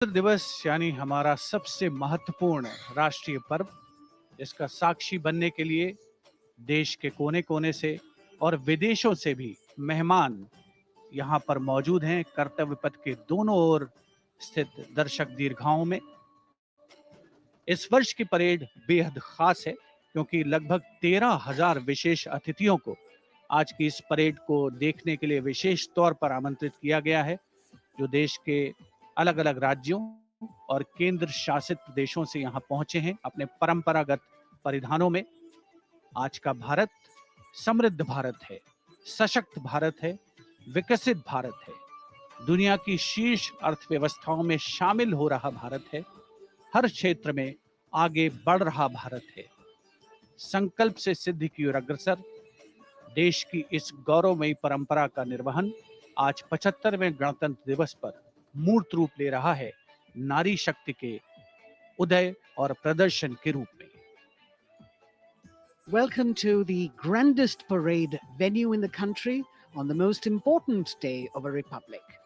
दिवस यानी हमारा सबसे महत्वपूर्ण राष्ट्रीय पर्व, इसका साक्षी बनने के लिए देश के कोने-कोने से और विदेशों से भी मेहमान यहाँ पर मौजूद हैं। कर्तव्य पथ के दोनों ओर स्थित दर्शक दीर्घाओं में इस वर्ष की परेड बेहद खास है, क्योंकि लगभग 13,000 विशेष अतिथियों को आज की इस परेड को देखने के लिए विशेष तौर पर आमंत्रित किया गया है, जो देश के अलग-अलग राज्यों और केंद्र शासित प्रदेशों से यहाँ पहुंचे हैं अपने परंपरागत परिधानों में। आज का भारत समृद्ध भारत है, सशक्त भारत है, विकसित भारत है, दुनिया की शीर्ष अर्थव्यवस्थाओं में शामिल हो रहा भारत है, हर क्षेत्र में आगे बढ़ रहा भारत है, संकल्प से सिद्धि की ओर अग्रसर। देश की इस गौरवमयी परंपरा का निर्वहन आज 75वें गणतंत्र दिवस पर मूर्त रूप ले रहा है, नारी शक्ति के उदय और प्रदर्शन के रूप में। Welcome to the grandest parade venue in the country on the most important day of a republic.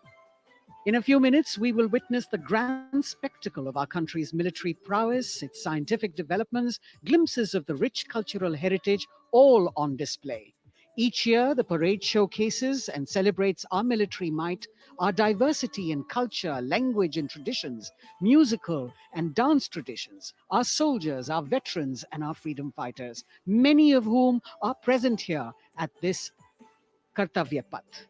In a few minutes, we will witness the grand spectacle of our country's military prowess, its scientific developments, glimpses of the rich cultural heritage, all on display. Each year, the parade showcases and celebrates our military might, our diversity in culture, language, and traditions, musical and dance traditions, our soldiers, our veterans, and our freedom fighters, many of whom are present here at this Kartavya Path.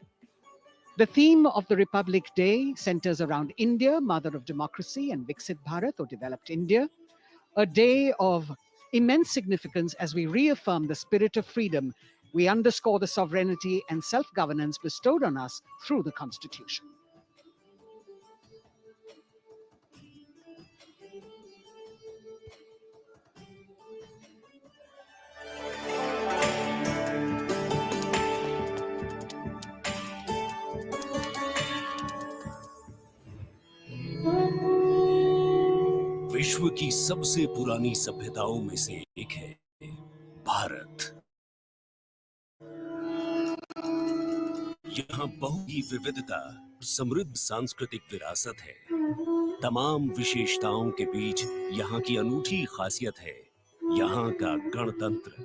The theme of the Republic Day centers around India, mother of democracy, and Viksit Bharat, or developed India, a day of immense significance as we reaffirm the spirit of freedom. We underscore the sovereignty and self-governance bestowed on us through the Constitution. विश्व की सबसे पुरानी सभ्यताओं में से एक है भारत। यहाँ बहुत ही विविधता, समृद्ध सांस्कृतिक विरासत है। तमाम विशेषताओं के बीच यहाँ की अनूठी खासियत है यहाँ का गणतंत्र।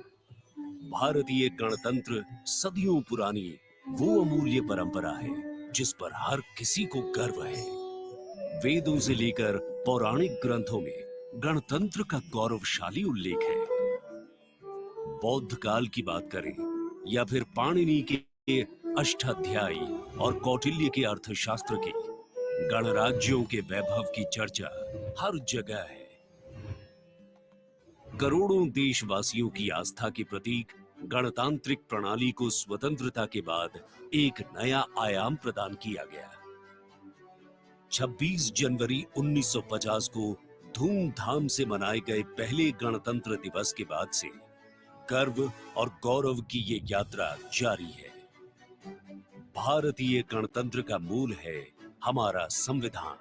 भारतीय गणतंत्र सदियों पुरानी वो अमूल्य परंपरा है जिस पर हर किसी को गर्व है। वेदों से लेकर पौराणिक ग्रंथों में गणतंत्र का गौरवशाली उल्लेख है। बौद्ध काल की बात करें या फिर पाणिनि के अष्टाध्यायी और कौटिल्य के अर्थशास्त्र की, गणराज्यों के वैभव की चर्चा हर जगह है। करोड़ों देशवासियों की आस्था के प्रतीक गणतांत्रिक प्रणाली को स्वतंत्रता के बाद एक नया आयाम प्रदान किया गया। 26 जनवरी 1950 को धूमधाम से मनाए गए पहले गणतंत्र दिवस के बाद से गर्व और गौरव की ये यात्रा जारी है। भारतीय गणतंत्र का मूल है हमारा संविधान।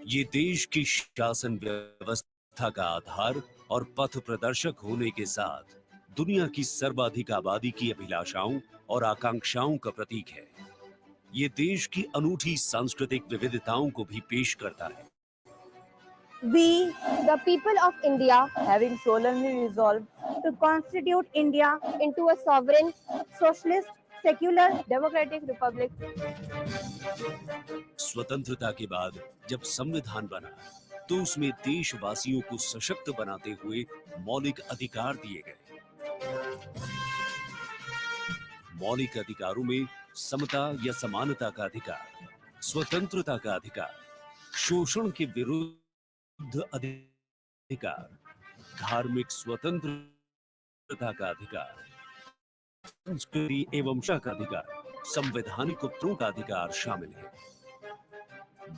ये देश की शासन व्यवस्था का आधार और पथ प्रदर्शक होने के साथ दुनिया की सर्वाधिक आबादी की अभिलाषाओं और आकांक्षाओं का प्रतीक है। ये देश की अनूठी सांस्कृतिक विविधताओं को भी पेश करता है। We, the people of India, having solemnly resolved to constitute India into a sovereign, socialist, secular, democratic republic. स्वतंत्रता के बाद जब संविधान बना तो उसमें देशवासियों को सशक्त बनाते हुए मौलिक अधिकार दिए गए। मौलिक अधिकारों में समता या समानता का अधिकार, स्वतंत्रता का अधिकार, शोषण के विरुद्ध अधिकार, धार्मिक स्वतंत्रता का अधिकार, संस्कृति एवं शिक्षा का अधिकार, संवैधानिक उपकरणों का अधिकार शामिल है।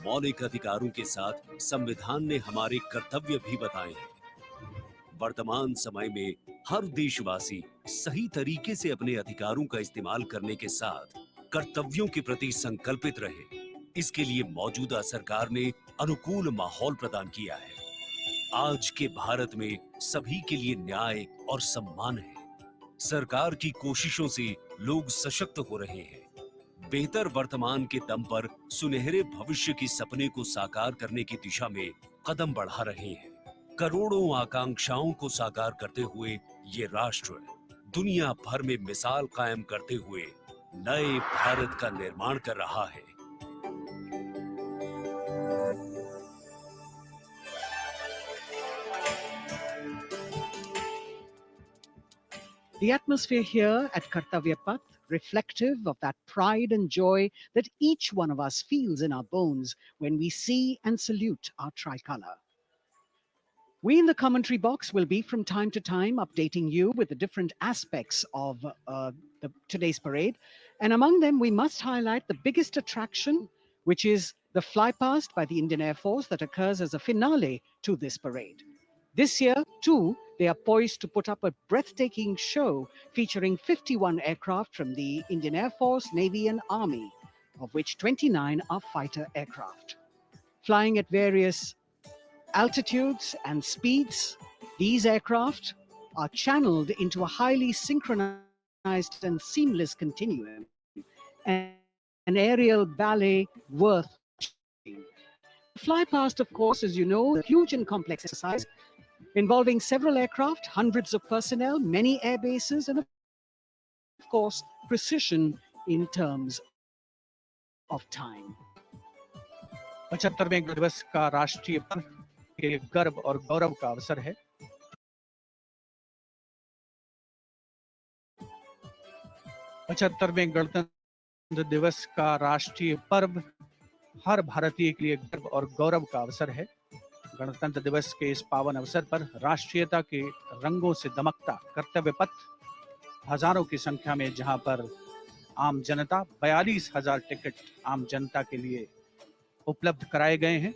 मौलिक अधिकारों के साथ संविधान ने हमारे कर्तव्य भी बताए हैं। वर्तमान समय में हर देशवासी सही तरीके से अपने अधिकारों का इस्तेमाल करने के साथ कर्तव्यों के प्रति संकल्पित रहे, इसके लिए मौजूदा सरकार ने अनुकूल माहौल प्रदान किया है। आज के भारत में सभी के लिए न्याय और सम्मान है। सरकार की कोशिशों से लोग सशक्त हो रहे हैं। बेहतर वर्तमान के दम पर सुनहरे भविष्य की सपने को साकार करने की दिशा में कदम बढ़ा रहे हैं। करोड़ों आकांक्षाओं को साकार करते हुए ये राष्ट्र दुनिया भर में मिसाल कायम करते हुए नए भारत का निर्माण कर रहा है। The atmosphere here at Kartavya Path, reflective of that pride and joy that each one of us feels in our bones when we see and salute our tricolour. We in the commentary box will be from time to time updating you with the different aspects of today's parade. And among them, we must highlight the biggest attraction, which is the flypast by the Indian Air Force that occurs as a finale to this parade. This year, too, they are poised to put up a breathtaking show featuring 51 aircraft from the Indian Air Force, Navy, and Army, of which 29 are fighter aircraft. Flying at various altitudes and speeds, these aircraft are channeled into a highly synchronized and seamless continuum, an aerial ballet worth watching. Fly past, of course, as you know, a huge and complex exercise involving several aircraft, hundreds of personnel, many air bases, and of course, precision in terms of time. 75वें दिवस का राष्ट्रीय पर्व के लिए गर्व और गौरव का अवसर है। 75वें गणतंत्र दिवस का राष्ट्रीय पर्व हर भारतीय के लिए गर्व और गौरव का अवसर है। गणतंत्र दिवस के इस पावन अवसर पर राष्ट्रीयता के रंगों से दमकता कर्तव्य पथ, हजारों की संख्या में जहां पर आम जनता 42,000 टिकट आम जनता के लिए उपलब्ध कराए गए हैं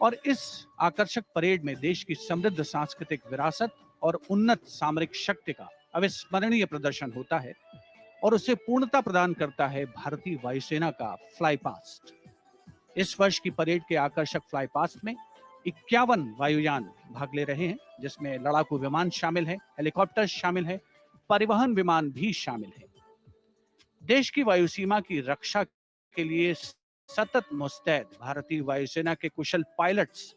और इस आकर्षक परेड में देश की समृद्ध सांस्कृतिक विरासत और उन्नत सामरिक शक्ति का अविस्मरणीय प्रदर्शन होता है और उसे पूर्णता प्रदान करता है भारतीय वायुसेना का फ्लाई पास्ट। इस वर्ष की परेड के आकर्षक फ्लाई पास्ट में 51 वायुयान भाग ले रहे हैं, जिसमें लड़ाकू विमान शामिल है, हेलीकॉप्टर शामिल है, परिवहन विमान भी शामिल है। देश की वायु सीमा की रक्षा के लिए सतत मुस्तैद भारतीय वायुसेना के कुशल पायलट्स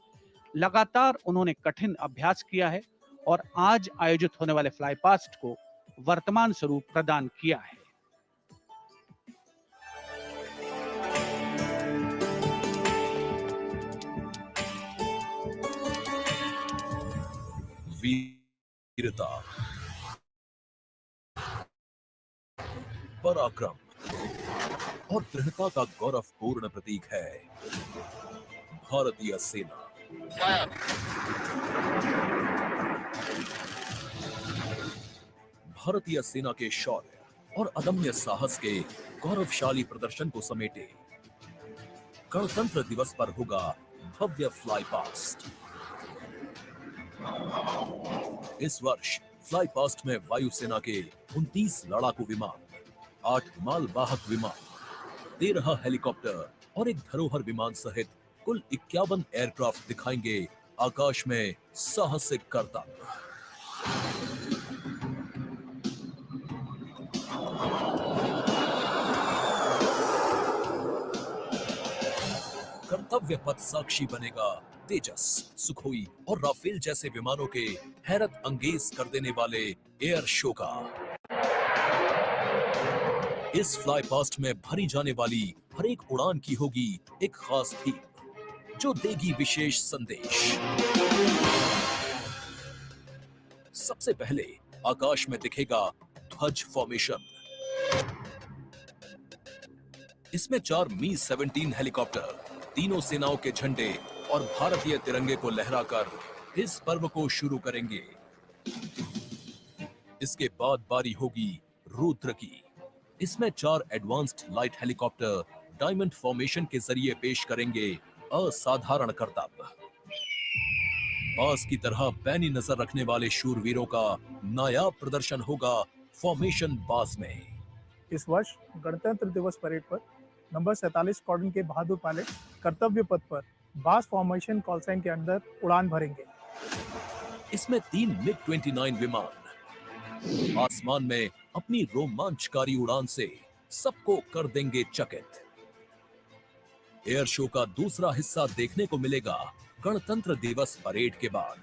लगातार उन्होंने कठिन अभ्यास किया है और आज आयोजित होने वाले फ्लाई पास्ट को वर्तमान स्वरूप प्रदान किया है। वीरता, पराक्रम और दृढ़ता का गौरवपूर्ण प्रतीक है भारतीय सेना। भारतीय सेना के शौर्य और अदम्य साहस के गौरवशाली प्रदर्शन को समेटे गणतंत्र दिवस पर होगा भव्य फ्लाई पास्ट। इस वर्ष फ्लाई पास्ट में वायुसेना के 29 लड़ाकू विमान, 8 मालवाहक विमान, 13 हेलीकॉप्टर और एक धरोहर विमान सहित कुल 51 एयरक्राफ्ट दिखाएंगे आकाश में साहसिक करतब। कर्तव्य पथ साक्षी बनेगा तेजस, सुखोई और राफेल जैसे विमानों के हैरत अंगेज कर देने वाले एयर शो का। इस फ्लाई पास्ट में भरी जाने वाली हर एक उड़ान की होगी एक खास थीम, जो देगी विशेष संदेश। सबसे पहले आकाश में दिखेगा ध्वज फॉर्मेशन। इसमें 4 मी-17 हेलीकॉप्टर तीनों सेनाओं के झंडे और भारतीय तिरंगे को लहराकर इस पर्व को शुरू करेंगे। इसके बाद बारी होगी रुद्र की। इसमें 4 advanced light helicopter diamond formation के जरिए पेश करेंगे असाधारण करतब। बास की तरह पैनी नजर रखने वाले शूरवीरों का नायाब प्रदर्शन होगा फॉर्मेशन बास में। इस वर्ष गणतंत्र दिवस परेड पर नंबर 47 स्क्वाड्रन के बहादुर पायलट कर्तव्य पथ पर बास फॉर्मेशन कॉल साइन के अंदर उड़ान भरेंगे। इसमें 3 मिग-29 विमान आसमान में अपनी रोमांचकारी उड़ान से सबको कर देंगे चकित। एयर शो का दूसरा हिस्सा देखने को मिलेगा गणतंत्र दिवस परेड के बाद।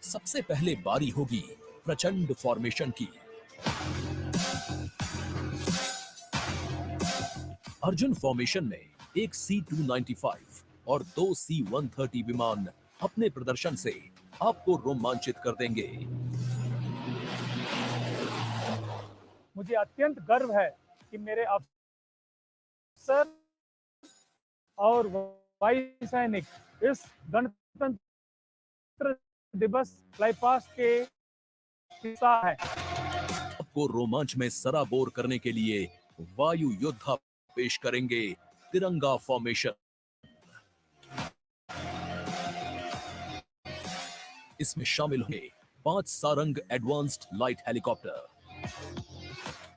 सबसे पहले बारी होगी प्रचंड फॉर्मेशन की। अर्जुन फॉर्मेशन में एक C-295 और 2 C-130 विमान अपने प्रदर्शन से आपको रोमांचित कर देंगे। मुझे अत्यंत गर्व है कि मेरे अफसर और वायु सैनिक इस गणतंत्र दिवस फ्लाई पास्ट के हिस्सा है। आपको रोमांच में सराबोर करने के लिए वायु योद्धा पेश करेंगे तिरंगा फॉर्मेशन। इसमें शामिल होंगे 5 Sarang advanced light helicopter.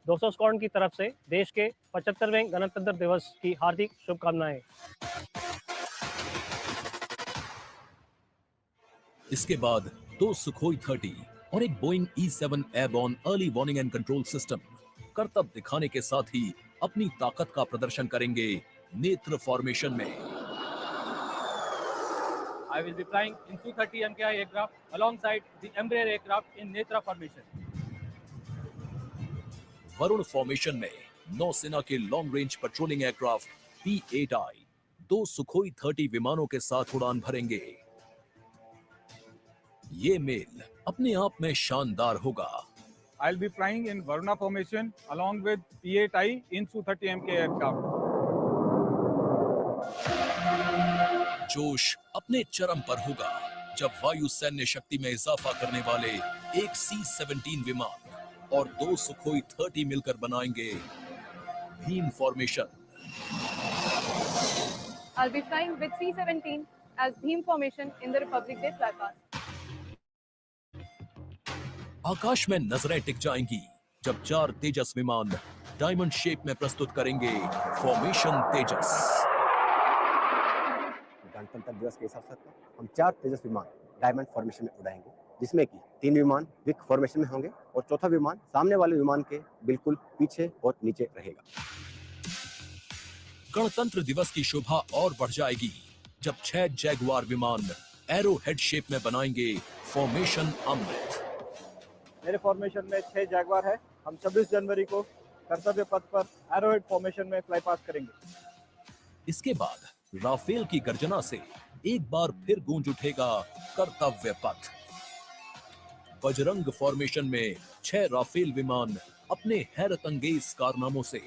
200 squadron की तरफ से देश के 75वें गणतंत्र दिवस की हार्दिक शुभकामनाएं। इसके बाद 2 सुखोई 30 और एक Boeing E-7 airborne early warning and control system करतब दिखाने के साथ ही अपनी ताकत का प्रदर्शन करेंगे नेत्र फॉर्मेशन में। I will be flying in Su-30 MKI aircraft alongside the Embraer aircraft in Netra formation. Varun formation में नौसेना के long range patrolling aircraft P-8I 2 Sukhoi 30 विमानों के साथ उड़ान भरेंगे। ये मेल अपने आप में शानदार होगा। I'll be flying in Varuna formation along with P-8I in Su-30 MK aircraft. जोश अपने चरम पर होगा जब वायु सैन्य शक्ति में इजाफा करने वाले एक C-17 विमान और 2 सुखोई 30 मिलकर बनाएंगे Bhim formation. I'll be flying with C-17 as Bhim formation in the Republic Day flypast. आकाश में नजरें टिक जाएंगी जब 4 तेजस विमान डायमंड शेप में प्रस्तुत करेंगे फॉर्मेशन तेजस। गणतंत्र दिवस के इस अवसर पर हम 4 तेजस विमान डायमंड फॉर्मेशन में उड़ाएंगे, जिसमें कि 3 विमान विक फॉर्मेशन में होंगे और चौथा विमान सामने वाले विमान के बिल्कुल पीछे और नीचे रहेगा। गणतंत्र दिवस की शोभा और बढ़ जाएगी जब 6 जैगुआर विमान एरो हेड शेप में बनाएंगे फॉर्मेशन अमृत। मेरे फॉर्मेशन में 6 जैगुआर है। हम 26 जनवरी को कर्तव्य पथ पर एरोहेड फॉर्मेशन में फ्लाई पास करेंगे। इसके बाद राफेल की गर्जना से एक बार फिर गूंज उठेगा कर्तव्य पथ। बजरंग फॉर्मेशन में 6 राफेल विमान अपने हैरत अंगेज कारनामों से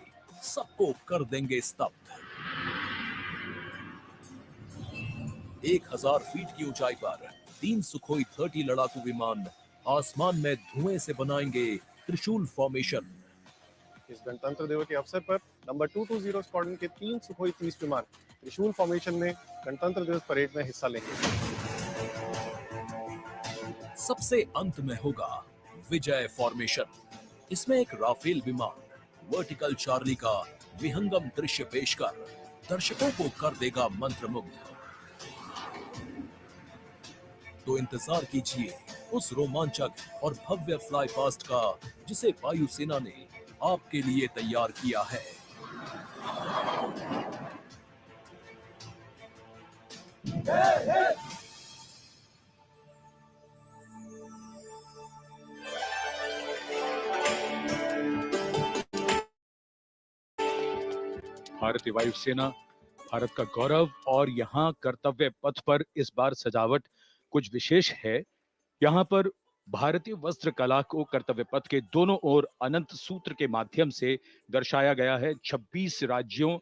सबको कर देंगे स्तब्ध। 1000 फीट की ऊंचाई पर 3 सुखोई 30 लड़ाकू विमान आसमान में धुएं से बनाएंगे त्रिशूल फॉर्मेशन। इस गणतंत्र दिवस के अवसर पर नंबर 220 स्क्वाड्रन के 3 सुखोई 30 विमान त्रिशूल फॉर्मेशन में गणतंत्र दिवस परेड में हिस्सा लेंगे। सबसे अंत में होगा विजय फॉर्मेशन। इसमें एक राफेल विमान वर्टिकल चार्ली का विहंगम दृश्य पेश कर दर्शकों को कर देगा मंत्रमुग्ध। तो इंतजार कीजिए उस रोमांचक और भव्य फ्लाई पास्ट का जिसे वायुसेना ने आपके लिए तैयार किया है। भारतीय वायुसेना भारत का गौरव, और यहाँ कर्तव्य पथ पर इस बार सजावट कुछ विशेष है। यहाँ पर भारतीय वस्त्र कला को कर्तव्य पथ के दोनों ओर अनंत सूत्र के माध्यम से दर्शाया गया है। 26 राज्यों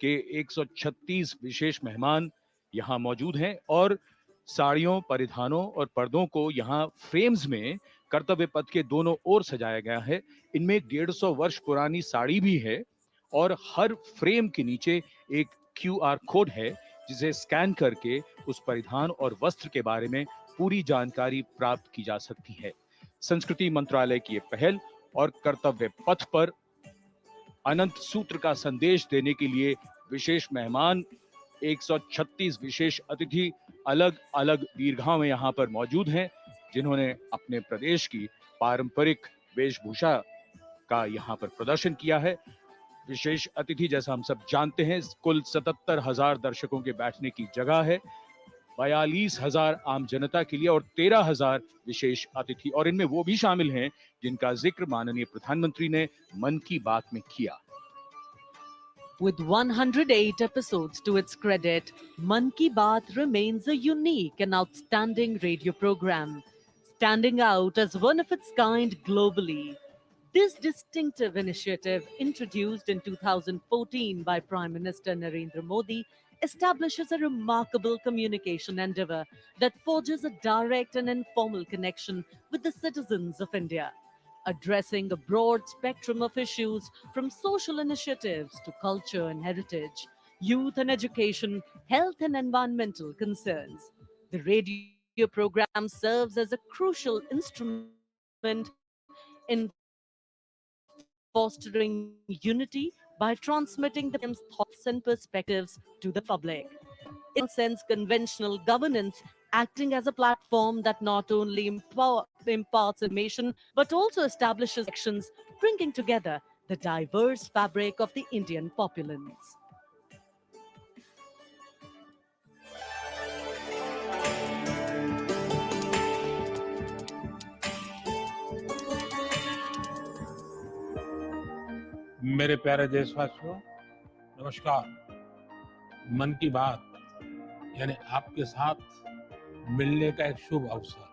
के 136 विशेष मेहमान यहाँ मौजूद हैं और साड़ियों, परिधानों और पर्दों को यहाँ फ्रेम्स में कर्तव्य पथ के दोनों ओर सजाया गया है। इनमें 150 वर्ष पुरानी साड़ी भी है और हर फ्रेम के नीचे एक QR कोड है जिसे स्कैन करके उस परिधान और वस्त्र के बारे में पूरी जानकारी प्राप्त की जा सकती है। संस्कृति मंत्रालय की ये पहल और कर्तव्य पथ पर अनंत सूत्र का संदेश देने के लिए विशेष मेहमान 136 विशेष अतिथि अलग अलग दीर्घाओं में यहाँ पर मौजूद हैं, जिन्होंने अपने प्रदेश की पारंपरिक वेशभूषा का यहाँ पर प्रदर्शन किया है। विशेष अतिथि, जैसा हम सब जानते हैं, कुल 77,000 दर्शकों के बैठने की जगह है, 42,000 आम जनता के लिए और 13,000 विशेष अतिथि, और इनमें वो भी शामिल हैं जिनका जिक्र माननीय प्रधानमंत्री ने मन की बात में किया। With 108 episodes to its credit, Man Ki Baat remains a unique and outstanding radio program, standing out as one of its kind globally. This distinctive initiative, introduced in 2014 by Prime Minister Narendra Modi, establishes a remarkable communication endeavor that forges a direct and informal connection with the citizens of India, addressing a broad spectrum of issues from social initiatives to culture and heritage, youth and education, health and environmental concerns. The radio program serves as a crucial instrument in fostering unity by transmitting the program's thoughts and perspectives to the public. In a sense, conventional governance acting as a platform that not only imparts information but also establishes actions, bringing together the diverse fabric of the Indian populace. मेरे प्यारे देशवासियों, नमस्कार। मन की बात यानी आपके साथ मिलने का एक शुभ अवसर।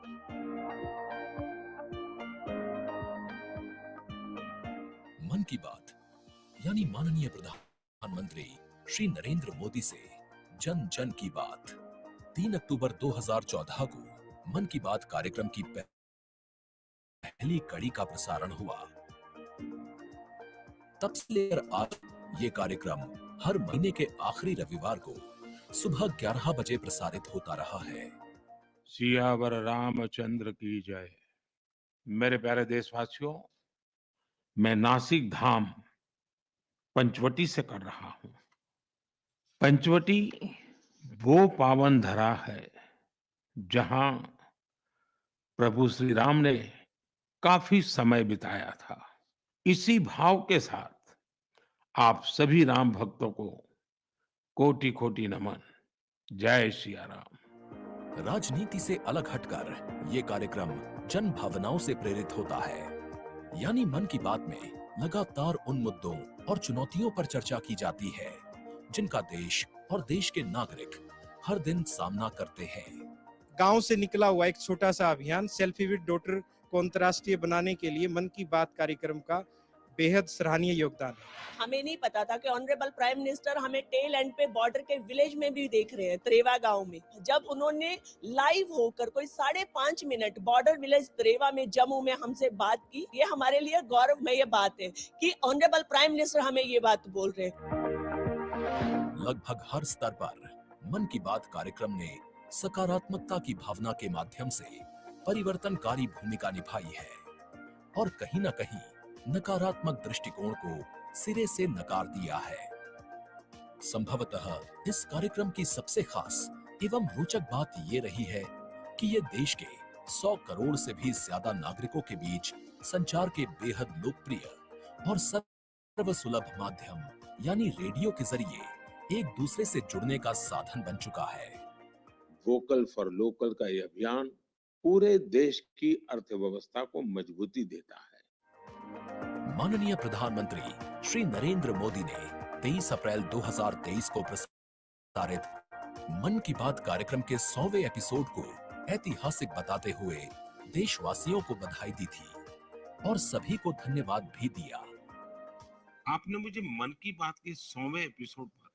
मन की बात यानी माननीय प्रधानमंत्री श्री नरेंद्र मोदी से जन जन की बात। 3 अक्टूबर 2014 को मन की बात कार्यक्रम की पहली कड़ी का प्रसारण हुआ। तब से लेकर आज ये कार्यक्रम हर महीने के आखिरी रविवार को सुबह 11 बजे प्रसारित होता रहा है। सियावर रामचंद्र की जय। मेरे प्यारे देशवासियों, मैं नासिक धाम पंचवटी से कर रहा हूं। पंचवटी वो पावन धरा है जहां प्रभु श्री राम ने काफी समय बिताया था। इसी भाव के साथ आप सभी राम भक्तों को कोटि कोटि नमन। जय सिया राम। राजनीति से अलग हटकर ये कार्यक्रम जन भावनाओं से प्रेरित होता है। यानी मन की बात में लगातार उन मुद्दों और चुनौतियों पर चर्चा की जाती है जिनका देश और देश के नागरिक हर दिन सामना करते हैं। गांव से निकला हुआ एक छोटा सा अभियान सेल्फी विद डॉटर को अंतर्राष्ट्रीय बनाने के लिए मन की बात कार्यक्रम का बेहद सराहनीय योगदान है। हमें नहीं पता था कि ऑनरेबल प्राइम मिनिस्टर हमें टेल एंड पे बॉर्डर के विलेज में भी देख रहे हैं, त्रेवा गांव में। जब उन्होंने लाइव होकर कोई 5.5 मिनट बॉर्डर विलेज त्रेवा में जम्मू में हमसे बात की, ये हमारे लिए गौरवमय बात है कि ऑनरेबल प्राइम मिनिस्टर हमें ये बात बोल रहे हैं। लगभग हर स्तर पर मन की बात कार्यक्रम ने सकारात्मकता की भावना के माध्यम से परिवर्तनकारी भूमिका निभाई है और कहीं न कहीं नकारात्मक दृष्टिकोण को सिरे से नकार दिया है। संभवतः इस कार्यक्रम की सबसे खास एवं रोचक बात ये रही है कि ये देश के 100 करोड़ से भी ज्यादा नागरिकों के बीच संचार के बेहद लोकप्रिय और सर्वसुलभ माध्यम यानी रेडियो के जरिए एक दूसरे से जुड़ने का साधन बन चुका है। वोकल फॉर लोकल का यह अभियान पूरे देश की अर्थव्यवस्था को मजबूती देता है। माननीय प्रधानमंत्री श्री नरेंद्र मोदी ने 23 अप्रैल 2023 को प्रसारित मन की बात कार्यक्रम के 100वें एपिसोड को ऐतिहासिक बताते हुए देशवासियों को बधाई दी थी और सभी को धन्यवाद भी दिया। आपने मुझे मन की बात के 100वें एपिसोड पर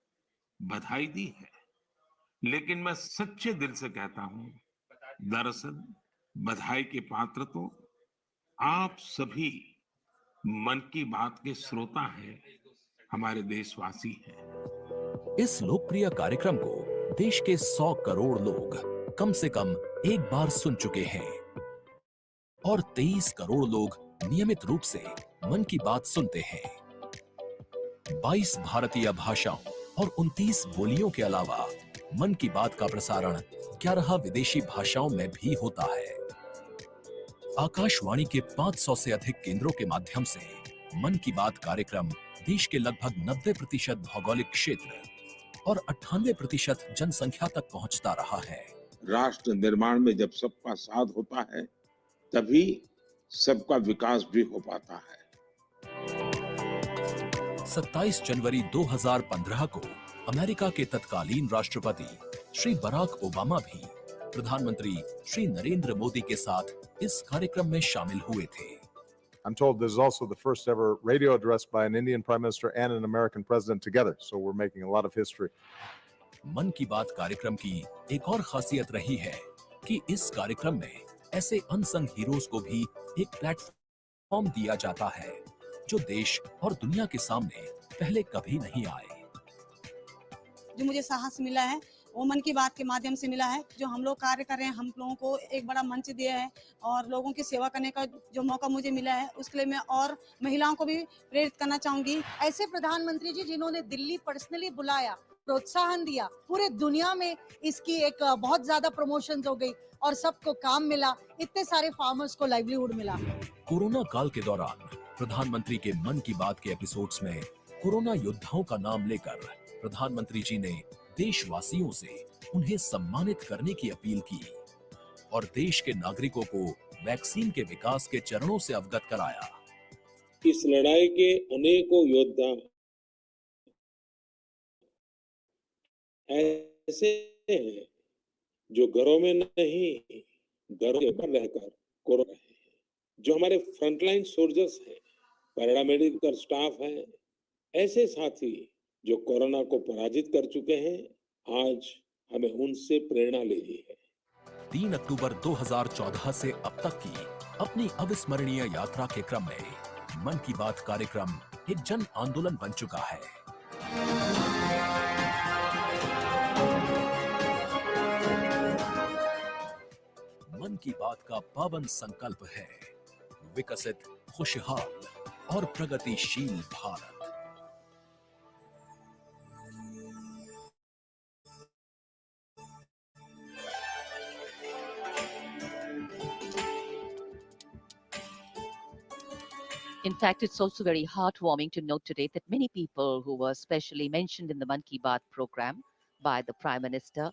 बधाई दी है, लेकिन मैं सच्चे दिल से कहता हूं, दरअसल बधाई के पात्र तो आप सभी मन की बात के श्रोता हैं, हमारे देशवासी हैं। इस लोकप्रिय कार्यक्रम को देश के 100 करोड़ लोग कम से कम एक बार सुन चुके हैं और 23 करोड़ लोग नियमित रूप से मन की बात सुनते हैं। 22 भारतीय भाषाओं और 29 बोलियों के अलावा मन की बात का प्रसारण 11 विदेशी भाषाओं में भी होता है। आकाशवाणी के 500 से अधिक केंद्रों के माध्यम से मन की बात कार्यक्रम देश के लगभग 90% भौगोलिक क्षेत्र और 98% जनसंख्या तक पहुंचता रहा है। राष्ट्र निर्माण में जब सबका साथ होता है, तभी सबका विकास भी हो पाता है। 27 जनवरी 2015 को अमेरिका के तत्कालीन राष्ट्रपति श्री बराक ओबामा भी प्रधानमंत्री श्री नरेंद्र मोदी के साथ इस कार्यक्रम में शामिल हुए थे। I'm told this is also the first ever radio address by an Indian Prime Minister and an American President together, so we're making a lot of history. मन की बात कार्यक्रम की एक और खासियत रही है कि इस कार्यक्रम में ऐसे अनसंग हीरोज को भी एक प्लेटफॉर्म दिया जाता है जो देश और दुनिया के सामने पहले कभी नहीं आए। जो मुझे साहस मिला है वो मन की बात के माध्यम से मिला है। जो हम लोग कार्य कर रहे हैं, हम लोगों को एक बड़ा मंच दिया है और लोगों की सेवा करने का जो मौका मुझे मिला है, उसके लिए मैं और महिलाओं को भी प्रेरित करना चाहूंगी। ऐसे प्रधानमंत्री जी जिन्होंने दिल्ली पर्सनली बुलाया, प्रोत्साहन दिया, पूरे दुनिया में इसकी एक बहुत ज्यादा प्रमोशन हो गई और सबको काम मिला, इतने सारे फार्मर्स को लाइवलीहुड मिला। कोरोना काल के दौरान प्रधानमंत्री के मन की बात के एपिसोड्स में कोरोना योद्धाओं का नाम लेकर प्रधानमंत्री जी ने देशवासियों से उन्हें सम्मानित करने की अपील की और देश के नागरिकों को वैक्सीन के विकास के चरणों से अवगत कराया। इस लड़ाई के अनेकों योद्धा ऐसे हैं जो घरों में नहीं, घरों पर रहकर कोरोना है। जो हमारे फ्रंटलाइन सोल्जर्स हैं, पैरामेडिकल स्टाफ हैं, ऐसे साथी जो कोरोना को पराजित कर चुके हैं, आज हमें उनसे प्रेरणा लेनी है। 3 अक्टूबर 2014 से अब तक की अपनी अविस्मरणीय यात्रा के क्रम में मन की बात कार्यक्रम एक जन आंदोलन बन चुका है। मन की बात का पावन संकल्प है विकसित, खुशहाल और प्रगतिशील Bharat. In fact, it's also very heartwarming to note today that many people who were specially mentioned in the Man Ki Baat program by the Prime Minister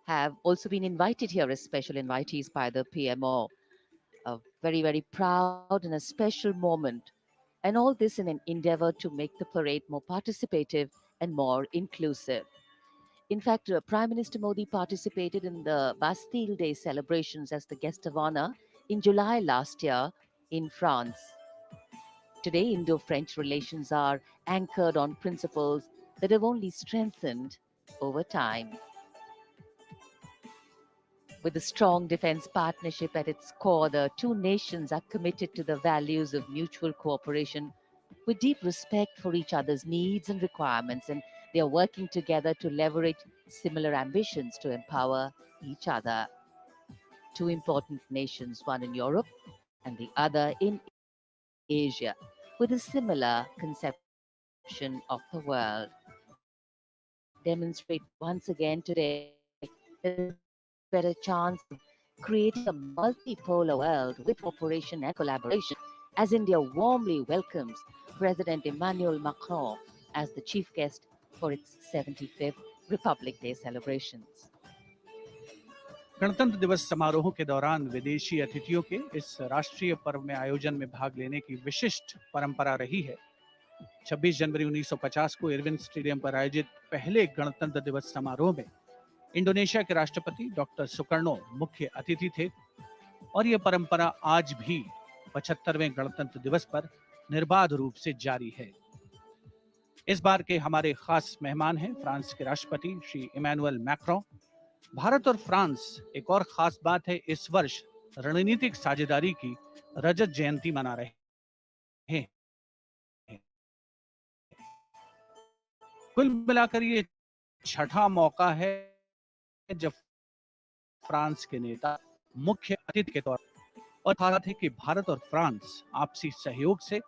have also been invited here as special invitees by the PMO. A very, very proud and a special moment. And all this in an endeavor to make the parade more participative and more inclusive. In fact, Prime Minister Modi participated in the Bastille Day celebrations as the guest of honor in July last year in France. Today, Indo-French relations are anchored on principles that have only strengthened over time. With a strong defense partnership at its core, the two nations are committed to the values of mutual cooperation with deep respect for each other's needs and requirements, and they are working together to leverage similar ambitions to empower each other. Two important nations, one in Europe and the other in Asia, with a similar conception of the world, demonstrate once again today a better chance of creating a multipolar world with cooperation and collaboration, as India warmly welcomes President Emmanuel Macron as the chief guest for its 75th Republic Day celebrations. गणतंत्र दिवस समारोहों के दौरान विदेशी अतिथियों के इस राष्ट्रीय पर्व में आयोजन में भाग लेने की विशिष्ट परंपरा रही है। 26 जनवरी 1950 को इरविन स्टेडियम पर आयोजित पहले गणतंत्र दिवस समारोह में इंडोनेशिया के राष्ट्रपति डॉक्टर सुकर्णो मुख्य अतिथि थे और यह परंपरा आज भी 75वें गणतंत्र दिवस पर निर्बाध रूप से जारी है। इस बार के हमारे खास मेहमान हैं फ्रांस के राष्ट्रपति श्री इमैनुअल मैक्रों। भारत और फ्रांस एक और खास बात है, इस वर्ष रणनीतिक साझेदारी की रजत जयंती मना रहे हैं। कुल मिलाकर ये छठा मौका है जब फ्रांस के नेता मुख्य अतिथि के तौर और भारत है कि भारत और फ्रांस आपसी सहयोग से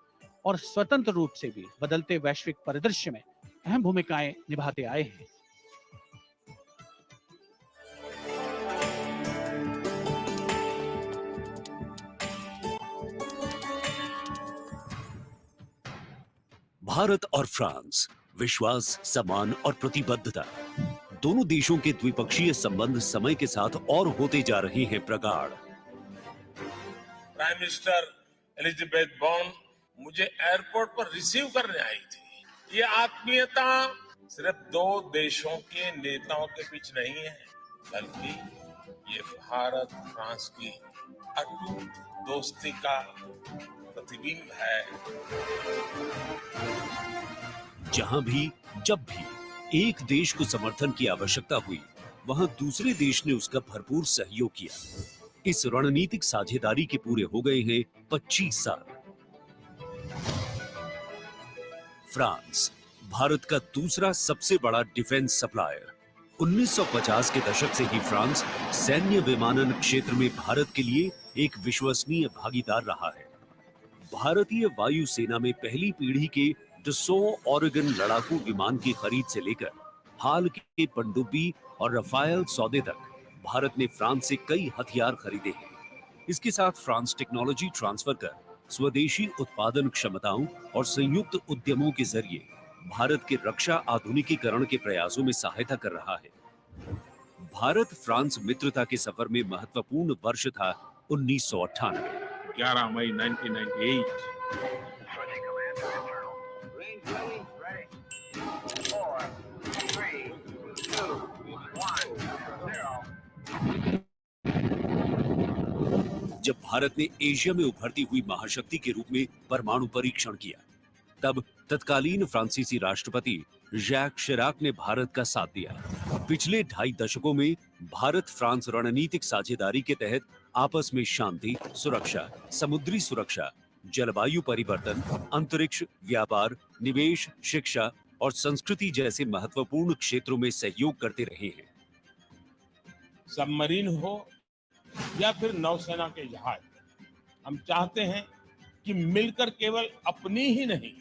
और स्वतंत्र रूप से भी बदलते वैश्विक परिदृश्य में अहम भूमिकाएं निभाते आए हैं। भारत और फ्रांस, विश्वास, सम्मान और प्रतिबद्धता। दोनों देशों के द्विपक्षीय संबंध समय के साथ और होते जा रहे हैं प्रगाढ़। प्राइम मिनिस्टर एलिजाबेथ बॉर्न मुझे एयरपोर्ट पर रिसीव करने आई थी। ये आत्मीयता सिर्फ दो देशों के नेताओं के बीच नहीं है, बल्कि ये भारत फ्रांस की अटूट दोस्ती का प्रतिबिंब है। जहां भी, जब भी एक देश को समर्थन की आवश्यकता हुई, वहां दूसरे देश ने उसका भरपूर सहयोग किया। इस रणनीतिक साझेदारी के पूरे हो गए हैं 25 साल। फ्रांस, भारत का दूसरा सबसे बड़ा डिफेंस सप्लायर। 1950 के दशक से ही फ्रांस सैन्य विमानन क्षेत्र में भारत के लिए एक विश्वसनीय भागीदार रहा है। भारतीय वायुसेना में पहली पीढ़ी के डसॉ ओरेगन लड़ाकू विमान की खरीद से लेकर हाल के पनडुब्बी और रफाल सौदे तक भारत ने फ्रांस से कई हथियार खरीदे हैं। इसके साथ फ्रांस टेक्नोलॉजी ट्रांसफर कर स्वदेशी उत्पादन क्षमताओं और संयुक्त उद्यमों के जरिए भारत के रक्षा आधुनिकीकरण के प्रयासों में सहायता कर रहा है। भारत फ्रांस मित्रता के सफर में महत्वपूर्ण वर्ष था 1998। 11 मई 1998। जब भारत ने एशिया में उभरती हुई महाशक्ति के रूप में परमाणु परीक्षण किया, तब तत्कालीन फ्रांसीसी राष्ट्रपति जैक शिराक ने भारत का साथ दिया। पिछले 2.5 दशकों में भारत फ्रांस रणनीतिक साझेदारी के तहत आपस में शांति, सुरक्षा, समुद्री सुरक्षा, जलवायु परिवर्तन, अंतरिक्ष, व्यापार, निवेश, शिक्षा और संस्कृति जैसे महत्वपूर्ण क्षेत्रों में सहयोग करते रहे हैं। सबमरीन हो या फिर नौसेना के जहाज, हम चाहते हैं कि मिलकर केवल अपनी ही नहीं,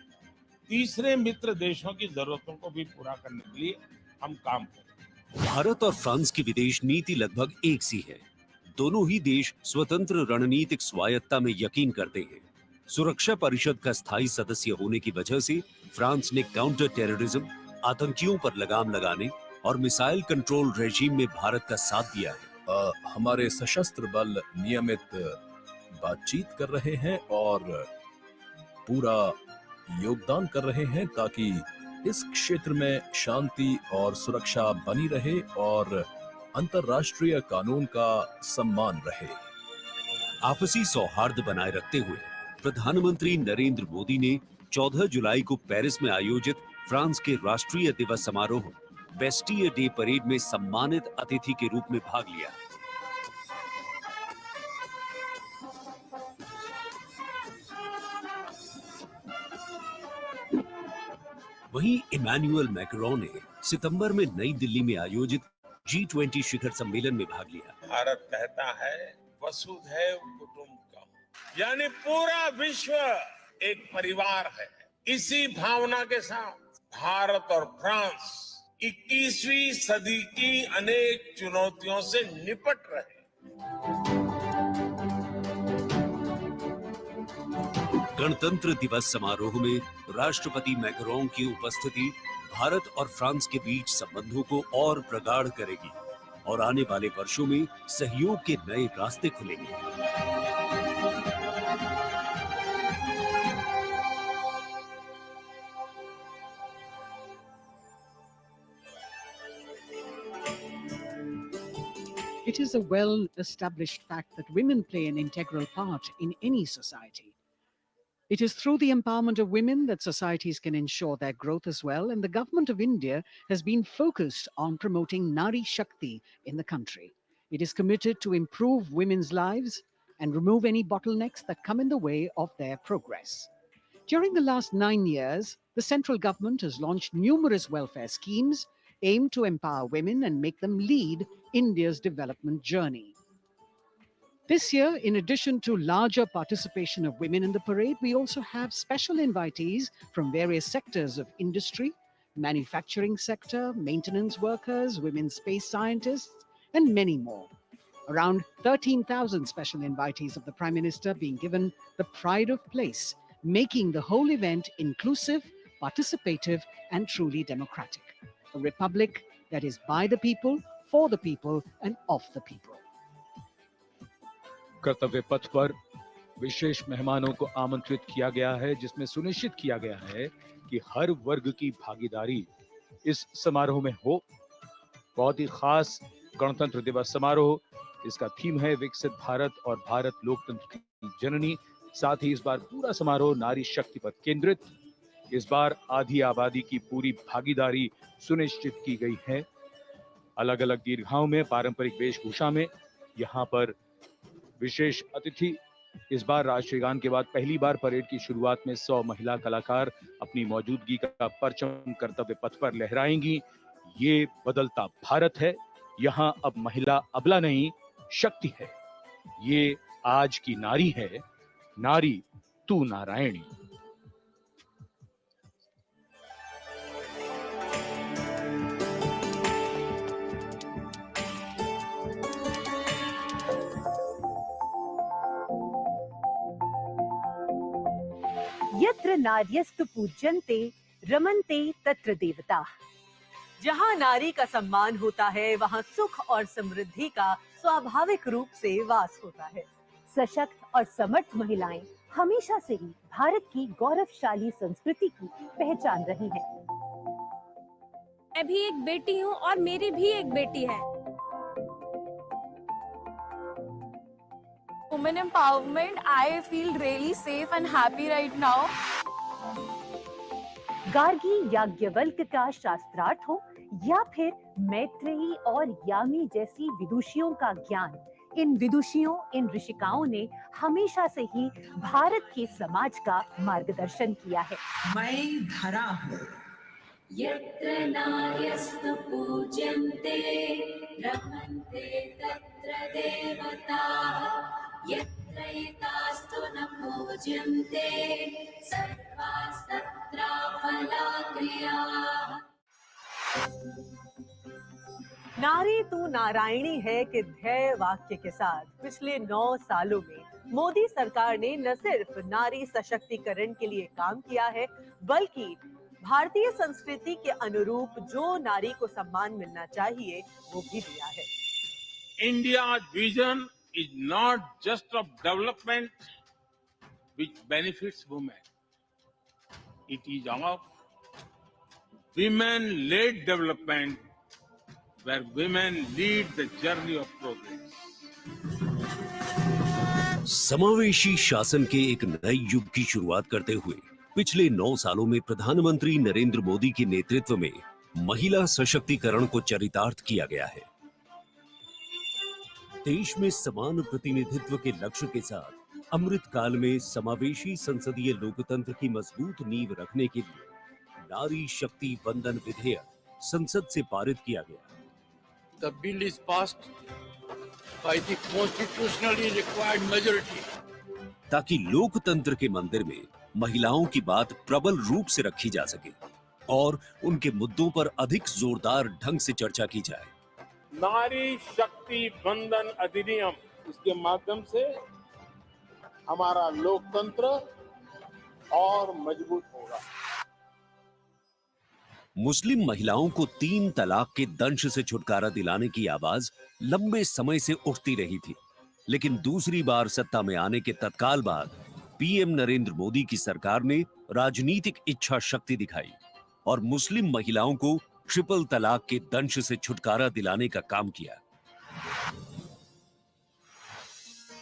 तीसरे मित्र देशों की जरूरतों को भी पूरा करने के लिए हम काम करें। भारत और फ्रांस की विदेश नीति लगभग एक सी है। दोनों ही देश स्वतंत्र रणनीतिक स्वायत्ता में यकीन करते हैं। सुरक्षा परिषद का स्थायी सदस्य होने की वजह से फ्रांस ने काउंटर टेररिज्म, आतंकियों पर लगाम लगाने और मिसाइल कंट्रोल रेजीम में भारत का साथ दिया है। हमारे सशस्त्र बल नियमित बातचीत कर रहे हैं और पूरा योगदान कर रहे हैं ताकि इस क्षेत्र में शांति और सुरक्षा बनी रहे और अंतर्राष्ट्रीय कानून का सम्मान रहे। आपसी सौहार्द बनाए रखते हुए प्रधानमंत्री नरेंद्र मोदी ने 14 जुलाई को पेरिस में आयोजित फ्रांस के राष्ट्रीय दिवस समारोह बेस्टियर डे परेड में सम्मानित अतिथि के रूप में भाग लिया। वहीं इमैनुअल मैक्रोन ने सितंबर में नई दिल्ली में आयोजित G20 शिखर सम्मेलन में भाग लिया। भारत कहता है वसुधैव कुटुंबकम, यानी पूरा विश्व एक परिवार है। इसी भावना के साथ भारत और फ्रांस 21वीं सदी की अनेक चुनौतियों से निपट रहे। गणतंत्र दिवस समारोह में राष्ट्रपति मैक्रोन की उपस्थिति भारत और फ्रांस के बीच संबंधों को और प्रगाढ़ करेगी और आने वाले वर्षों में सहयोग के नए रास्ते खुलेंगे। It is a well-established fact that women play an integral part in any society. It is through the empowerment of women that societies can ensure their growth as well, and the government of India has been focused on promoting Nari Shakti in the country. It is committed to improve women's lives and remove any bottlenecks that come in the way of their progress. During the last 9 years, the central government has launched numerous welfare schemes aimed to empower women and make them lead India's development journey. This year, in addition to larger participation of women in the parade, we also have special invitees from various sectors of industry, manufacturing sector, maintenance workers, women space scientists, and many more. Around 13,000 special invitees of the Prime Minister being given the pride of place, making the whole event inclusive, participative, and truly democratic. A republic that is by the people, for the people, and of the people. कर्तव्य पथ पर विशेष मेहमानों को आमंत्रित किया गया है, जिसमें सुनिश्चित किया गया है कि हर वर्ग की भागीदारी इस समारोह में हो। बहुत ही खास गणतंत्र दिवस समारोह, इसका थीम है विकसित भारत और भारत लोकतंत्र की जननी। साथ ही इस बार पूरा समारोह नारी शक्ति पर केंद्रित। इस बार आधी आबादी की पूरी भागीदारी सुनिश्चित की गई है। अलग अलग दीर्घाओं में पारंपरिक वेशभूषा में यहाँ पर विशेष अतिथि। इस बार राष्ट्रीय गान के बाद पहली बार परेड की शुरुआत में 100 महिला कलाकार अपनी मौजूदगी का परचम कर्तव्य पथ पर लहराएंगी। ये बदलता भारत है, यहाँ अब महिला अबला नहीं, शक्ति है। ये आज की नारी है, नारी तू नारायणी। यत्र नार्यस्तु पूज्यन्ते रमन्ते तत्र देवताः। जहाँ नारी का सम्मान होता है, वहाँ सुख और समृद्धि का स्वाभाविक रूप से वास होता है। सशक्त और समर्थ महिलाएं हमेशा से ही भारत की गौरवशाली संस्कृति की पहचान रही हैं। मैं भी एक बेटी हूँ और मेरी भी एक बेटी है। Women empowerment, I feel really safe and happy right now. Gargi Yajnavalkya का शास्त्रार्थ हो या फिर मैत्रेयी और यामी जैसी विदुषियों का ज्ञान, इन विदुषियों, इन ऋषिकाओं ने हमेशा से ही भारत के समाज का मार्गदर्शन किया है। मैं धरा हूँ। यत्र नार्यस्तु पूज्यन्ते रमन्ते तत्र देवताः। यत्रैतास्तु न पूज्यन्ते सर्वास्तत्र फलाक्रियाः। नारी तू नारायणी है के ध्येय वाक्य के साथ पिछले 9 सालों में मोदी सरकार ने न सिर्फ नारी सशक्तिकरण के लिए काम किया है, बल्कि भारतीय संस्कृति के अनुरूप जो नारी को सम्मान मिलना चाहिए वो भी दिया है। India's vision is not just of development which benefits women. It is of women-led development where women lead the journey of progress. समावेशी शासन के एक नए युग की शुरुआत करते हुए पिछले 9 सालों में प्रधानमंत्री नरेंद्र मोदी के नेतृत्व में महिला सशक्तिकरण को चरितार्थ किया गया है। देश में समान प्रतिनिधित्व के लक्ष्य के साथ अमृत काल में समावेशी संसदीय लोकतंत्र की मजबूत नींव रखने के लिए नारी शक्ति वंदन विधेयक संसद से पारित किया गया। The bill is passed by the constitutionally required majority. ताकि लोकतंत्र के मंदिर में महिलाओं की बात प्रबल रूप से रखी जा सके और उनके मुद्दों पर अधिक जोरदार ढंग से चर्चा की जाए। नारी शक्ति वंदन अधिनियम, इसके माध्यम से हमारा लोकतंत्र और मजबूत होगा। मुस्लिम महिलाओं को 3 तलाक के दंश से छुटकारा दिलाने की आवाज लंबे समय से उठती रही थी, लेकिन दूसरी बार सत्ता में आने के तत्काल बाद पीएम नरेंद्र मोदी की सरकार ने राजनीतिक इच्छा शक्ति दिखाई और मुस्लिम महिलाओं को ट्रिपल तलाक के दंश से छुटकारा दिलाने का काम किया।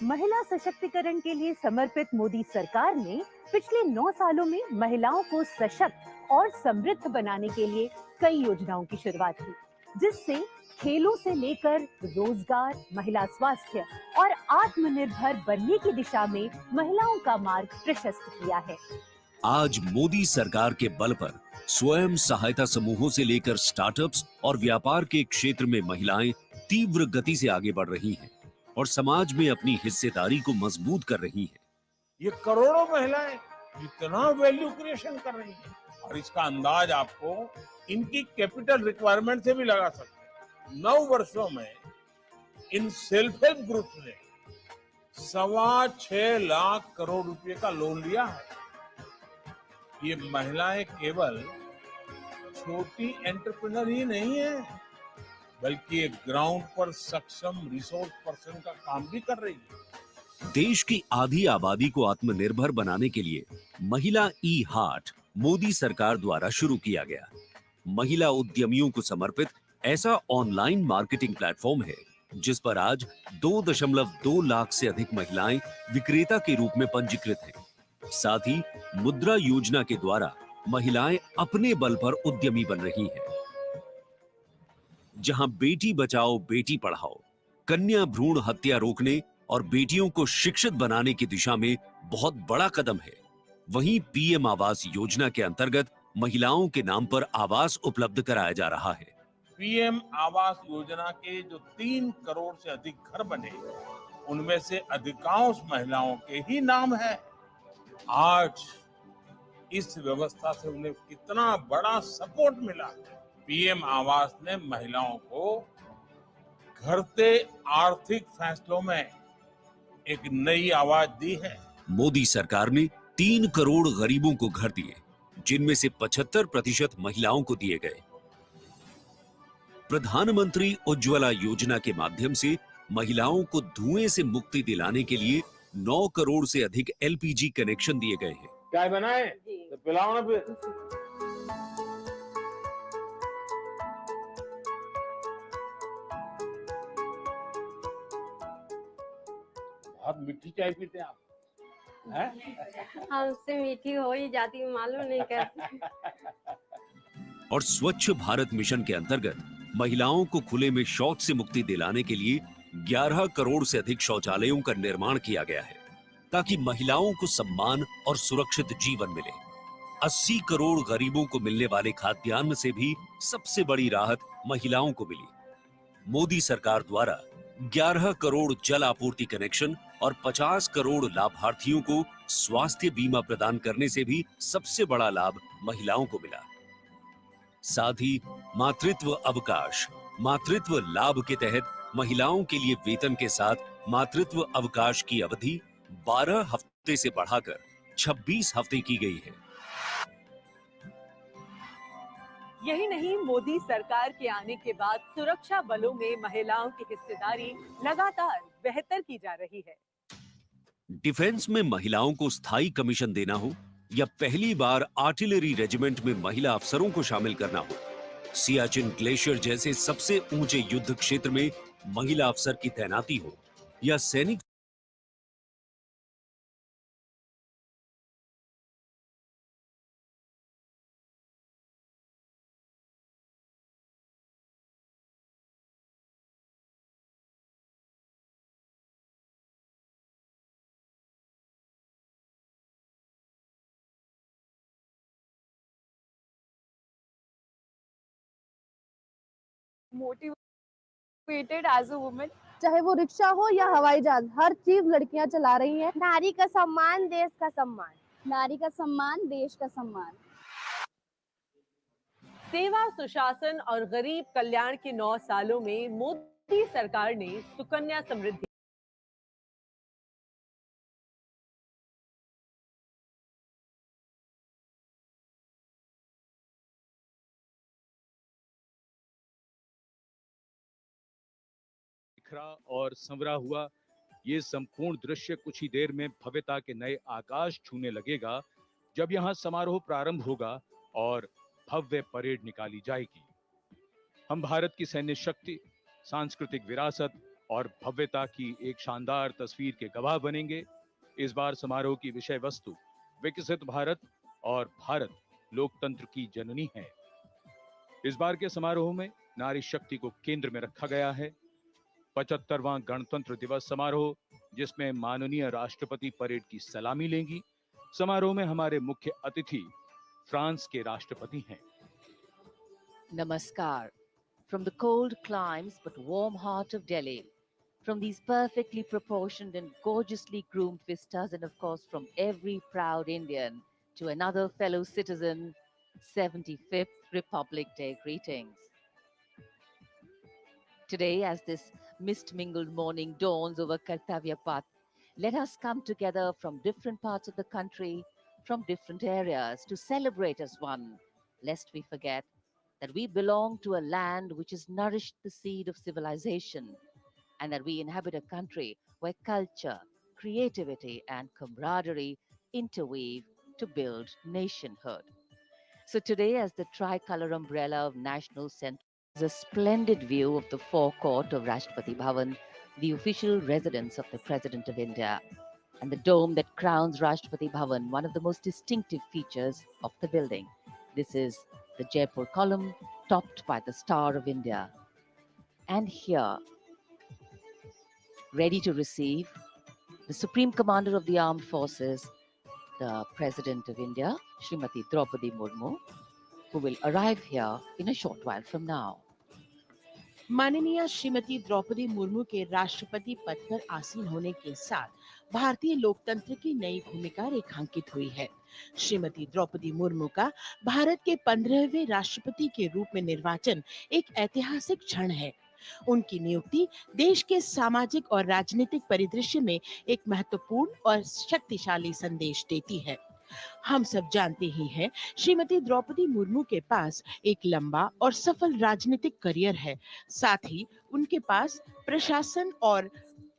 महिला सशक्तिकरण के लिए समर्पित मोदी सरकार ने पिछले 9 सालों में महिलाओं को सशक्त और समृद्ध बनाने के लिए कई योजनाओं की शुरुआत की, जिससे खेलों से लेकर रोजगार, महिला स्वास्थ्य और आत्मनिर्भर बनने की दिशा में महिलाओं का मार्ग प्रशस्त किया है। आज मोदी सरकार के बल पर स्वयं सहायता समूहों से लेकर स्टार्टअप्स और व्यापार के क्षेत्र में महिलाएं तीव्र गति से आगे बढ़ रही हैं और समाज में अपनी हिस्सेदारी को मजबूत कर रही हैं। ये करोड़ों महिलाएं इतना वैल्यू क्रिएशन कर रही हैं और इसका अंदाज आपको इनकी कैपिटल रिक्वायरमेंट से भी लगा सकते हैं। 9 वर्षों में इन सेल्फ हेल्प ग्रुप ने 6.25 लाख करोड़ रुपए का लोन लिया है। ये महिलाएं केवल छोटी एंटरप्रेन्योर ही नहीं है, बल्कि एक ग्राउंड पर सक्षम रिसोर्स पर्सन का काम भी कर रही है। देश की आधी आबादी को आत्मनिर्भर बनाने के लिए महिला ई हाट मोदी सरकार द्वारा शुरू किया गया। महिला उद्यमियों को समर्पित ऐसा ऑनलाइन मार्केटिंग प्लेटफॉर्म है जिस पर आज 2.2 लाख से अधिक महिलाएं विक्रेता के रूप में पंजीकृत हैं। साथ ही मुद्रा योजना के द्वारा महिलाएं अपने बल पर उद्यमी बन रही हैं। जहां बेटी बचाओ बेटी पढ़ाओ, कन्या भ्रूण हत्या रोकने और बेटियों को शिक्षित बनाने की दिशा में बहुत बड़ा कदम है, वहीं पीएम आवास योजना के अंतर्गत महिलाओं के नाम पर आवास उपलब्ध कराया जा रहा है। पीएम आवास योजना के जो 3 करोड़ से अधिक घर बने, उनमें से अधिकांश महिलाओं के ही नाम है। आज इस व्यवस्था से उन्हें कितना बड़ा सपोर्ट मिला। पीएम आवास ने महिलाओं को घटते आर्थिक फैसलों में एक नई आवाज दी है। मोदी सरकार ने 3 करोड़ गरीबों को घर दिए, जिनमें से 75% महिलाओं को दिए गए। प्रधानमंत्री उज्ज्वला योजना के माध्यम से महिलाओं को धुएं से मुक्ति दिलाने के लिए 9 करोड़ से अधिक एलपीजी कनेक्शन दिए गए हैं। चाय बनाए तो पिलाओ ना फिर। बहुत मीठी चाय पीते हैं आप, हैं? हमसे मीठी हो ही जाती, मालूम नहीं कैसे। और स्वच्छ भारत मिशन के अंतर्गत महिलाओं को खुले में शौच से मुक्ति दिलाने के लिए 11 करोड़ से अधिक शौचालयों का निर्माण किया गया है, ताकि महिलाओं को सम्मान और सुरक्षित जीवन मिले। 80 करोड़ गरीबों को मिलने वाले खाद्यान्न से भी सबसे बड़ी राहत महिलाओं को मिली। मोदी सरकार द्वारा 11 करोड़ जल आपूर्ति कनेक्शन और 50 करोड़ लाभार्थियों को स्वास्थ्य बीमा प्रदान करने से भी सबसे बड़ा लाभ महिलाओं को मिला। साथ ही मातृत्व अवकाश, मातृत्व लाभ के तहत महिलाओं के लिए वेतन के साथ मातृत्व अवकाश की अवधि 12 हफ्ते से बढ़ाकर 26 हफ्ते की गई है। यही नहीं, मोदी सरकार के आने के बाद सुरक्षा बलों में महिलाओं की हिस्सेदारी लगातार बेहतर की जा रही है। डिफेंस में महिलाओं को स्थायी कमीशन देना हो या पहली बार आर्टिलरी रेजिमेंट में महिला अफसरों को शामिल करना हो, सियाचिन ग्लेशियर जैसे सबसे ऊंचे युद्ध क्षेत्र में महिला अफसर की तैनाती हो या सैनिक मोटिवेटेड एज अ वुमेन, चाहे वो रिक्शा हो या हवाई जहाज, हर चीज लड़कियां चला रही हैं। नारी का सम्मान देश का सम्मान। नारी का सम्मान देश का सम्मान। सेवा, सुशासन और गरीब कल्याण के 9 सालों में मोदी सरकार ने सुकन्या समृद्धि बिखरा और संवरा हुआ ये संपूर्ण दृश्य कुछ ही देर में भव्यता के नए आकाश छूने लगेगा, जब यहाँ समारोह प्रारंभ होगा और भव्य परेड निकाली जाएगी। हम भारत की सैन्य शक्ति, सांस्कृतिक विरासत और भव्यता की एक शानदार तस्वीर के गवाह बनेंगे। इस बार समारोह की विषय वस्तु विकसित भारत और भारत लोकतंत्र की जननी है। इस बार के समारोह में नारी शक्ति को केंद्र में रखा गया है। 75वां गणतंत्र दिवस समारोह, जिसमें माननीय राष्ट्रपति परेड की सलामी लेंगी। समारोह में हमारे मुख्य अतिथि फ्रांस के राष्ट्रपति हैं। Namaskar. From the cold climes but warm heart of Delhi, from these perfectly proportioned and gorgeously groomed vistas, and of course from every proud Indian to another fellow citizen, 75th Republic Day greetings. Today, as this mist-mingled morning dawns over Kartavya path, let us come together from different parts of the country from different areas to celebrate as one, lest we forget that we belong to a land which has nourished the seed of civilization, and that we inhabit a country where culture, creativity, and camaraderie interweave to build nationhood. So today, as the tricolor umbrella of national sentiment is a splendid view of the forecourt of Rashtrapati Bhavan, the official residence of the President of India, and the dome that crowns Rashtrapati Bhavan, one of the most distinctive features of the building. This is the Jaipur column, topped by the Star of India. And here, ready to receive the Supreme Commander of the Armed Forces, the President of India, Srimati Droupadi Murmu, who will arrive here in a short while from now. माननीय श्रीमती द्रौपदी मुर्मू के राष्ट्रपति पद पर आसीन होने के साथ भारतीय लोकतंत्र की नई भूमिका रेखांकित हुई है। श्रीमती द्रौपदी मुर्मू का भारत के 15वें राष्ट्रपति के रूप में निर्वाचन एक ऐतिहासिक क्षण है। उनकी नियुक्ति देश के सामाजिक और राजनीतिक परिदृश्य में एक महत्वपूर्ण और शक्तिशाली संदेश देती है। हम सब जानते ही हैं, श्रीमती द्रौपदी मुर्मू के पास एक लंबा और सफल राजनीतिक करियर है। साथ ही उनके पास प्रशासन और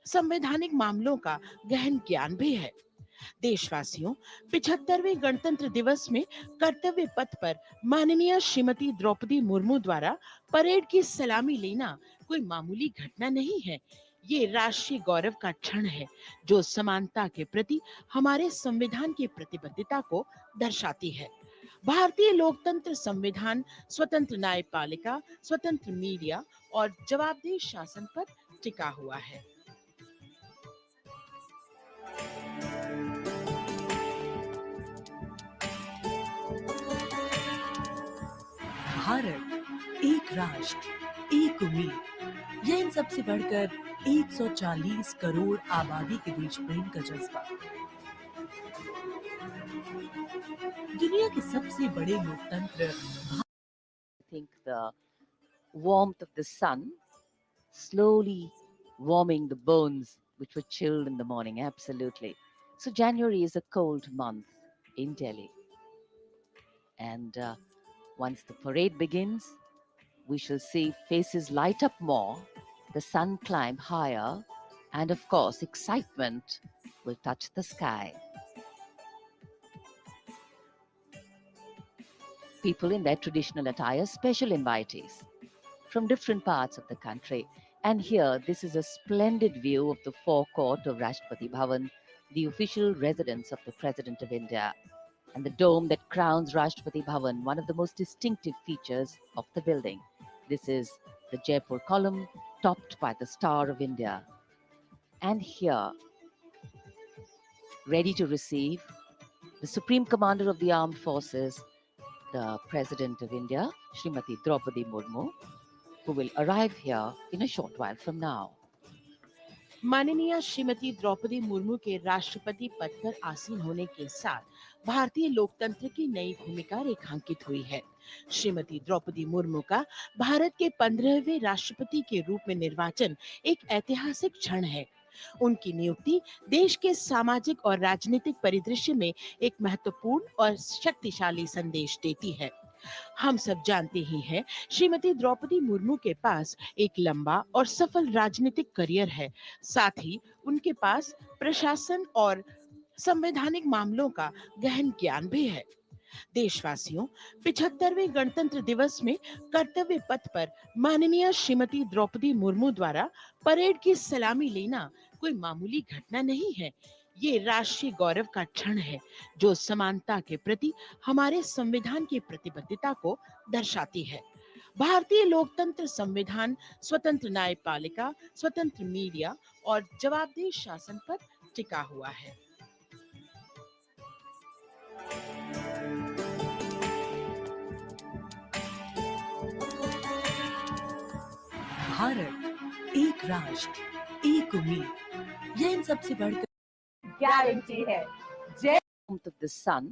संवैधानिक मामलों का गहन ज्ञान भी है। देशवासियों, 75वें गणतंत्र दिवस में कर्तव्य पथ पर माननीय श्रीमती द्रौपदी मुर्मू द्वारा परेड की सलामी लेना कोई मामूली घटना नहीं है। ये राष्ट्रीय गौरव का क्षण है, जो समानता के प्रति हमारे संविधान की प्रतिबद्धता को दर्शाती है। भारतीय लोकतंत्र संविधान स्वतंत्र न्यायपालिका, स्वतंत्र मीडिया और जवाबदेह शासन पर टिका हुआ है। भारत, एक राष्ट्र, एक उम्मीद, यह इन सबसे बढ़कर 140 करोड़ आबादी के देश प्रेम का जज्बा। दुनिया के सबसे बड़े लोकतंत्र I think the warmth of the sun slowly warming the bones which were chilled in the morning. Absolutely. So January is a cold month in Delhi. And once the parade begins, we shall see faces light up more, the sun climb higher, and of course, excitement will touch the sky. People in their traditional attire, special invitees from different parts of the country. And here, this is a splendid view of the forecourt of Rashtrapati Bhavan, the official residence of the President of India, and the dome that crowns Rashtrapati Bhavan, one of the most distinctive features of the building. This is the Jaipur column, topped by the Star of India. And here, ready to receive the Supreme Commander of the Armed Forces, the President of India, Srimati Droupadi Murmu, who will arrive here in a short while from now. माननीय श्रीमती द्रौपदी मुर्मू के राष्ट्रपति पद पर आसीन होने के साथ भारतीय लोकतंत्र की नई भूमिका रेखांकित हुई है। श्रीमती द्रौपदी मुर्मू का भारत के 15वें राष्ट्रपति के रूप में निर्वाचन एक ऐतिहासिक क्षण है। उनकी नियुक्ति देश के सामाजिक और राजनीतिक परिदृश्य में एक महत्वपूर्ण और शक्तिशाली संदेश देती है। हम सब जानते ही हैं, श्रीमती द्रौपदी मुर्मू के पास एक लंबा और सफल राजनीतिक करियर है। साथ ही उनके पास प्रशासन और संवैधानिक मामलों का गहन ज्ञान भी है। देशवासियों, 75वें गणतंत्र दिवस में कर्तव्य पथ पर माननीय श्रीमती द्रौपदी मुर्मू द्वारा परेड की सलामी लेना कोई मामूली घटना नहीं है। ये राष्ट्रीय गौरव का क्षण है, जो समानता के प्रति हमारे संविधान की प्रतिबद्धता को दर्शाती है। भारतीय लोकतंत्र संविधान स्वतंत्र न्यायपालिका, स्वतंत्र मीडिया और जवाबदेह शासन पर टिका हुआ है। भारत, एक राष्ट्र, एक उम्मीद, यह इन सबसे बढ़कर गारंटी है। Warmth of the sun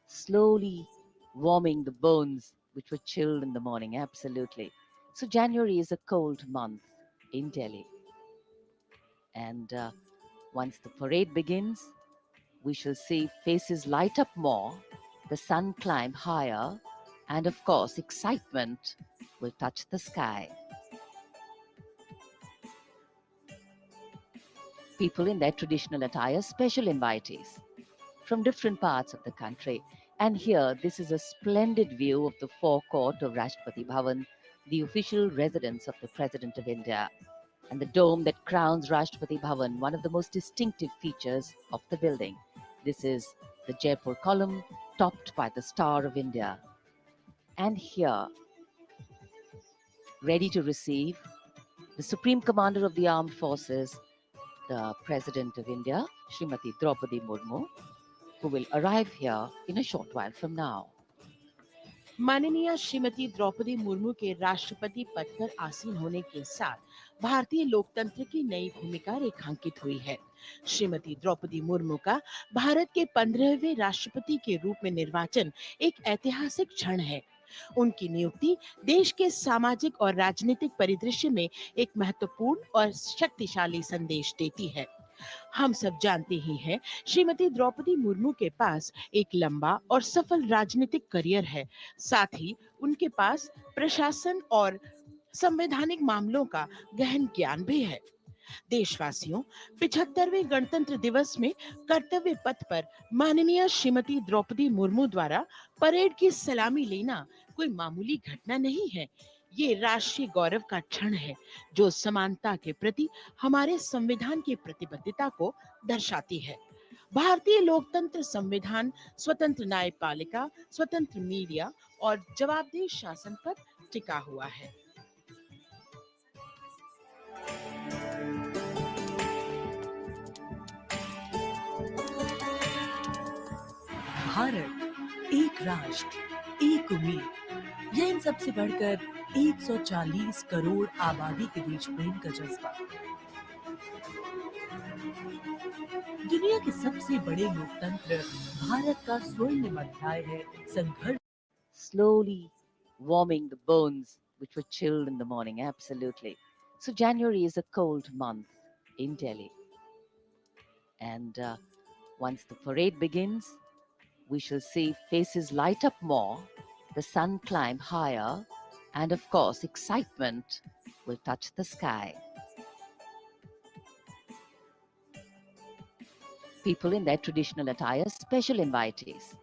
slowly warming the bones which were chilled in the morning. Absolutely. So January is a cold month in Delhi. And once the parade begins, we shall see faces light up more, the sun climb higher, and of course, excitement will touch the sky. People in their traditional attire, special invitees from different parts of the country. And here, this is a splendid view of the forecourt of Rashtrapati Bhavan, the official residence of the President of India, and the dome that crowns Rashtrapati Bhavan, one of the most distinctive features of the building. This is the Jaipur column, topped by the Star of India. And here, ready to receive the Supreme Commander of the Armed Forces, the President of India, Srimati Droupadi Murmu, who will arrive here in a short while from now. माननीय श्रीमती द्रौपदी मुर्मू के राष्ट्रपति पद पर आसीन होने के साथ भारतीय लोकतंत्र की नई भूमिका रेखांकित हुई है। श्रीमती द्रौपदी मुर्मू का भारत के 15वें राष्ट्रपति के रूप में निर्वाचन एक ऐतिहासिक क्षण है। उनकी नियुक्ति देश के सामाजिक और राजनीतिक परिदृश्य में एक महत्वपूर्ण और शक्तिशाली संदेश देती है। हम सब जानते ही हैं, श्रीमती द्रौपदी मुर्मू के पास एक लंबा और सफल राजनीतिक करियर है। साथ ही उनके पास प्रशासन और संवैधानिक मामलों का गहन ज्ञान भी है। देशवासियों, 75वें गणतंत्र दिवस में कर्तव्य पथ पर माननीय श्रीमती द्रौपदी मुर्मू द्वारा परेड की सलामी लेना कोई मामूली घटना नहीं है। ये राष्ट्रीय गौरव का क्षण है, जो समानता के प्रति हमारे संविधान की प्रतिबद्धता को दर्शाती है। भारतीय लोकतंत्र संविधान स्वतंत्र न्यायपालिका, स्वतंत्र मीडिया और जवाबदेह शासन पर टिका हुआ है। भारत एक राष्ट्र, एक उम्मीद, यह इन सबसे बढ़कर 140 करोड़ आबादी के बीच प्रेम का जज्बा। दुनिया के सबसे बड़े लोकतंत्र भारत का स्वर्णिम अध्याय है संघर्ष। Slowly warming the bones which were chilled in the morning, absolutely. So January is a cold month in Delhi. And once the parade begins, we shall see faces light up more, the sun climb higher, and of course, excitement will touch the sky. People in their traditional attire, special invitees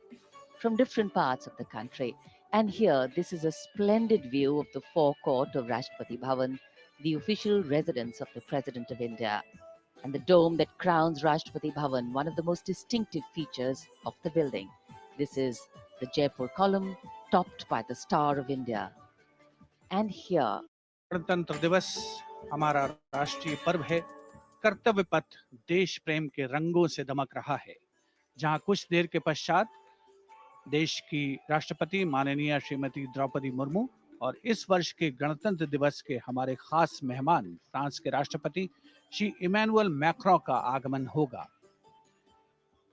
from different parts of the country. And here, this is a splendid view of the forecourt of Rashtrapati Bhavan, the official residence of the President of India, and the dome that crowns Rashtrapati Bhavan, one of the most distinctive features of the building. This is the Jaipur column, topped by the Star of India. And here, गणतंत्र दिवस हमारा राष्ट्रीय पर्व है। कर्तव्य पथ देश प्रेम के रंगों से दमक रहा है, जहां कुछ देर के पश्चात देश की राष्ट्रपति माननीय श्रीमती द्रौपदी मुर्मू और इस वर्ष के गणतंत्र दिवस के हमारे खास मेहमान फ्रांस के राष्ट्रपति श्री इमैनुअल मैक्रों का आगमन होगा।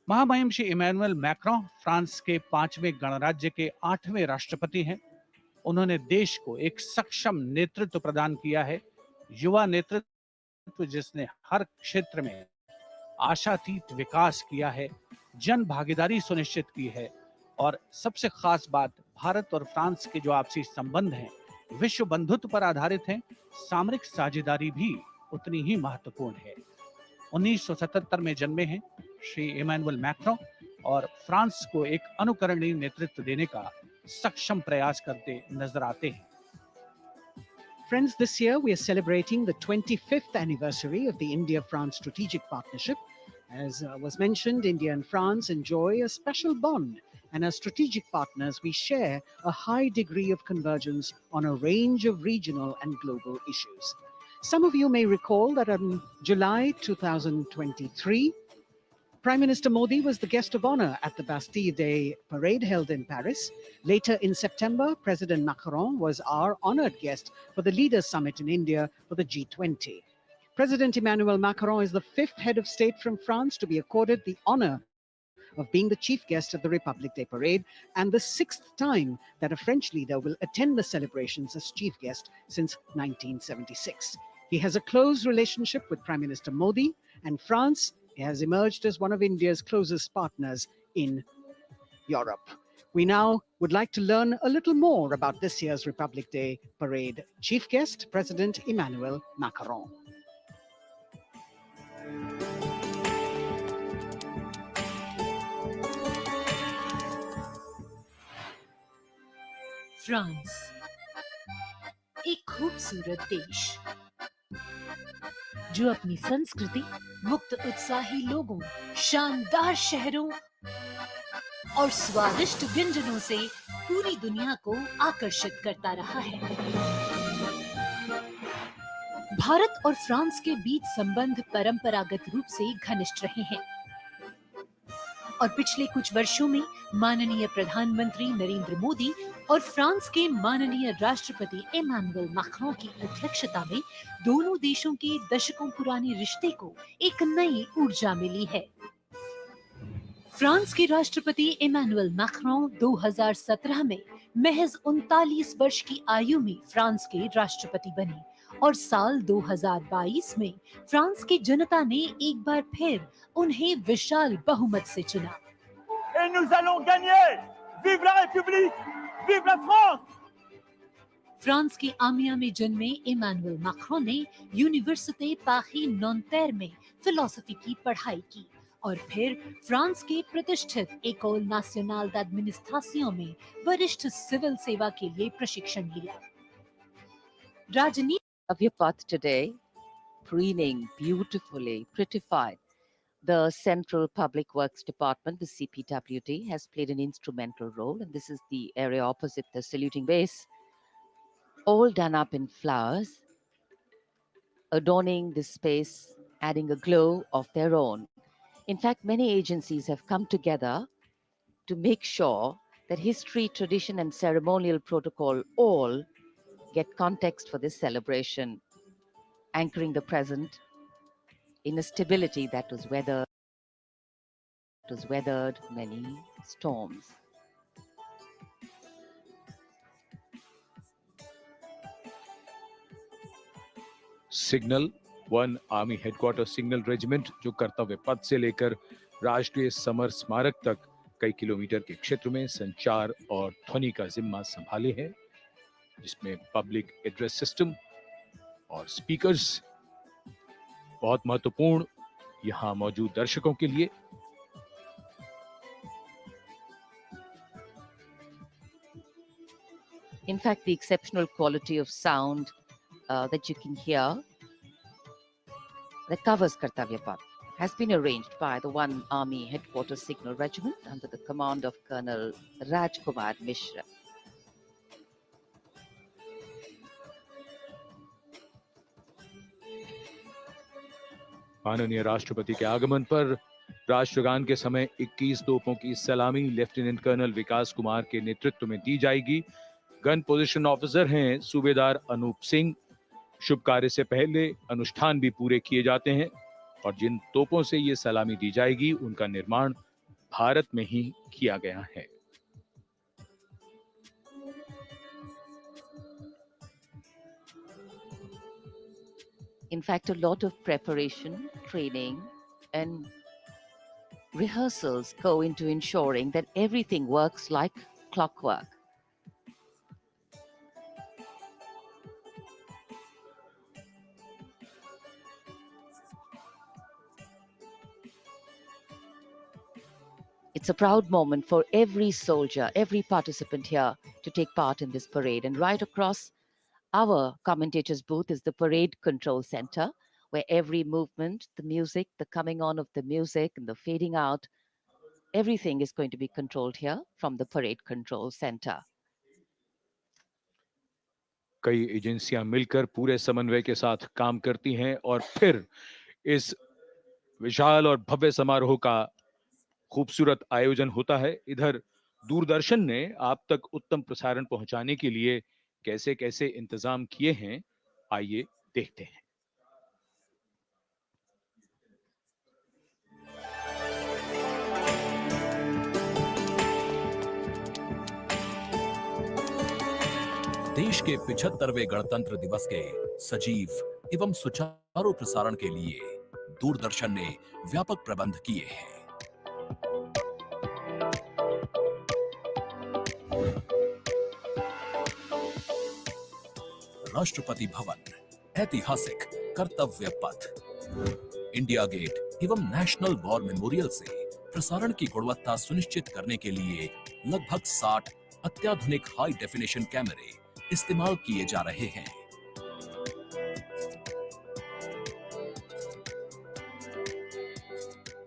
महामहिम श्री इमैनुअल मैक्रों फ्रांस के 5वें गणराज्य के 8वें राष्ट्रपति हैं। उन्होंने देश को एक सक्षम नेतृत्व प्रदान किया है, युवा नेतृत्व जिसने हर क्षेत्र में आशातीत विकास किया है, जन भागीदारी सुनिश्चित की है और सबसे खास बात, भारत और फ्रांस के जो आपसी संबंध हैं विश्व बंधुत्व पर आधारित हैं। सामरिक साझेदारी भी उतनी ही महत्वपूर्ण है। 1977 में जन्मे हैं श्री इमैनुअल मैक्रों और फ्रांस को एक अनुकरणीय नेतृत्व देने का सक्षम प्रयास करते नजर आते हैं। Friends, this year we are celebrating the 25th anniversary of the India-France strategic partnership. As was mentioned, India and France enjoy a special bond, and as strategic partners, we share a high degree of convergence on a range of regional and global issues. Some of you may recall that in July 2023, Prime Minister Modi was the guest of honor at the Bastille Day parade held in Paris. Later in September, President Macron was our honored guest for the Leaders Summit in India for the G20. President Emmanuel Macron is the 5th head of state from France to be accorded the honor of being the chief guest of the Republic Day parade, and the 6th time that a French leader will attend the celebrations as chief guest since 1976. He has a close relationship with Prime Minister Modi, and France has emerged as one of India's closest partners in Europe. We now would like to learn a little more about this year's Republic Day parade. Chief guest, President Emmanuel Macron. France, एक खूबसूरत देश जो अपनी संस्कृति, मुक्त उत्साही लोगों, शानदार शहरों और स्वादिष्ट व्यंजनों से पूरी दुनिया को आकर्षित करता रहा है। भारत और फ्रांस के बीच संबंध परंपरागत रूप से घनिष्ठ रहे हैं और पिछले कुछ वर्षों में माननीय प्रधानमंत्री नरेंद्र मोदी और फ्रांस के माननीय राष्ट्रपति इमैनुअल मैक्रों की अध्यक्षता में दोनों देशों के दशकों पुराने रिश्ते को एक नई ऊर्जा मिली है। फ्रांस के राष्ट्रपति इमैनुअल मैक्रों 2017 में महज 39 वर्ष की आयु में फ्रांस के राष्ट्रपति बने और साल 2022 में फ्रांस की जनता ने एक बार फिर उन्हें विशाल बहुमत से चुना। Et nous allons gagner! Vive la République! Vive la France! France के आमिया में जन्मे इमैनुअल मैक्रों ने यूनिवर्सिटी पारी नॉन्टेर में फिलोसफी की पढ़ाई की और फिर फ्रांस के प्रतिष्ठित एकोल नेशनल d'administration में वरिष्ठ सिविल सेवा के लिए प्रशिक्षण लिया। राजनीति of your path today, preening beautifully, prettified. The Central Public Works Department, the CPWD, has played an instrumental role, and this is the area opposite the saluting base, all done up in flowers, adorning this space, adding a glow of their own. In fact, many agencies have come together to make sure that history, tradition, and ceremonial protocol all get context for this celebration, anchoring the present in a stability that was weathered many storms. Signal 1 army headquarter signal regiment जो कर्तव्य पथ से लेकर राष्ट्रीय summer स्मारक तक कई kilometre के क्षेत्र में संचार और ध्वनि का जिम्मा संभाले है, जिसमें पब्लिक एड्रेस सिस्टम और स्पीकर्स बहुत महत्वपूर्ण यहां मौजूद दर्शकों के लिए। In fact, the exceptional quality of sound that you can hear that covers Kartavya Path has been arranged by the 1 Army Headquarters Signal Regiment under the command of Colonel Rajkumar Mishra. माननीय राष्ट्रपति के आगमन पर राष्ट्रगान के समय 21 तोपों की सलामी लेफ्टिनेंट कर्नल विकास कुमार के नेतृत्व में दी जाएगी। गन पोजीशन ऑफिसर हैं सूबेदार अनूप सिंह। शुभ कार्य से पहले अनुष्ठान भी पूरे किए जाते हैं और जिन तोपों से ये सलामी दी जाएगी उनका निर्माण भारत में ही किया गया है। In fact, a lot of preparation, training, and rehearsals go into ensuring that everything works like clockwork. It's a proud moment for every soldier, every participant here to take part in this parade. And right across our commentator's booth is the Parade Control Center, where every movement, the music, the coming on of the music and the fading out, everything is going to be controlled here from the Parade Control Center. कई एजेंसियां मिलकर पूरे समन्वय के साथ काम करती हैं और फिर इस विशाल और भव्य समारोह का खूबसूरत आयोजन होता है। इधर दूरदर्शन ने आप तक उत्तम प्रसारण पहुंचाने के लिए कैसे कैसे इंतजाम किए हैं, आइए देखते हैं। देश के 75वें गणतंत्र दिवस के सजीव एवं सुचारू प्रसारण के लिए दूरदर्शन ने व्यापक प्रबंध किए हैं। राष्ट्रपति भवन, ऐतिहासिक कर्तव्य पथ, इंडिया गेट एवं नेशनल वॉर मेमोरियल से प्रसारण की गुणवत्ता सुनिश्चित करने के लिए लगभग 60 अत्याधुनिक हाई डेफिनेशन कैमरे इस्तेमाल किए जा रहे हैं।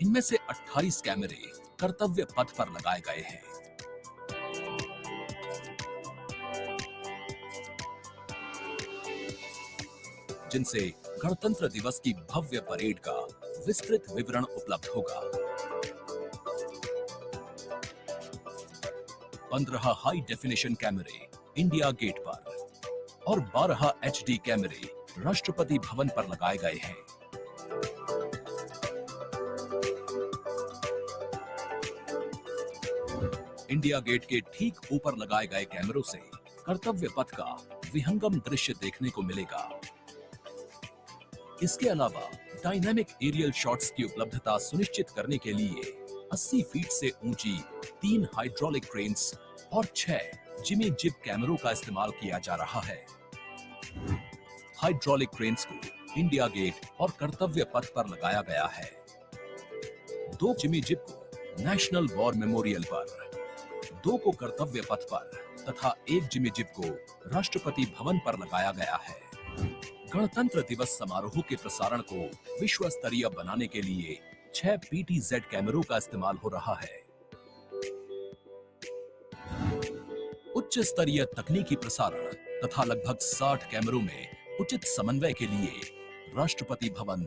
इनमें से 28 कैमरे कर्तव्य पथ पर लगाए गए हैं। जिनसे गणतंत्र दिवस की भव्य परेड का विस्तृत विवरण उपलब्ध होगा। 15 हाई डेफिनेशन कैमरे इंडिया गेट पर और 12 HD कैमरे राष्ट्रपति भवन पर लगाए गए हैं। इंडिया गेट के ठीक ऊपर लगाए गए कैमरों से कर्तव्य पथ का विहंगम दृश्य देखने को मिलेगा। इसके अलावा डायनामिक एरियल शॉट्स की उपलब्धता सुनिश्चित करने के लिए 80 फीट से ऊंची 3 हाइड्रोलिक क्रेन्स और 6 जिमी जिब कैमरों का इस्तेमाल किया जा रहा है। हाइड्रोलिक क्रेन्स को इंडिया गेट और कर्तव्य पथ पर लगाया गया है। 2 जिमी जिब को नेशनल वॉर मेमोरियल पर, 2 को कर्तव्य पथ पर तथा 1 जिमी जिब को राष्ट्रपति भवन पर लगाया गया है। गणतंत्र दिवस समारोह के प्रसारण को विश्व स्तरीय बनाने के लिए 6 PTZ कैमरों का इस्तेमाल हो रहा है। उच्च स्तरीय तकनीकी प्रसारण तथा लगभग 60 कैमरों में उचित समन्वय के लिए राष्ट्रपति भवन,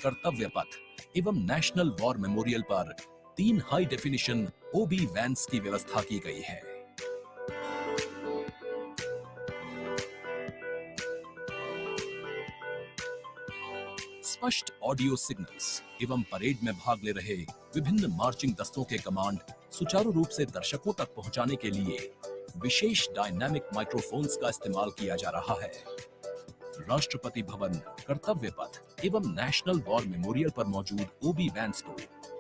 कर्तव्य पथ एवं नेशनल वॉर मेमोरियल पर 3 हाई डेफिनेशन OB वैन्स की व्यवस्था की गई है। स्पष्ट ऑडियो सिग्नल्स एवं परेड में भाग ले रहे विभिन्न मार्चिंग दस्तों के कमांड सुचारू रूप से दर्शकों तक पहुंचाने के लिए विशेष डायनामिक माइक्रोफोन्स का इस्तेमाल किया जा रहा है। राष्ट्रपति भवन, कर्तव्य पथ एवं नेशनल वॉर मेमोरियल पर मौजूद OB वैन्स को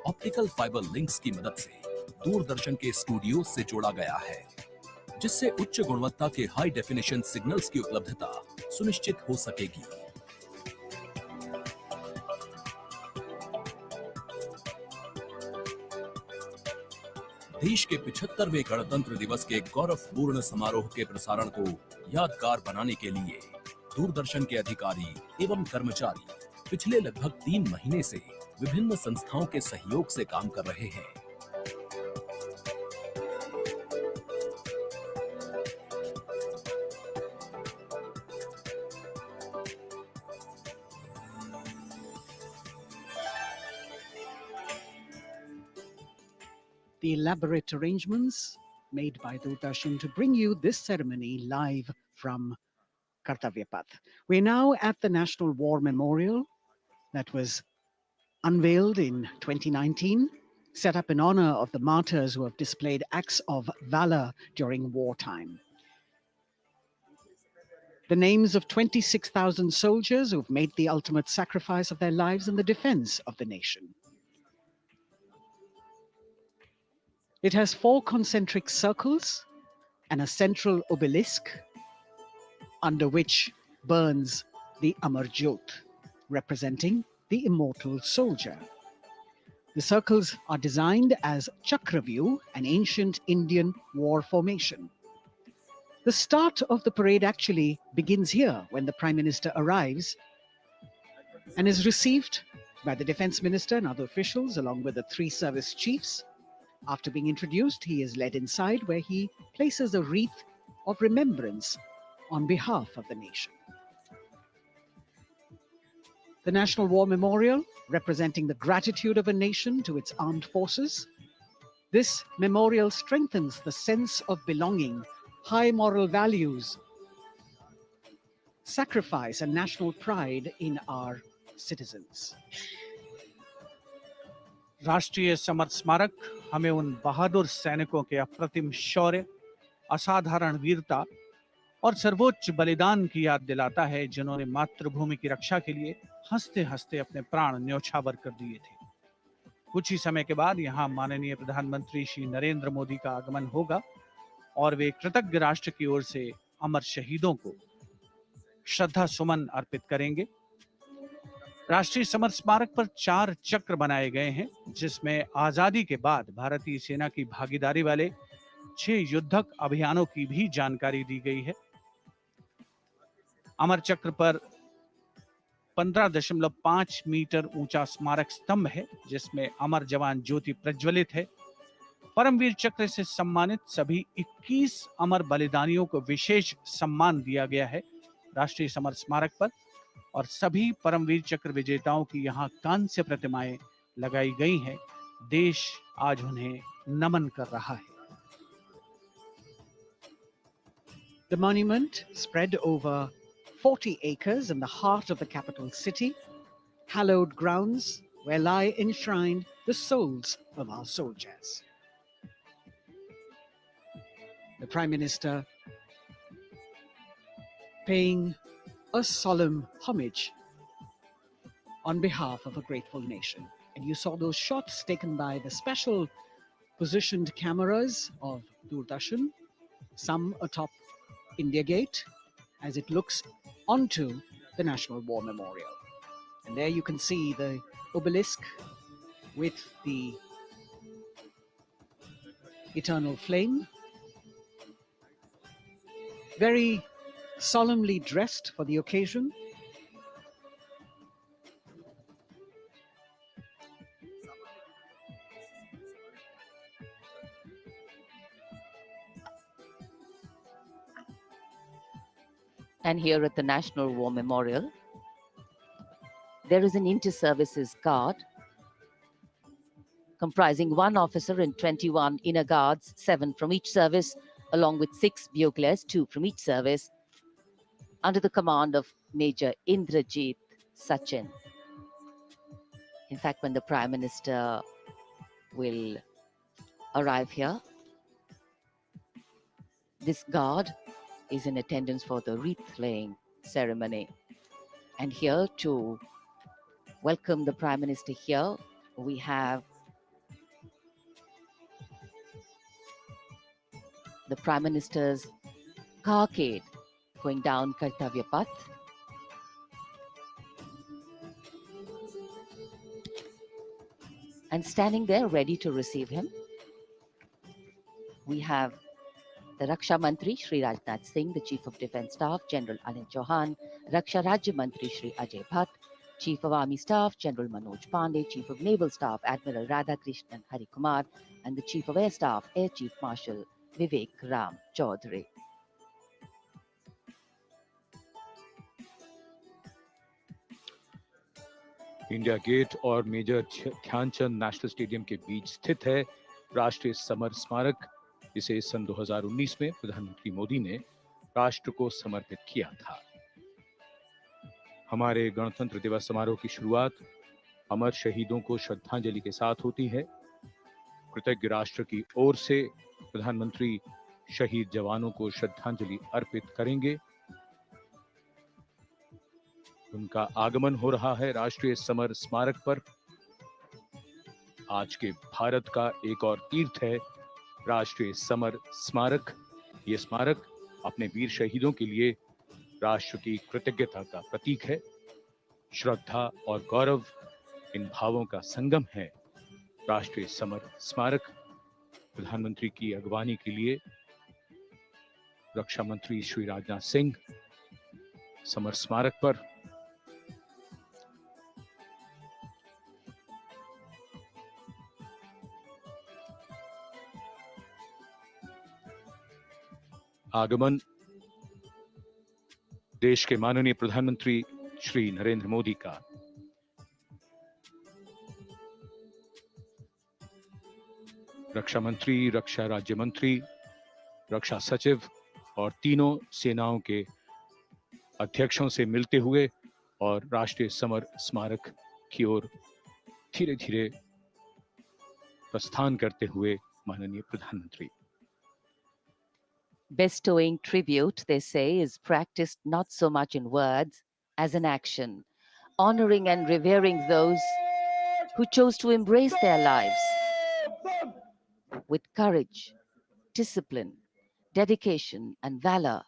ऑप्टिकल फाइबर लिंक्स की मदद से दूरदर्शन के स्टूडियो से जोड़ा गया है, जिससे उच्च गुणवत्ता के हाई डेफिनेशन सिग्नल्स की उपलब्धता सुनिश्चित हो सकेगी। देश के 75वें गणतंत्र दिवस के गौरवपूर्ण समारोह के प्रसारण को यादगार बनाने के लिए दूरदर्शन के अधिकारी एवं कर्मचारी पिछले लगभग 3 महीने से विभिन्न संस्थाओं के सहयोग से काम कर रहे हैं। The elaborate arrangements made by Doordarshan to bring you this ceremony live from Kartavya Path. We're now at the National War Memorial that was unveiled in 2019, set up in honor of the martyrs who have displayed acts of valor during wartime. The names of 26,000 soldiers who've made the ultimate sacrifice of their lives in the defense of the nation. It has 4 concentric circles and a central obelisk under which burns the Amar Jyot, representing the immortal soldier. The circles are designed as Chakravyu, an ancient Indian war formation. The start of the parade actually begins here when the Prime Minister arrives and is received by the Defence Minister and other officials along with the 3 service chiefs. After being introduced, he is led inside where he places a wreath of remembrance on behalf of the nation. The National War Memorial, representing the gratitude of a nation to its armed forces. This memorial strengthens the sense of belonging, high moral values, sacrifice and national pride in our citizens. राष्ट्रीय summer स्मारक हमें उन बहादुर सैनिकों के अप्रतिम शौर्य, असाधारण वीरता और सर्वोच्च बलिदान की याद दिलाता है, जिन्होंने मातृभूमि की रक्षा के लिए हंसते हंसते अपने प्राण न्यौछावर कर दिए थे। कुछ ही समय के बाद यहाँ माननीय प्रधानमंत्री श्री नरेंद्र मोदी का आगमन होगा और वे कृतज्ञ राष्ट्र की ओर से अमर शहीदों को श्रद्धा सुमन अर्पित करेंगे। राष्ट्रीय समर स्मारक पर 4 चक्र बनाए गए हैं, जिसमें आजादी के बाद भारतीय सेना की भागीदारी वाले 6 युद्धक अभियानों की भी जानकारी दी गई है। अमर चक्र पर 15.5 मीटर ऊंचा स्मारक स्तंभ है, जिसमें अमर जवान ज्योति प्रज्वलित है। परमवीर चक्र से सम्मानित सभी 21 अमर बलिदानियों को विशेष सम्मान दिया गया है राष्ट्रीय समर स्मारक पर, और सभी परमवीर चक्र विजेताओं की यहाँ कांस्य प्रतिमाएं लगाई गई हैं। देश आज उन्हें नमन कर रहा है। The monument, spread over 40 acres in the heart of the capital city, hallowed grounds where lie enshrined the souls of our soldiers. The Prime Minister paying a solemn homage on behalf of a grateful nation. And you saw those shots taken by the special positioned cameras of Doordarshan, some atop India Gate, as it looks onto the National War Memorial. And there you can see the obelisk with the eternal flame, very solemnly dressed for the occasion. And here at the National War Memorial, there is an inter-services guard comprising 1 officer and 21 inner guards, 7 from each service, along with 6 buglers, 2 from each service, under the command of Major Indrajit Sachin. In fact, when the Prime Minister will arrive here, this guard is in attendance for the wreath-laying ceremony. And here to welcome the Prime Minister here, we have the Prime Minister's carcade going down Kartavya Path. And standing there ready to receive him, we have the Raksha Mantri Shri Rajnath Singh, the Chief of Defence Staff General Anil Chauhan, Raksha Rajya Mantri Shri Ajay Bhatt, Chief of Army Staff General Manoj Pandey, Chief of Naval Staff Admiral Radhakrishnan Hari Kumar, and the Chief of Air Staff Air Chief Marshal Vivek Ram Chaudhary. India gate और major Dhyanchand national stadium के बीच स्थित है राष्ट्रीय summer स्मारक, जिसे सन 2019 में प्रधानमंत्री मोदी ने राष्ट्र को समर्पित किया था। हमारे गणतंत्र दिवस समारोह की शुरुआत अमर शहीदों को श्रद्धांजलि के साथ होती है। कृतज्ञ राष्ट्र की ओर से प्रधानमंत्री शहीद जवानों को श्रद्धांजलि अर्पित करेंगे। उनका आगमन हो रहा है राष्ट्रीय समर स्मारक पर। आज के भारत का एक और तीर्थ है राष्ट्रीय समर स्मारक। ये स्मारक अपने वीर शहीदों के लिए राष्ट्र की कृतज्ञता का प्रतीक है। श्रद्धा और गौरव, इन भावों का संगम है राष्ट्रीय समर स्मारक। प्रधानमंत्री की अगवानी के लिए रक्षा मंत्री श्री राजनाथ सिंह समर स्मारक पर आगमन देश के माननीय प्रधानमंत्री श्री नरेंद्र मोदी का। रक्षा मंत्री, रक्षा राज्य मंत्री, रक्षा सचिव और तीनों सेनाओं के अध्यक्षों से मिलते हुए और राष्ट्रीय समर स्मारक की ओर धीरे धीरे प्रस्थान करते हुए माननीय प्रधानमंत्री। Bestowing tribute, they say, is practiced not so much in words as in action, honoring and revering those who chose to embrace their lives with courage, discipline, dedication, and valor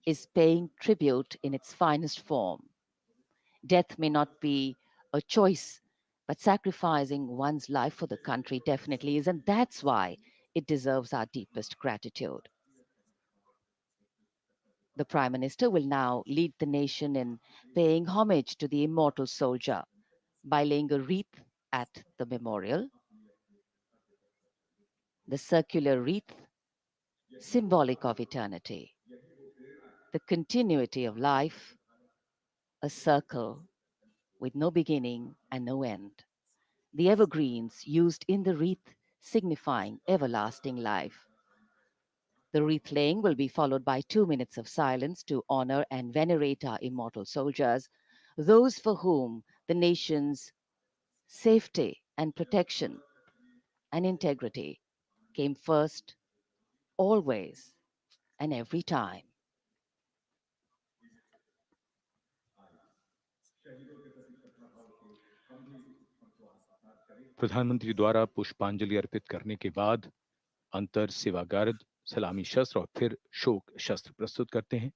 is paying tribute in its finest form. Death may not be a choice, but sacrificing one's life for the country definitely is, and that's why it deserves our deepest gratitude. The Prime Minister will now lead the nation in paying homage to the immortal soldier by laying a wreath at the memorial. The circular wreath, symbolic of eternity, the continuity of life, a circle with no beginning and no end. The evergreens used in the wreath signifying everlasting life. The wreath laying will be followed by 2 minutes of silence to honor and venerate our immortal soldiers, those for whom the nation's safety and protection and integrity came first, always and every time. प्रधानमंत्री द्वारा पुष्पांजलि अर्पित करने के बाद अंतर सेवागार्द सलामी शस्त्र और फिर शोक शस्त्र प्रस्तुत करते हैं।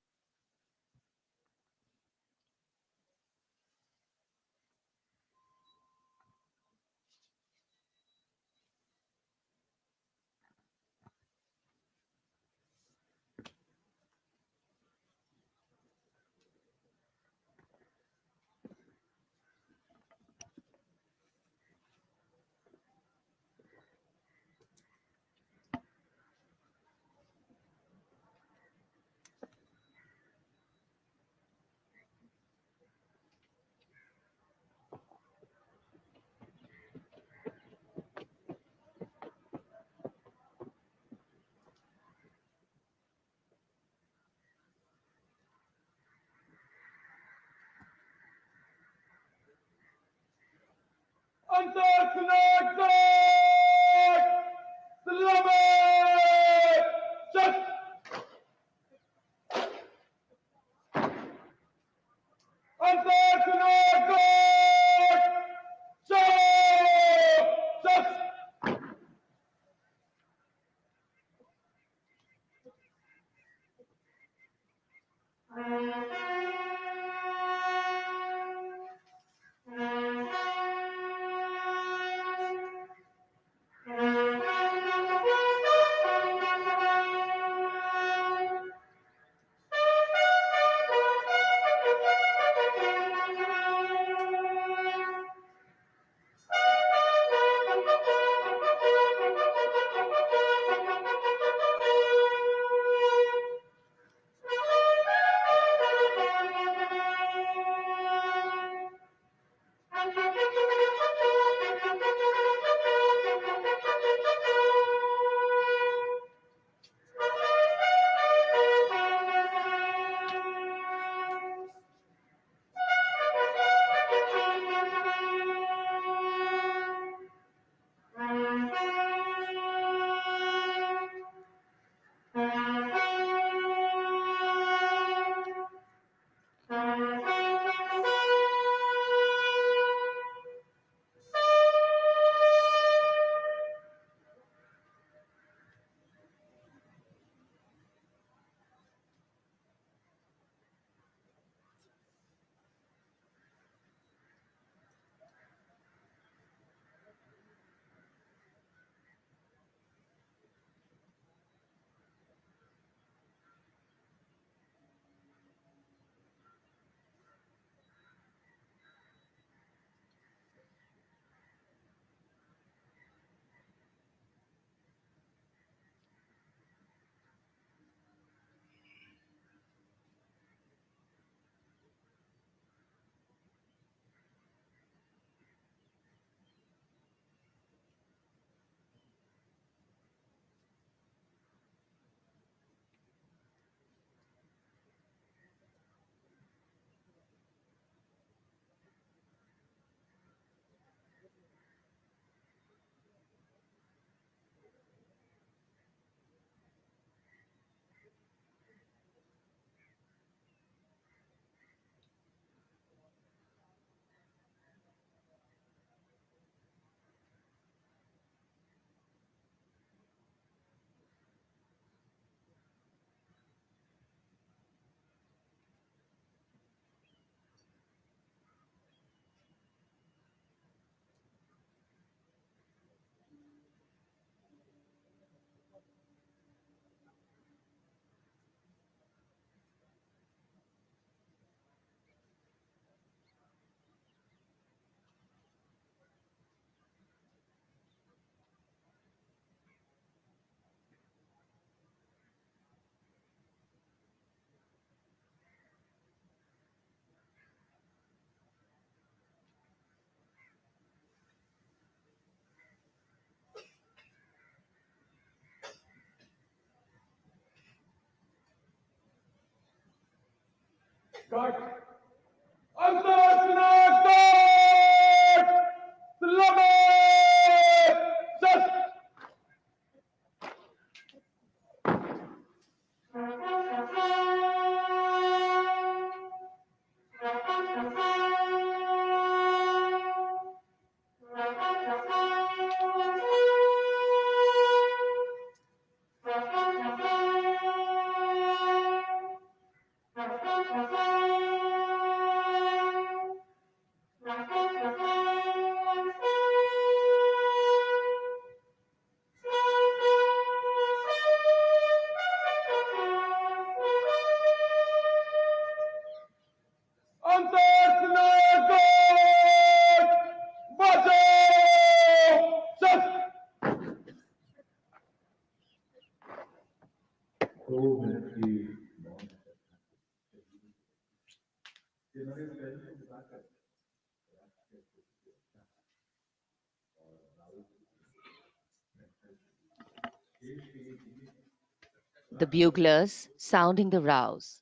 The buglers sounding the rouse,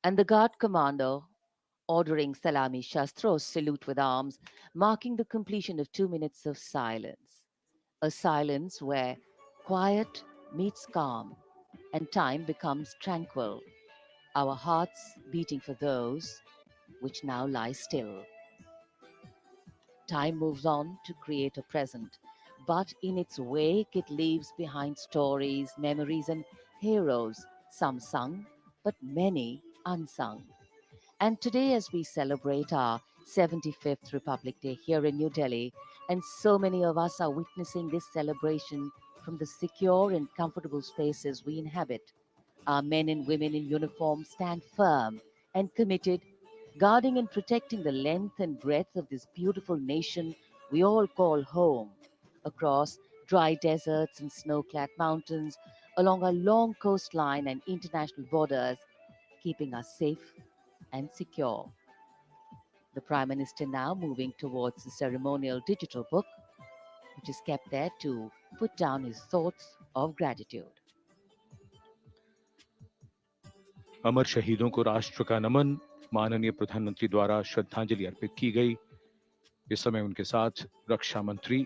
and the guard commander ordering Salami Shastros salute with arms, marking the completion of 2 minutes of silence. A silence where quiet meets calm and time becomes tranquil, our hearts beating for those which now lie still. Time moves on to create a present, but in its wake it leaves behind stories, memories, and heroes, some sung, but many unsung. And today, as we celebrate our 75th Republic Day here in New Delhi, and so many of us are witnessing this celebration from the secure and comfortable spaces we inhabit, our men and women in uniform stand firm and committed, guarding and protecting the length and breadth of this beautiful nation we all call home, across dry deserts and snow-clad mountains, along our long coastline and international borders, keeping us safe and secure. The Prime Minister now moving towards the ceremonial digital book, which is kept there to put down his thoughts of gratitude. अमर शहीदों को राष्ट्र का नमन, माननीय प्रधानमंत्री द्वारा श्रद्धांजलि अर्पित की गई। इस समय उनके साथ रक्षा मंत्री,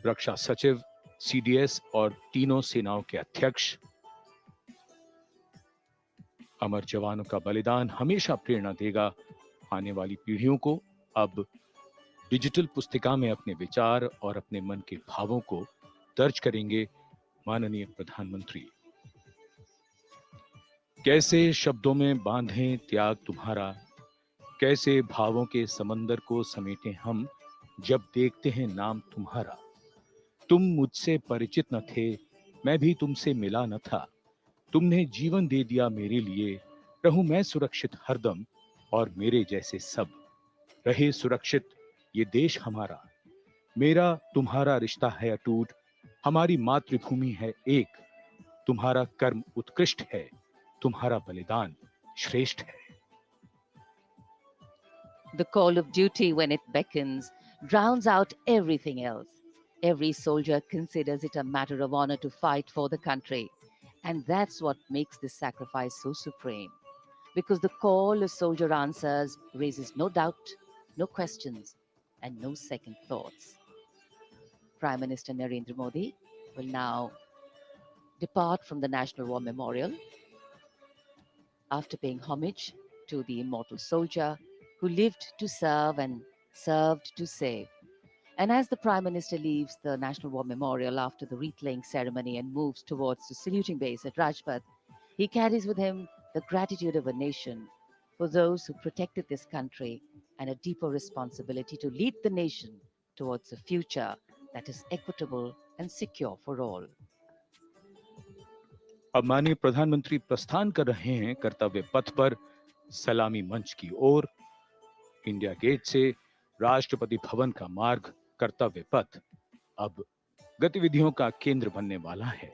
रक्षा सचिव, सीडीएस और तीनों सेनाओं के अध्यक्ष। अमर जवानों का बलिदान हमेशा प्रेरणा देगा आने वाली पीढ़ियों को। अब डिजिटल पुस्तिका में अपने विचार और अपने मन के भावों को दर्ज करेंगे माननीय प्रधानमंत्री। कैसे शब्दों में बांधें त्याग तुम्हारा, कैसे भावों के समंदर को समेटें हम जब देखते हैं नाम तुम्हारा। तुम मुझसे परिचित न थे, मैं भी तुमसे मिला न था, तुमने जीवन दे दिया मेरे लिए, रहूं मैं सुरक्षित हरदम और मेरे जैसे सब रहे सुरक्षित ये देश हमारा। मेरा तुम्हारा रिश्ता है अटूट, हमारी मातृभूमि है एक, तुम्हारा कर्म उत्कृष्ट है, तुम्हारा बलिदान श्रेष्ठ है। The call of duty, when it beckons, drowns out everything else. Every soldier considers it a matter of honor to fight for the country. And that's what makes this sacrifice so supreme. Because the call a soldier answers raises no doubt, no questions, and no second thoughts. Prime Minister Narendra Modi will now depart from the National War Memorial after paying homage to the immortal soldier who lived to serve and served to save. And as the Prime Minister leaves the National War Memorial after the wreath-laying ceremony and moves towards the saluting base at Rajpath, he carries with him the gratitude of a nation for those who protected this country and a deeper responsibility to lead the nation towards a future that is equitable and secure for all. अब माननीय प्रधानमंत्री प्रस्थान कर रहे हैं कर्तव्य पथ पर सलामी मंच की ओर। इंडिया गेट से राष्ट्रपति भवन का मार्ग कर्तव्य पथ अब गतिविधियों का केंद्र बनने वाला है।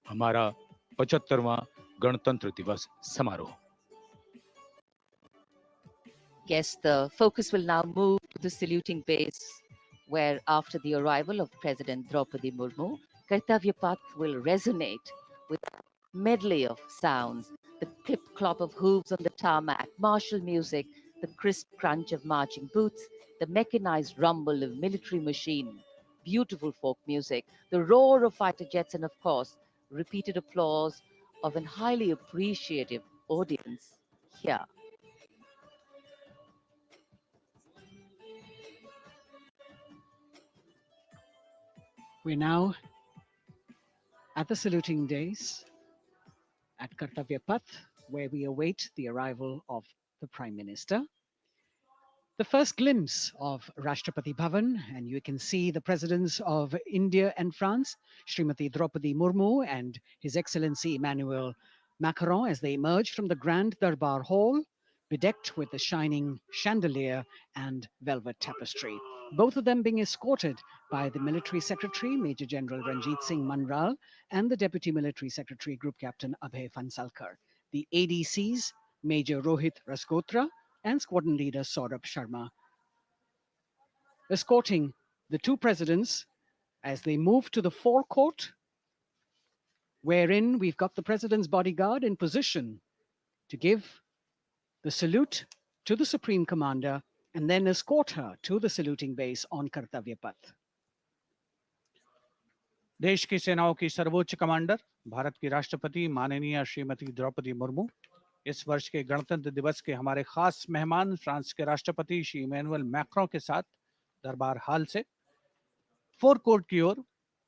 हमारा 75वां गणतंत्र दिवस समारोह। Yes, the focus will now move to the saluting base, where after the arrival of President Droupadi Murmu, Kartavya Path will resonate with a medley of sounds, the clip-clop of hooves on the tarmac, martial music, the crisp crunch of marching boots, the mechanized rumble of military machine, beautiful folk music, the roar of fighter jets, and of course, repeated applause of an highly appreciative audience here. We're now at the saluting days at Kartavya Path, where we await the arrival of the Prime Minister. The first glimpse of Rashtrapati Bhavan, and you can see the presidents of India and France, Srimati Droupadi Murmu and His Excellency Emmanuel Macron, as they emerge from the Grand Darbar Hall, bedecked with the shining chandelier and velvet tapestry. Both of them being escorted by the Military Secretary, Major General Ranjit Singh Manral, and the Deputy Military Secretary, Group Captain Abhay Fansalkar. The ADCs, Major Rohit Rasgotra and Squadron Leader Saurabh Sharma, escorting the two presidents as they move to the forecourt, wherein we've got the president's bodyguard in position to give the salute to the Supreme Commander and then escort her to the saluting base on Kartavya Path. देश की सेनाओं की सर्वोच्च commander Bharat की राष्ट्रपति माननीय श्रीमती द्रौपदी मुर्मू इस वर्ष के गणतंत्र दिवस के हमारे खास मेहमान फ्रांस के राष्ट्रपति श्री इमैनुअल मैक्रों के साथ दरबार हाल से फोर कोर्ट की ओर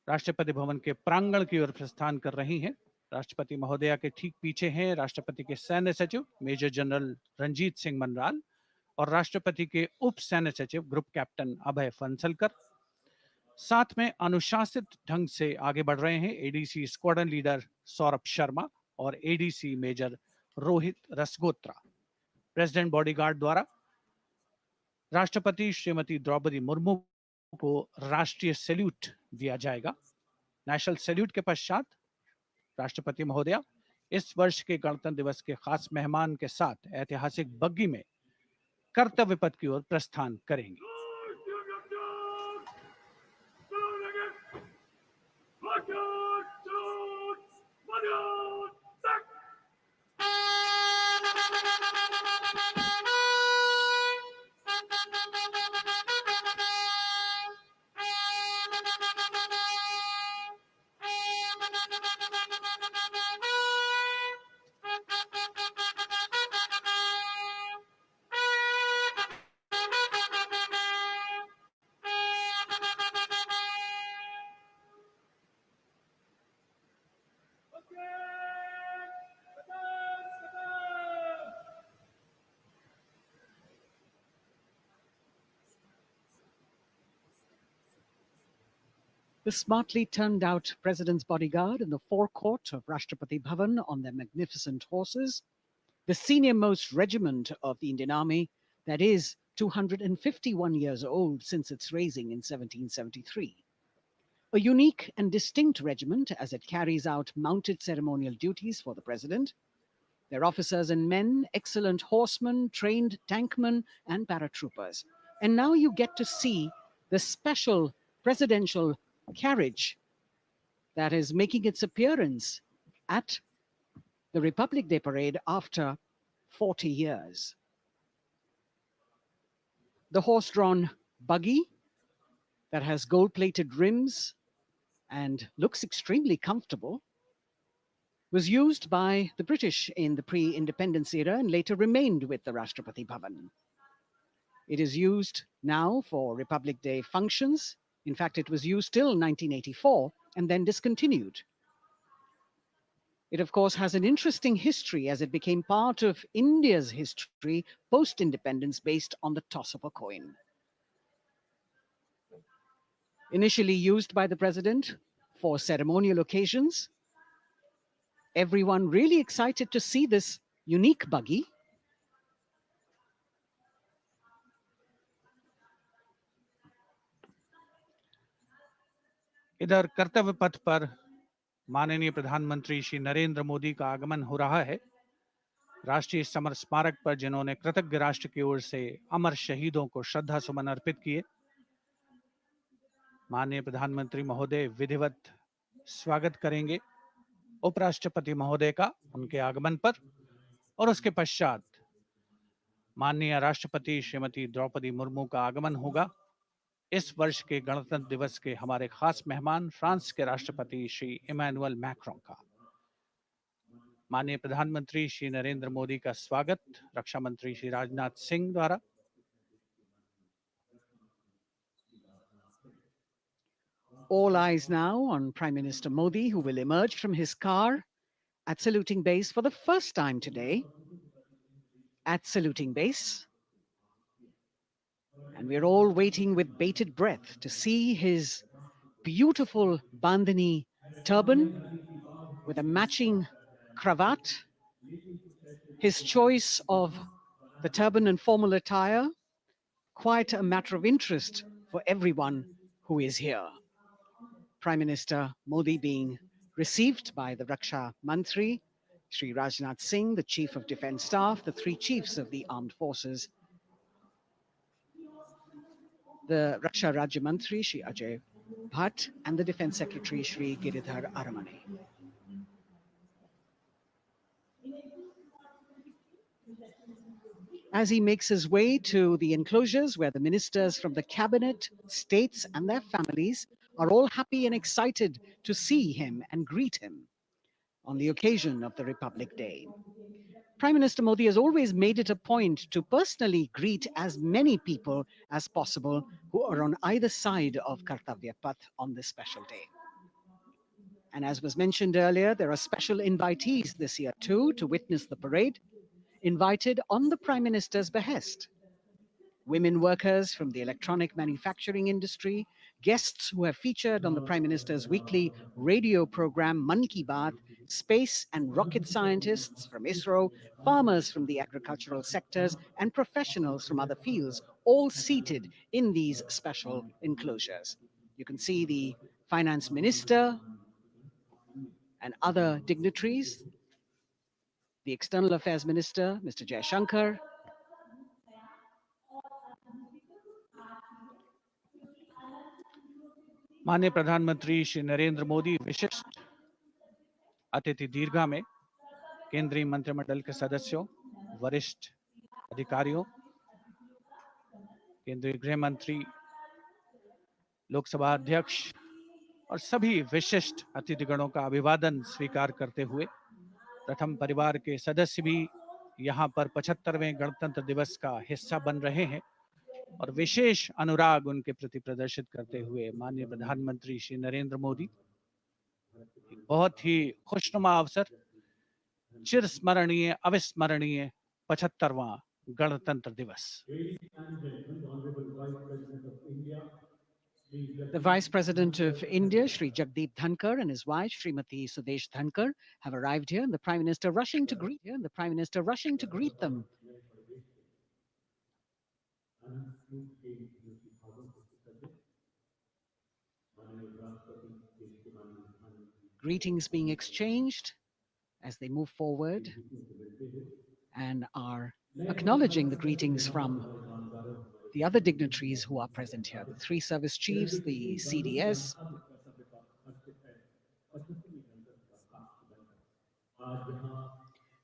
राष्ट्रपति भवन के प्रांगण की ओर प्रस्थान कर रही हैं। राष्ट्रपति महोदया के ठीक पीछे हैं राष्ट्रपति के सैन्य सचिव मेजर जनरल रंजीत सिंह मनराल और राष्ट्रपति के उप सैन्य सचिव ग्रुप कैप्टन अभय फंसलकर। साथ में अनुशासित ढंग से आगे बढ़ रहे हैं ADC squadron leader Saurabh Sharma और ADC major Rohit Rasgotra. President bodyguard द्वारा राष्ट्रपति श्रीमती द्रौपदी मुर्मू को राष्ट्रीय सैल्यूट दिया जाएगा। नेशनल सैल्यूट के पश्चात राष्ट्रपति महोदया इस वर्ष के गणतंत्र दिवस के खास मेहमान के साथ ऐतिहासिक बग्गी में कर्तव्य पथ की ओर प्रस्थान करेंगी। The smartly turned out president's bodyguard in the forecourt of Rashtrapati Bhavan on their magnificent horses, the senior-most regiment of the Indian Army, that is 251 years old since its raising in 1773. A unique and distinct regiment as it carries out mounted ceremonial duties for the president. Their officers and men, excellent horsemen, trained tankmen and paratroopers. And now you get to see the special presidential carriage that is making its appearance at the Republic Day parade after 40 years. The horse-drawn buggy that has gold-plated rims and looks extremely comfortable was used by the British in the pre-independence era and later remained with the Rashtrapati Bhavan. It is used now for Republic Day functions. In fact, it was used till 1984 and then discontinued. It, of course, has an interesting history as it became part of India's history post-independence based on the toss of a coin. Initially used by the president for ceremonial occasions, everyone really excited to see this unique buggy. इधर कर्तव्य पथ पर माननीय प्रधानमंत्री श्री नरेंद्र मोदी का आगमन हो रहा है। राष्ट्रीय समर स्मारक पर जिन्होंने कृतज्ञ राष्ट्र की ओर से अमर शहीदों को श्रद्धा सुमन अर्पित किए, माननीय प्रधानमंत्री महोदय विधिवत स्वागत करेंगे उपराष्ट्रपति महोदय का उनके आगमन पर और उसके पश्चात माननीय राष्ट्रपति श्रीमती द्रौपदी मुर्मू का आगमन होगा। इस वर्ष के गणतंत्र दिवस के हमारे खास मेहमान फ्रांस के राष्ट्रपति श्री इमैनुअल मैक्रों का। माननीय प्रधानमंत्री श्री नरेंद्र मोदी का स्वागत रक्षा मंत्री श्री राजनाथ सिंह द्वारा। All eyes now on Prime Minister Modi, who will emerge from his car at saluting base for the first time today. At saluting base. And we're all waiting with bated breath to see his beautiful bandhani turban with a matching cravat. His choice of the turban and formal attire, quite a matter of interest for everyone who is here. Prime Minister Modi being received by the Raksha Mantri, Shri Rajnath Singh, the Chief of Defence Staff, the three chiefs of the armed forces, the Raksha Rajya Mantri, Shri Ajay Bhatt, and the Defence Secretary, Shri Giridhar Aramane. As he makes his way to the enclosures where the ministers from the cabinet, states, and their families are all happy and excited to see him and greet him on the occasion of the Republic Day. Prime Minister Modi has always made it a point to personally greet as many people as possible who are on either side of Kartavya Path on this special day. And as was mentioned earlier, there are special invitees this year too to witness the parade, invited on the Prime Minister's behest. Women workers from the electronic manufacturing industry, guests who have featured on the Prime Minister's weekly radio program Mann Ki Baat, space and rocket scientists from ISRO, farmers from the agricultural sectors, and professionals from other fields, all seated in these special enclosures. You can see the finance minister and other dignitaries, the external affairs minister, Mr. Jaishankar, माननीय प्रधानमंत्री श्री नरेंद्र मोदी विशिष्ट अतिथि दीर्घा में केंद्रीय मंत्रिमंडल के सदस्यों, वरिष्ठ अधिकारियों, केंद्रीय गृह मंत्री, लोकसभा अध्यक्ष और सभी विशिष्ट अतिथिगणों का अभिवादन स्वीकार करते हुए प्रथम परिवार के सदस्य भी यहाँ पर 75वें गणतंत्र दिवस का हिस्सा बन रहे हैं और विशेष अनुराग उनके प्रति प्रदर्शित करते हुए माननीय प्रधानमंत्री श्री नरेंद्र मोदी बहुत ही खुशनुमा अवसर, चिरस्मरणीय अविस्मरणीय 75वां गणतंत्र दिवस। The Vice President of India, Shri Jagdeep Dhankar, and his wife, Srimati Sudesh Dhankar, have arrived here, and the Prime Minister rushing to greet them. Greetings being exchanged as they move forward and are acknowledging the greetings from the other dignitaries who are present here, the three service chiefs, the CDS.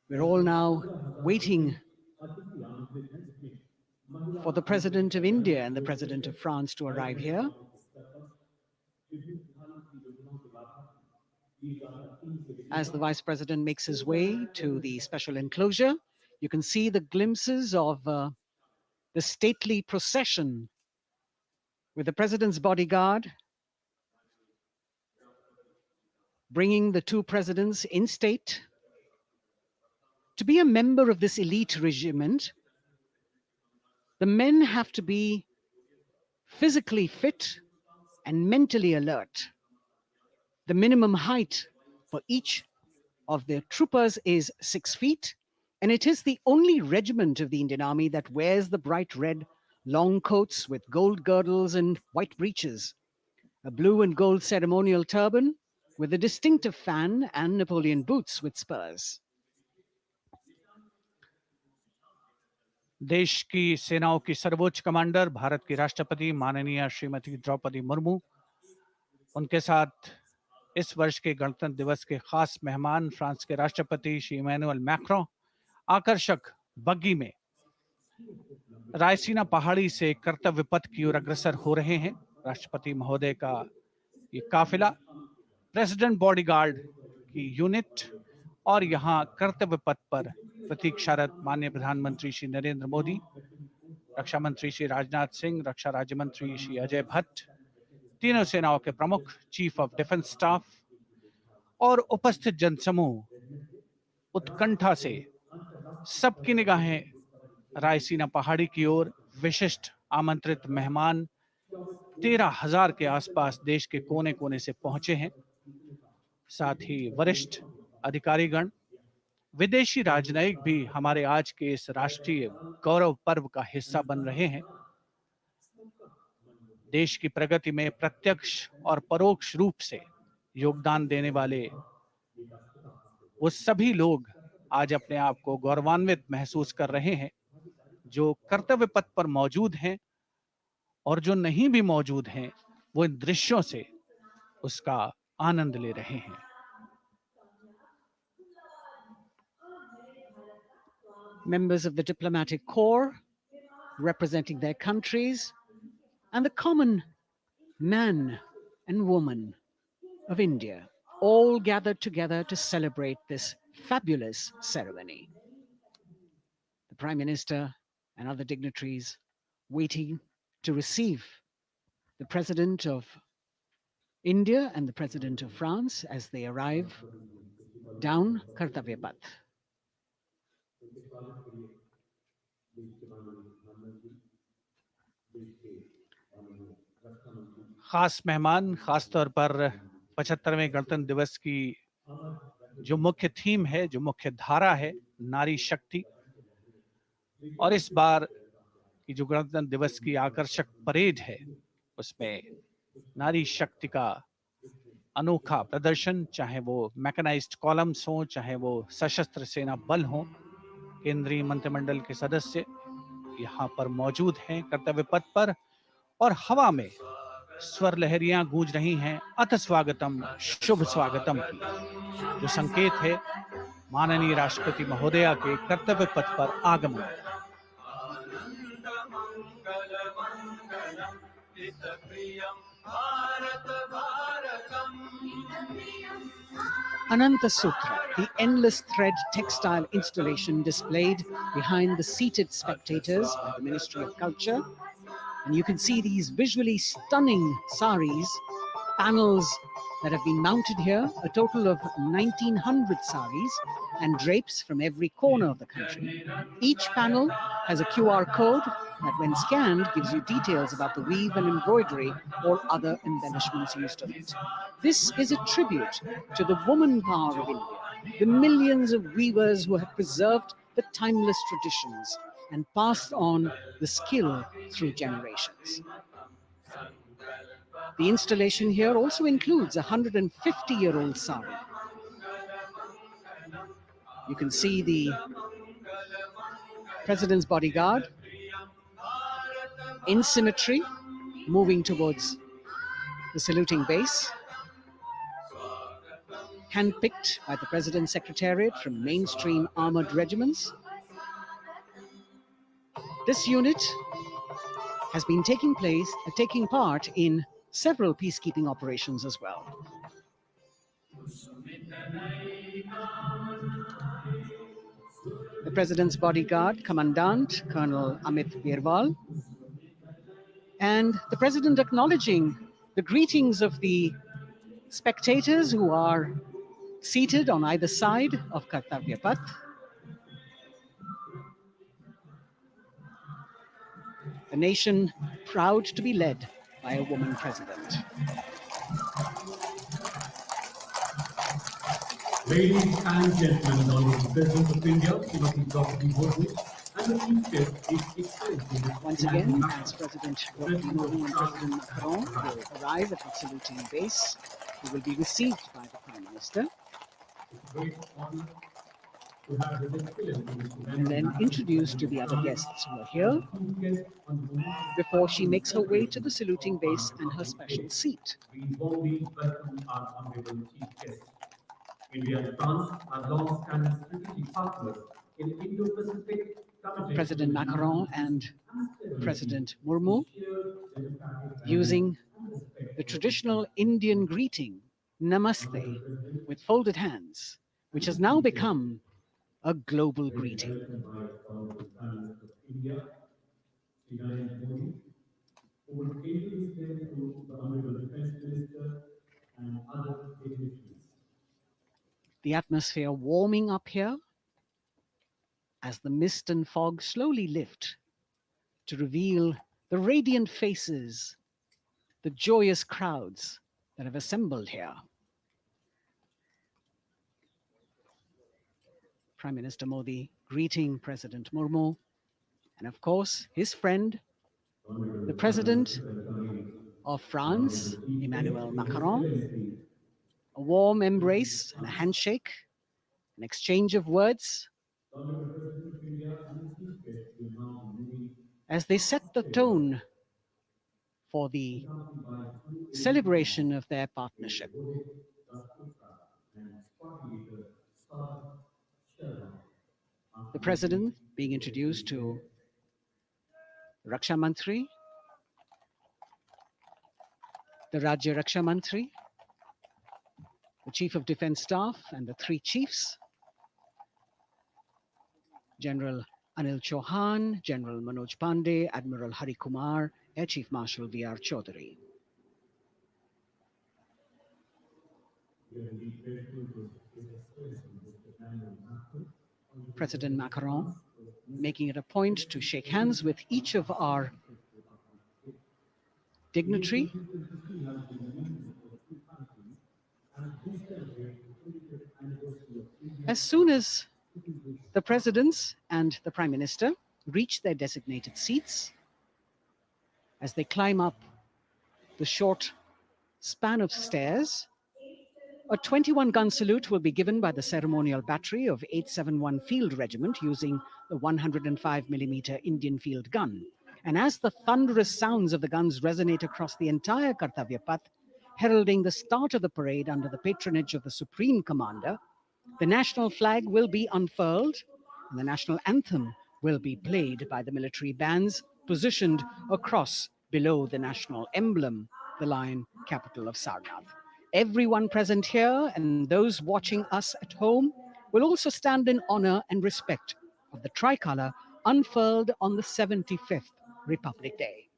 We're all now waiting for the President of India and the President of France to arrive here. As the Vice President makes his way to the special enclosure, you can see the glimpses of the stately procession with the President's bodyguard bringing the two presidents in state. To be a member of this elite regiment, the men have to be physically fit and mentally alert. The minimum height for each of the troopers is 6 feet, and it is the only regiment of the Indian Army that wears the bright red long coats with gold girdles and white breeches, a blue and gold ceremonial turban with a distinctive fan and Napoleon boots with spurs. देश की सेनाओं की सर्वोच्च commander Bharat की राष्ट्रपति माननीय श्रीमती द्रौपदी मुर्मू, उनके साथ इस वर्ष के गणतंत्र दिवस के खास मेहमान फ्रांस के राष्ट्रपति श्री इमैनुअल मैक्रों आकर्षक बग्गी में रायसीना पहाड़ी से कर्तव्य पथ की ओर अग्रसर हो रहे हैं। राष्ट्रपति महोदय का ये काफिला प्रेसिडेंट बॉडीगार्ड की यूनिट और यहाँ कर्तव्य पथ पर प्रतीक्षारत माननीय प्रधानमंत्री श्री नरेंद्र मोदी, रक्षा मंत्री श्री राजनाथ सिंह, रक्षा राज्य मंत्री श्री अजय भट्ट, तीनों सेनाओं के प्रमुख, चीफ ऑफ डिफेंस स्टाफ और उपस्थित जनसमूह उत्कंठा से सबकी निगाहें रायसीना पहाड़ी की ओर। विशिष्ट आमंत्रित मेहमान 13,000 के आसपास देश के कोने कोने से पहुंचे हैं। साथ ही वरिष्ठ अधिकारीगण, विदेशी राजनयिक भी हमारे आज के इस राष्ट्रीय गौरव पर्व का हिस्सा बन रहे हैं। देश की प्रगति में प्रत्यक्ष और परोक्ष रूप से योगदान देने वाले वो सभी लोग आज अपने आप को गौरवान्वित महसूस कर रहे हैं, जो कर्तव्य पथ पर मौजूद हैं और जो नहीं भी मौजूद हैं, वो इन दृश्यों से उसका आनंद ले रहे हैं। Members of the diplomatic corps representing their countries and the common man and woman of India all gathered together to celebrate this fabulous ceremony. The Prime Minister and other dignitaries waiting to receive the President of India and the President of France as they arrive down Kartavya Path. खास मेहमान, खास तौर पर 75वें गणतंत्र दिवस की जो मुख्य थीम है, जो मुख्य धारा है, नारी शक्ति, और इस बार की जो गणतंत्र दिवस की आकर्षक परेड है, उसमें नारी शक्ति का अनोखा प्रदर्शन, चाहे वो मैकेनाइज्ड कॉलम्स हो, चाहे वो सशस्त्र सेना बल हो, केंद्रीय मंत्रिमंडल के सदस्य यहाँ पर मौजूद हैं कर्तव्य पथ पर, और हवा में स्वर लहरियां गूंज रही हैं अथ स्वागतम, शुभ स्वागतम की, जो संकेत है माननीय राष्ट्रपति महोदया के कर्तव्य पथ पर आगमन। Ananta Sutra, the endless thread textile installation displayed behind the seated spectators by the Ministry of Culture. And you can see these visually stunning saris, panels that have been mounted here, a total of 1,900 saris and drapes from every corner of the country. Each panel has a QR code that when scanned gives you details about the weave and embroidery or other embellishments used on it. This is a tribute to the woman power of India, the millions of weavers who have preserved the timeless traditions and passed on the skill through generations. The installation here also includes a 150-year-old sari. You can see the President's bodyguard in symmetry moving towards the saluting base, handpicked by the President's Secretariat from mainstream armored regiments. This unit has been taking part in several peacekeeping operations as well. The President's bodyguard, Commandant Colonel Amit Birwal, and the President acknowledging the greetings of the spectators who are seated on either side of Kartavya Path. A nation proud to be led by a woman president. Ladies and gentlemen, the Honorable President of India, Srimati Droupadi Murmu, and the Chief Guest is experiencing. Once again, as President Murmu and President Macron will arrive at the saluting base, he will be received by the Prime Minister and then introduced to the other guests who are here before she makes her way to the saluting base and her special seat. We warmly welcome our Honorable Chief Guest. India and France are long-standing strategic partners President Macron and President Murmu, using the traditional Indian greeting, Namaste, with folded hands, which has now become a global greeting. The atmosphere warming up here as the mist and fog slowly lift to reveal the radiant faces, the joyous crowds that have assembled here. Prime Minister Modi greeting President Murmu, and of course, his friend, the President of France, Emmanuel Macron. A warm embrace and a handshake, an exchange of words, as they set the tone for the celebration of their partnership. The President being introduced to Raksha Mantri, the Rajya Raksha Mantri, the Chief of Defence Staff and the three chiefs, General Anil Chauhan, General Manoj Pandey, Admiral Hari Kumar, Air Chief Marshal V.R. Chaudhary. President Macron making it a point to shake hands with each of our dignitary. As soon as the presidents and the Prime Minister reach their designated seats, as they climb up the short span of stairs, a 21-gun salute will be given by the ceremonial battery of 871 Field Regiment using the 105mm Indian field gun. And as the thunderous sounds of the guns resonate across the entire Kartavya Path, heralding the start of the parade under the patronage of the Supreme Commander, the national flag will be unfurled and the national anthem will be played by the military bands positioned across below the national emblem, the lion capital of Sarnath. Everyone present here and those watching us at home will also stand in honor and respect of the tricolour unfurled on the 75th Republic Day.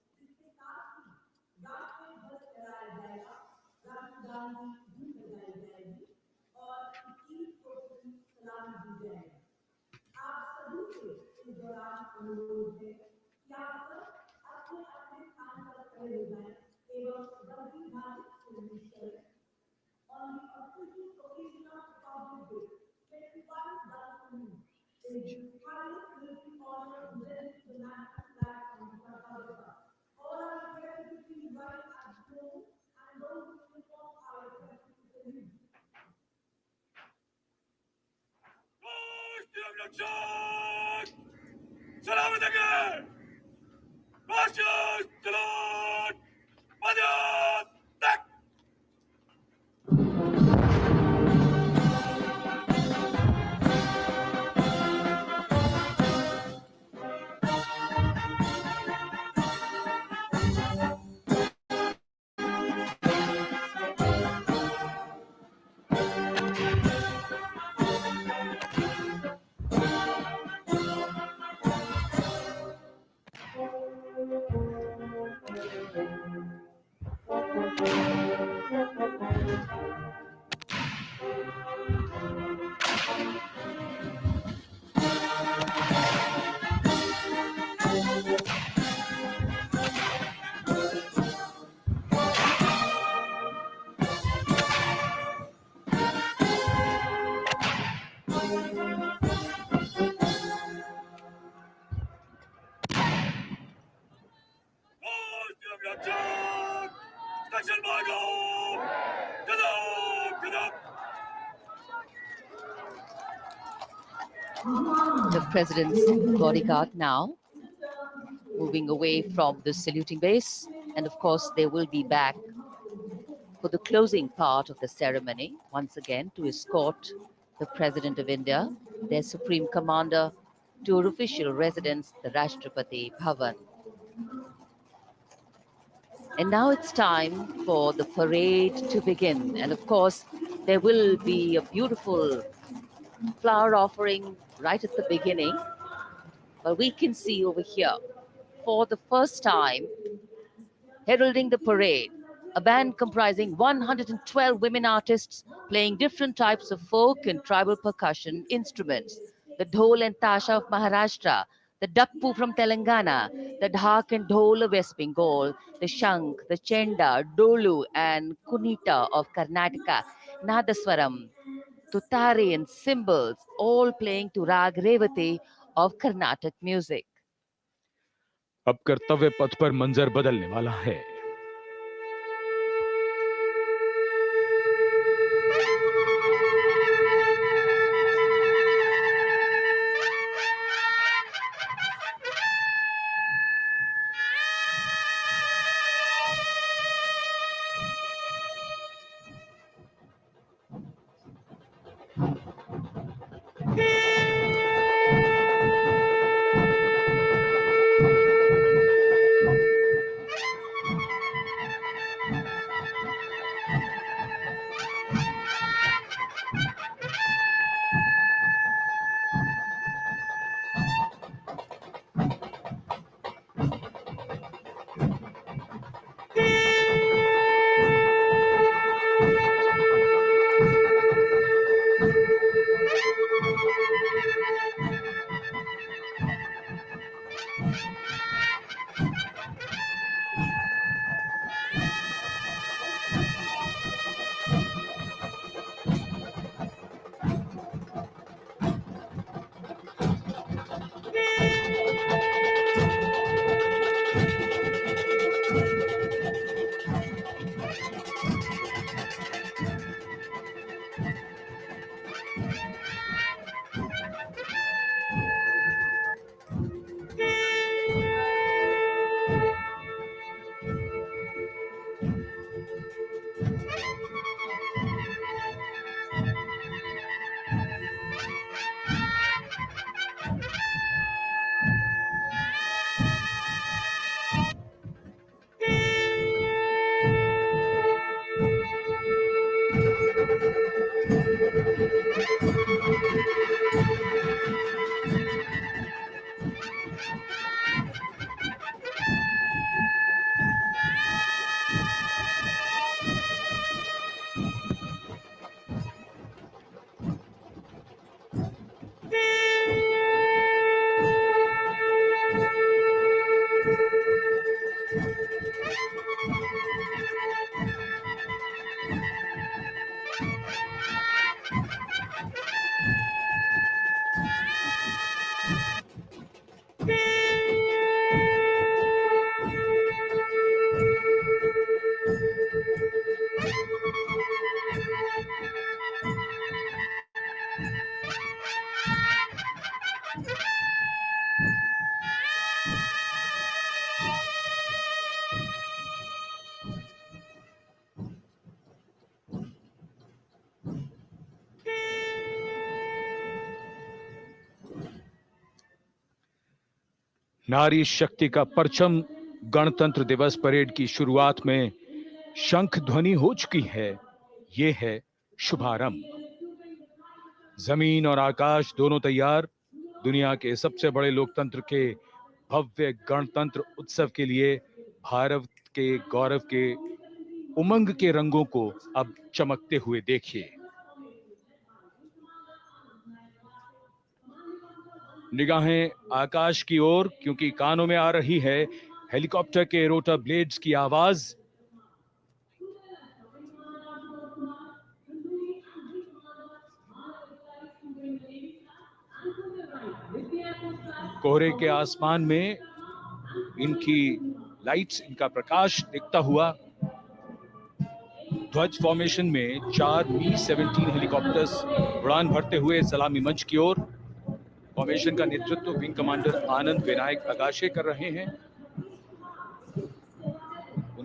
The president's bodyguard now moving away from the saluting base, and of course they will be back for the closing part of the ceremony once again to escort the President of India their Supreme Commander, to her official residence, the Rashtrapati Bhavan. And now it's time for the parade to begin. And of course, there will be a beautiful flower offering right at the beginning. But we can see over here, for the first time, heralding the parade, a band comprising 112 women artists playing different types of folk and tribal percussion instruments. The dhol and tasha of Maharashtra, the dakpu from Telangana, the dhak and dhol of West Bengal, the shank, the chenda, dolu and kunita of Karnataka, nadaswaram, tutari and cymbals, all playing to rag revati of Carnatic music. अब कर्तव्य पथ पर मंजर बदलने वाला है। नारी शक्ति का परचम गणतंत्र दिवस परेड की शुरुआत में शंख ध्वनि हो चुकी है। ये है शुभारंभ। जमीन और आकाश दोनों तैयार। दुनिया के सबसे बड़े लोकतंत्र के भव्य गणतंत्र उत्सव के लिए भारत के गौरव के उमंग के रंगों को अब चमकते हुए देखिए। निगाहें आकाश की ओर, क्योंकि कानों में आ रही है हेलीकॉप्टर के रोटर ब्लेड्स की आवाज। कोहरे के आसमान में इनकी लाइट्स, इनका प्रकाश दिखता हुआ। ध्वज फॉर्मेशन में 4 Mi-17 हेलीकॉप्टर्स उड़ान भरते हुए सलामी मंच की ओर। फॉर्मेशन का नेतृत्व विंग कमांडर आनंद विनायक अगाशे कर रहे हैं।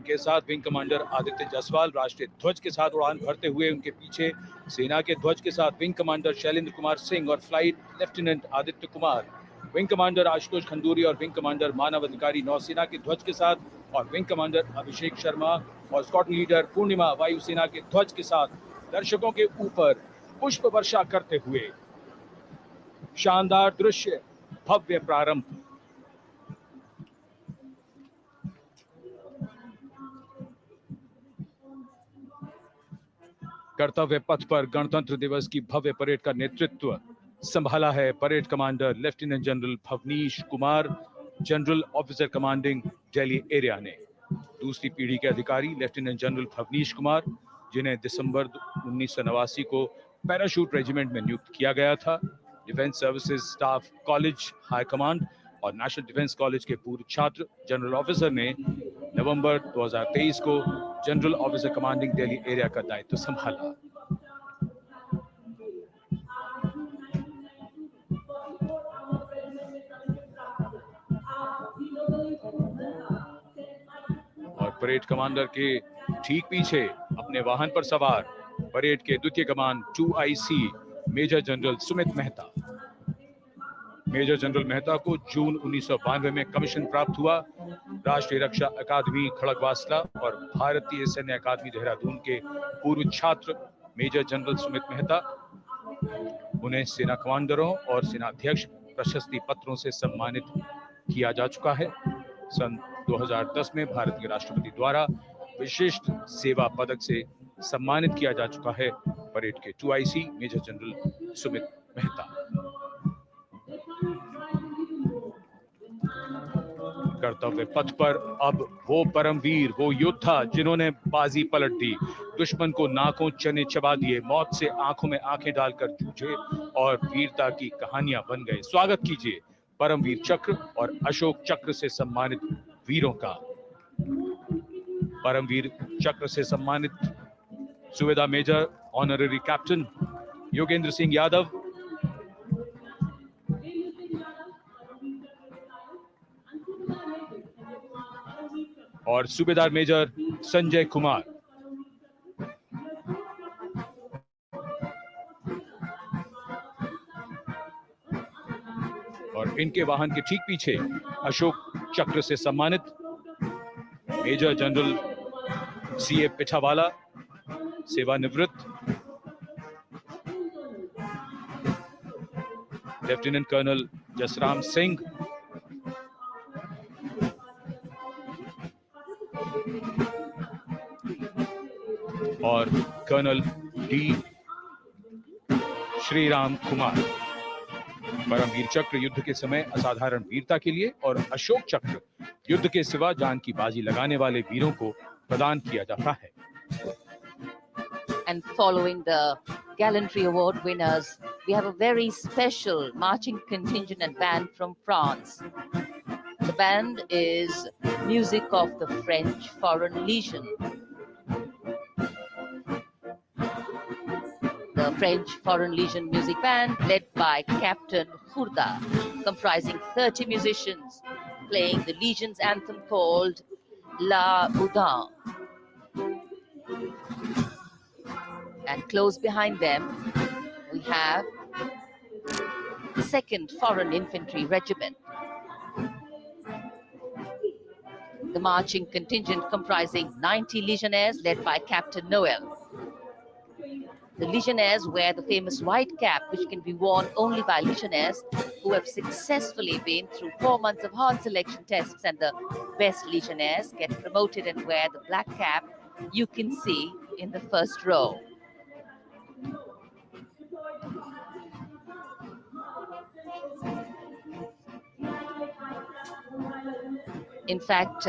उनके साथ विंग कमांडर आदित्य जायसवाल राष्ट्रीय ध्वज के साथ उड़ान भरते हुए, उनके पीछे सेना के ध्वज के साथ विंग कमांडर शैलेंद्र कुमार सिंह और flight lieutenant Aditya Kumar, wing commander Ashutosh Khanduri और विंग कमांडर मानव अधिकारी नौसेना के ध्वज के साथ, और विंग कमांडर अभिषेक शर्मा और स्क्वाड्रन लीडर पूर्णिमा वायुसेना के ध्वज के साथ दर्शकों के ऊपर पुष्प वर्षा करते हुए। शानदार दृश्य, भव्य प्रारंभ। कर्तव्य पथ पर गणतंत्र दिवस की भव्य परेड का नेतृत्व संभाला है parade commander lieutenant general Bhavnish Kumar, general officer commanding Delhi area ने। दूसरी पीढ़ी के अधिकारी लेफ्टिनेंट जनरल भवनीश कुमार, जिन्हें दिसंबर 1989 को पैराशूट रेजिमेंट में नियुक्त किया गया था, defence services staff college high command और नेशनल डिफेंस कॉलेज के पूर्व छात्र, जनरल ऑफिसर ने नवंबर 2023 को general officer commanding Delhi area का दायित्व संभाला। और परेड कमांडर के ठीक पीछे अपने वाहन पर सवार परेड के द्वितीय कमान 2IC major general Sumit Mehta. Major general Mehta को जून 1992 में कमीशन प्राप्त हुआ। राष्ट्रीय रक्षा अकादमी खड़गवासला और भारतीय सैन्य अकादमी देहरादून के पूर्व छात्र मेजर जनरल सुमित मेहता, उन्हें सेना कमांडरों और सेनाध्यक्ष प्रशस्ति पत्रों से सम्मानित किया जा चुका है। सन 2010 में भारतीय राष्ट्रपति द्वारा विशिष्ट सेवा पदक से सम्मानित किया जा चुका है परेड के 2IC major general Sumit Mehta. कर्तव्य पथ पर अब वो परमवीर, वो योद्धा जिन्होंने बाजी पलट दी, दुश्मन को नाकों चने चबा दिए, मौत से आंखों में आंखें डालकर जूझे और वीरता की कहानियां बन गए। स्वागत कीजिए परमवीर चक्र और अशोक चक्र से सम्मानित वीरों का। परमवीर चक्र से सम्मानित Subedar major honorary captain Yogendra Singh Yadav, और सूबेदार मेजर संजय कुमार। और इनके वाहन के ठीक पीछे अशोक चक्र से सम्मानित मेजर जनरल CA पिछावाला, सेवानिवृत्त, लेफ्टिनेंट कर्नल जसराम सिंह, और कर्नल D श्रीराम कुमार। परमवीर चक्र युद्ध के समय असाधारण वीरता के लिए और अशोक चक्र युद्ध के सिवा जान की बाजी लगाने वाले वीरों को प्रदान किया जाता है। And following the gallantry award winners, we have a very special marching contingent and band from France. The band is music of the French Foreign Legion. The French Foreign Legion music band led by Captain Khurda, comprising 30 musicians playing the Legion's anthem called La Boudin. And close behind them, we have the 2nd Foreign Infantry Regiment. The marching contingent comprising 90 Legionnaires led by Captain Noel. The Legionnaires wear the famous white cap, which can be worn only by Legionnaires who have successfully been through 4 months of hard selection tests, and the best Legionnaires get promoted and wear the black cap you can see in the first row. In fact,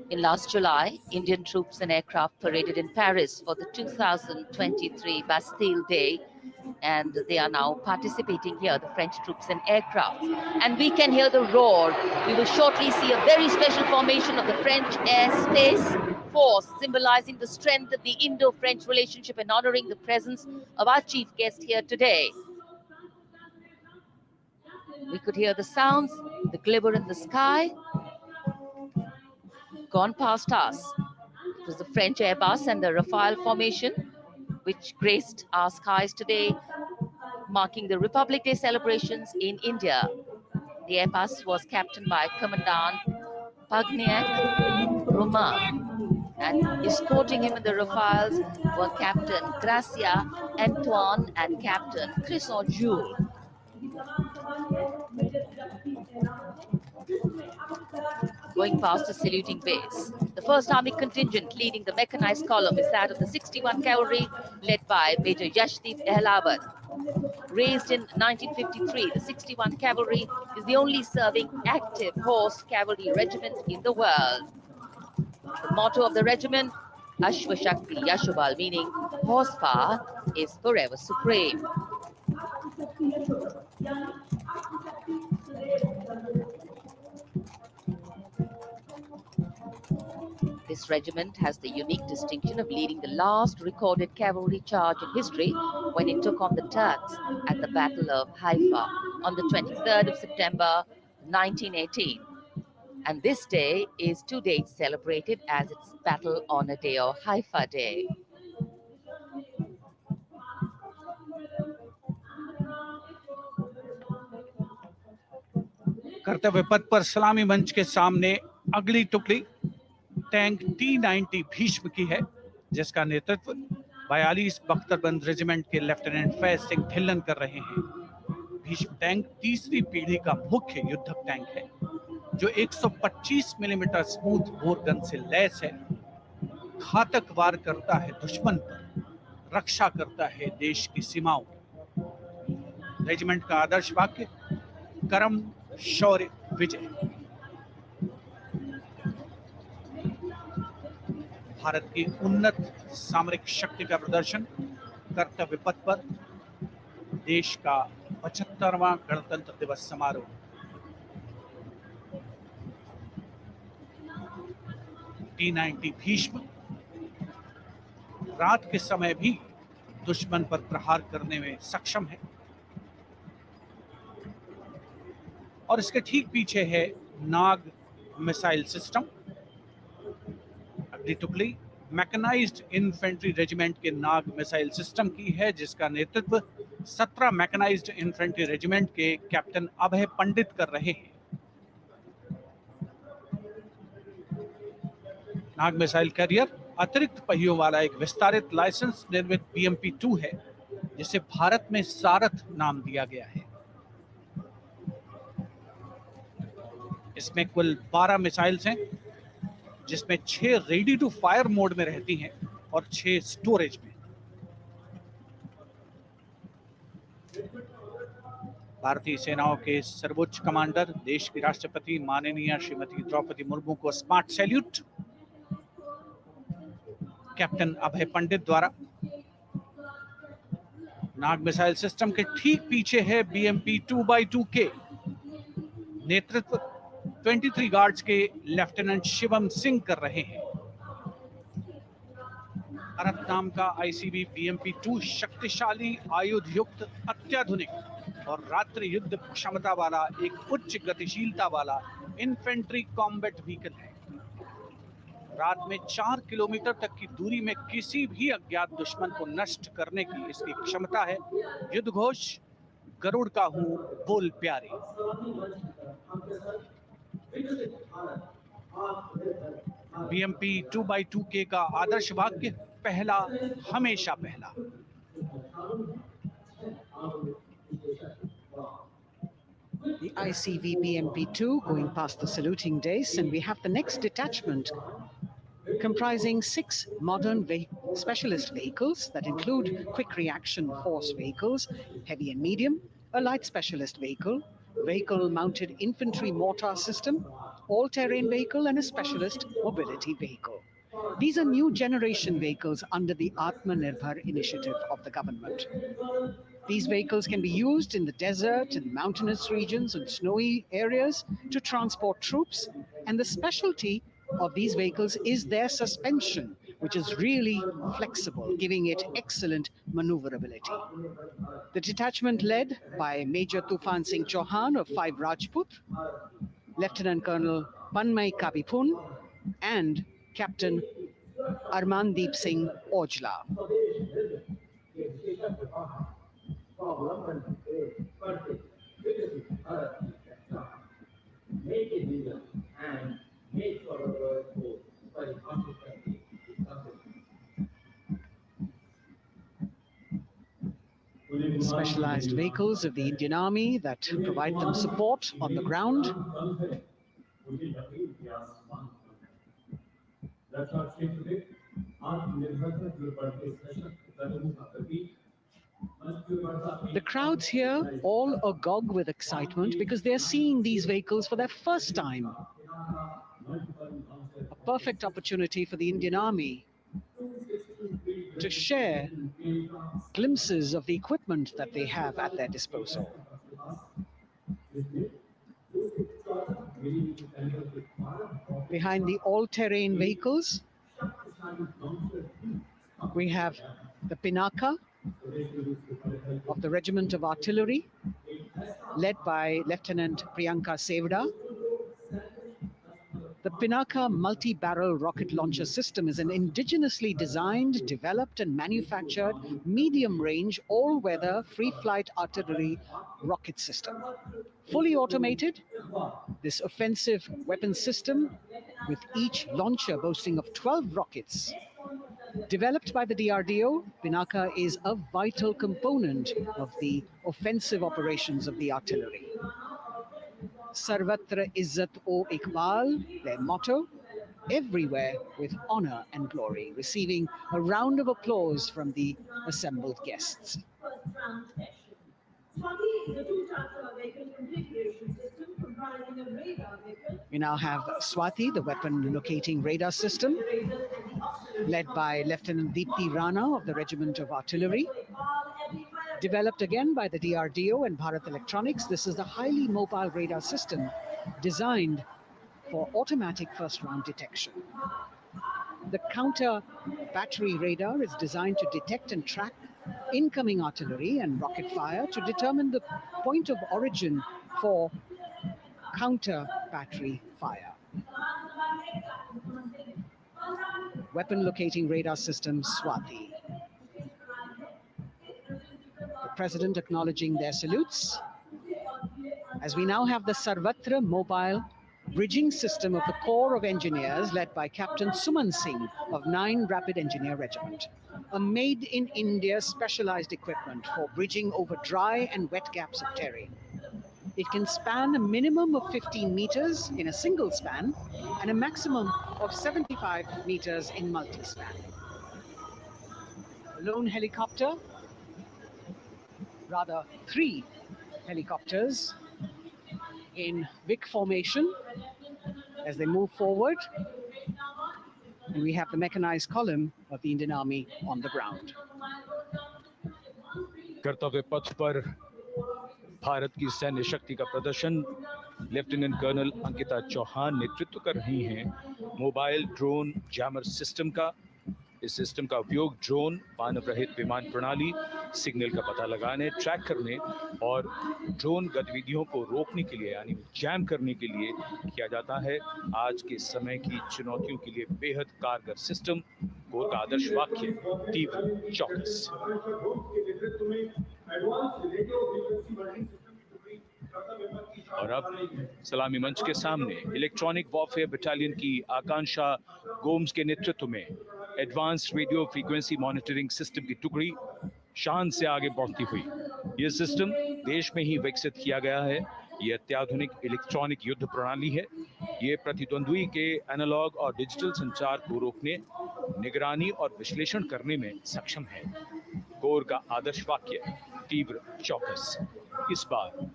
in last July, Indian troops and aircraft paraded in Paris for the 2023 Bastille Day, and they are now participating here, the French troops and aircraft. And we can hear the roar. We will shortly see a very special formation of the French Air Space Force, symbolizing the strength of the Indo-French relationship and honoring the presence of our chief guest here today. We could hear the sounds, the glimmer in the sky. gone past us. It was the French Airbus and the Rafale formation which graced our skies today, marking the Republic Day celebrations in India. The Airbus was captained by Commandant Pagniak Roman, and escorting him in the Rafales were Captain Gracia Antoine and Captain Crisson Jules. Going past the saluting base. The 1st Army contingent leading the mechanized column is that of the 61 Cavalry, led by Major Yashdeep Ehlawat. Raised in 1953, the 61 Cavalry is the only serving active horse cavalry regiment in the world. The motto of the regiment, Ashwa Shakti Yashobal, meaning horsepower is forever supreme. This regiment has the unique distinction of leading the last recorded cavalry charge in history when it took on the Turks at the Battle of Haifa on the 23rd of September 1918. And this day is to date celebrated as its Battle Honor Day or Haifa Day. कर्तव्य पथ पर सलामी मंच के सामने अगली टुकड़ी tank T-90 Bhishma की है, जिसका नेतृत्व 42 बख्तरबंद रेजिमेंट के लेफ्टिनेंट फैज सिंह ढिल्लन कर रहे हैं। भीष्म टैंक तीसरी पीढ़ी का मुख्य युद्धक टैंक है, जो 125 मिलीमीटर स्मूथ बोर गन से लैस है, घातक वार करता है दुश्मन पर, रक्षा करता है देश की सीमाओं की। रेजिमेंट का आदर्श वाक्य कर्म शौर्य विजय। भारत की उन्नत सामरिक शक्ति का प्रदर्शन कर्तव्य पथ पर देश का 75वां गणतंत्र दिवस समारोह। T-90 भीष्म रात के समय भी दुश्मन पर प्रहार करने में सक्षम है और इसके ठीक पीछे है नाग मिसाइल सिस्टम। अगली टुकड़ी मैकेनाइज्ड इन्फेंट्री रेजिमेंट के नाग मिसाइल सिस्टम की है, जिसका नेतृत्व 17 मैकेनाइज्ड इन्फेंट्री रेजिमेंट के कैप्टन अभय पंडित कर रहे हैं। नाग मिसाइल कैरियर अतिरिक्त पहियों वाला एक विस्तारित लाइसेंस निर्मित BMP-2 है, जिसे भारत में सारथ नाम दिया गया है। इसमें कुल 12 मिसाइल्स हैं, जिसमें 6 रेडी टू फायर मोड में रहती हैं और 6 स्टोरेज में। भारतीय सेनाओं के सर्वोच्च कमांडर देश की राष्ट्रपति माननीय श्रीमती द्रौपदी मुर्मू को स्मार्ट सैल्यूट कैप्टन अभय पंडित द्वारा। नाग मिसाइल सिस्टम के ठीक पीछे है BMP-2x2 के नेतृत्व 23 गार्ड्स के लेफ्टिनेंट शिवम सिंह कर रहे हैं। भारत नाम का ICB BMP-2 शक्तिशाली आयुध युक्त अत्याधुनिक और रात्रि युद्ध क्षमता वाला एक उच्च गतिशीलता वाला इन्फेंट्री कॉम्बैट व्हीकल है। रात में 4 किलोमीटर तक की दूरी में किसी भी अज्ञात दुश्मन को नष्ट करने की इसकी क्षमता है। युद्ध घोष गरुड़ का हूं बोल प्यारे। BMP-2x2 का आदर्श वाक्य पहला हमेशा पहला। The ICV BMP-2 going past the saluting days, and we have the next detachment comprising 6 modern specialist vehicles that include quick reaction force vehicles, heavy and medium, a light specialist vehicle, vehicle-mounted infantry mortar system, all-terrain vehicle, and a specialist mobility vehicle. These are new generation vehicles under the Atmanirbhar initiative of the government. These vehicles can be used in the desert and mountainous regions and snowy areas to transport troops, and the specialty of these vehicles is their suspension, which is really flexible, giving it excellent maneuverability. The detachment led by Major Tufan Singh Chauhan of 5 Rajput, Lieutenant Colonel Panmay Kabipun, and Captain Armandeep Singh Ojla. Specialized vehicles of the Indian Army that provide them support on the ground. The crowds here all agog with excitement because they're seeing these vehicles for their first time. A perfect opportunity for the Indian Army to share glimpses of the equipment that they have at their disposal. Behind the all-terrain vehicles, we have the Pinaka of the Regiment of Artillery, led by Lieutenant Priyanka Sevda. The Pinaka multi-barrel rocket launcher system is an indigenously designed, developed and manufactured medium-range, all-weather, free-flight artillery rocket system. Fully automated, this offensive weapon system, with each launcher boasting of 12 rockets, developed by the DRDO, Pinaka is a vital component of the offensive operations of the artillery. Sarvatra Izzat o Iqbal, their motto, everywhere with honor and glory, receiving a round of applause from the assembled guests. We now have Swati, the weapon locating radar system, led by Lieutenant Deepti Rana of the Regiment of Artillery. Developed again by the DRDO and Bharat Electronics, this is a highly mobile radar system designed for automatic first-round detection. The counter battery radar is designed to detect and track incoming artillery and rocket fire to determine the point of origin for counter battery fire. Weapon locating radar system Swati. The President acknowledging their salutes, as we now have the Sarvatra mobile bridging system of the Corps of Engineers led by Captain Suman Singh of 9 Rapid Engineer Regiment, a made-in-India specialized equipment for bridging over dry and wet gaps of terrain. It can span a minimum of 15 meters in a single span and a maximum of 75 meters in multi-span. A lone helicopter, rather 3 helicopters in Vic formation as they move forward, and we have the mechanized column of the Indian Army on the ground. कर्तव्य पथ पर भारत की सैन्य शक्ति का प्रदर्शन lieutenant colonel Ankita Chauhan नेतृत्व कर रही हैं मोबाइल ड्रोन जैमर सिस्टम का। इस सिस्टम का उपयोग ड्रोन, मानव रहित विमान प्रणाली, सिग्नल का पता लगाने, ट्रैक करने और ड्रोन गतिविधियों को रोकने के लिए यानी जैम करने के लिए किया जाता है। आज के समय की चुनौतियों के लिए बेहद कारगर सिस्टम, कोर का आदर्श वाक्य तीव्र चौकस। और अब सलामी मंच के सामने इलेक्ट्रॉनिक वॉरफेयर बटालियन की आकांक्षा गोम्स के नेतृत्व में advanced radio frequency monitoring system की टुकड़ी शान से आगे बढ़ती हुई। यह सिस्टम देश में ही विकसित किया गया है। यह अत्याधुनिक इलेक्ट्रॉनिक युद्ध प्रणाली है। यह प्रतिद्वंद्वी के एनालॉग और डिजिटल संचार को रोकने, निगरानी और विश्लेषण करने में सक्षम है। कोर का आदर्श वाक्य तीव्र चौकस। इस बार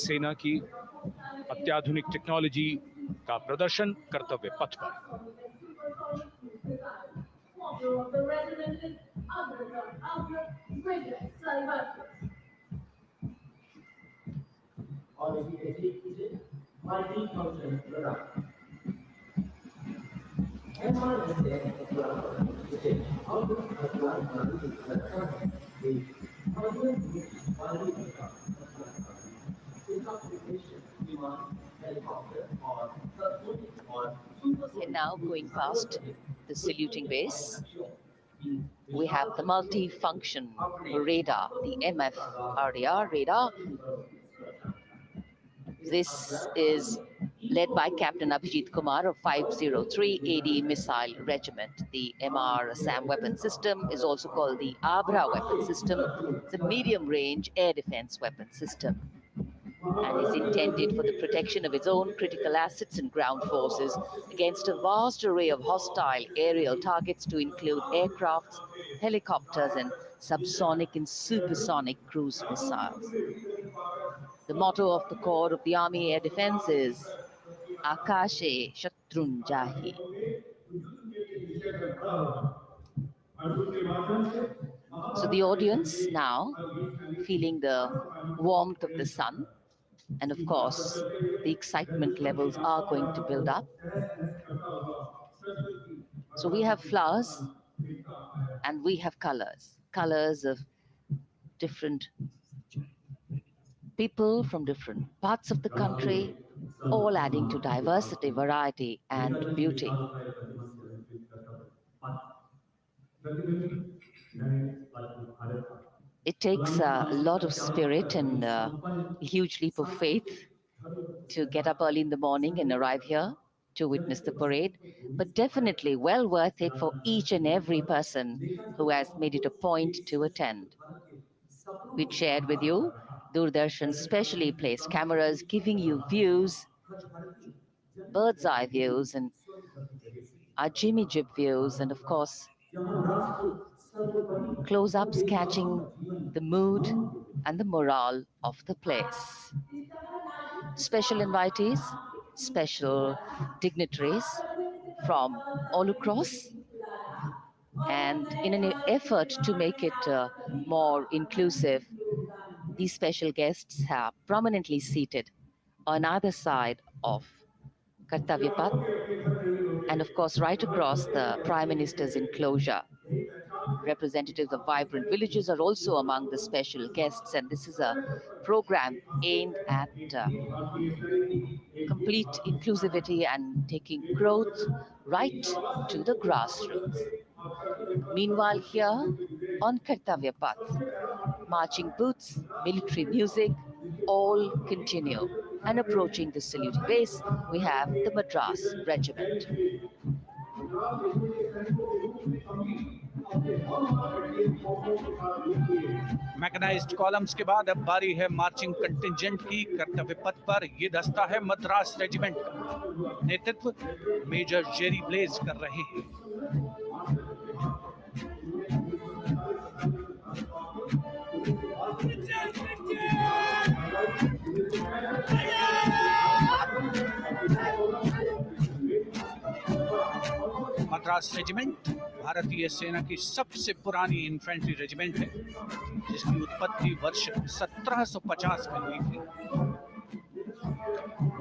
सेना की अत्याधुनिक टेक्नोलॉजी का प्रदर्शन कर्तव्य पथ पर। And now going past the saluting base, we have the multi-function radar, the MFRDR radar. This is led by Captain Abhijit Kumar of 503 AD Missile Regiment. The MR SAM weapon system is also called the Abra weapon system. It's a medium-range air defense weapon system and is intended for the protection of its own critical assets and ground forces against a vast array of hostile aerial targets to include aircrafts, helicopters, and subsonic and supersonic cruise missiles. The motto of the Corps of the Army Air Defense is Akashe Shatrun Jahi. So the audience now feeling the warmth of the sun, and of course the excitement levels are going to build up. So we have flowers and we have colors of different people from different parts of the country, all adding to diversity, variety, and beauty. It takes a lot of spirit and a huge leap of faith to get up early in the morning and arrive here to witness the parade, but definitely well worth it for each and every person who has made it a point to attend. We shared with you Doordarshan's specially placed cameras giving you views, bird's eye views, and our Jimmy Jib views, and of course, close-ups catching the mood and the morale of the place. Special invitees, special dignitaries from all across, and in an effort to make it more inclusive, these special guests are prominently seated on either side of Kartavya Path, and of course right across the Prime Minister's enclosure. Representatives of vibrant villages are also among the special guests, and this is a program aimed at complete inclusivity and taking growth right to the grassroots. Meanwhile, here on Kartavya Path, marching boots, military music, all continue. And approaching the saluting base, we have the Madras Regiment. Mechanised columns के बाद अब बारी है marching contingent की। कर्तव्य पथ पर ये दस्ता है मद्रास रेजिमेंट का। नेतृत्व मेजर जेरी ब्लेज कर रहे हैं। मद्रास रेजिमेंट भारतीय सेना की सबसे पुरानी इन्फेंट्री रेजिमेंट है, जिसकी उत्पत्ति वर्ष 1750 में हुई थी।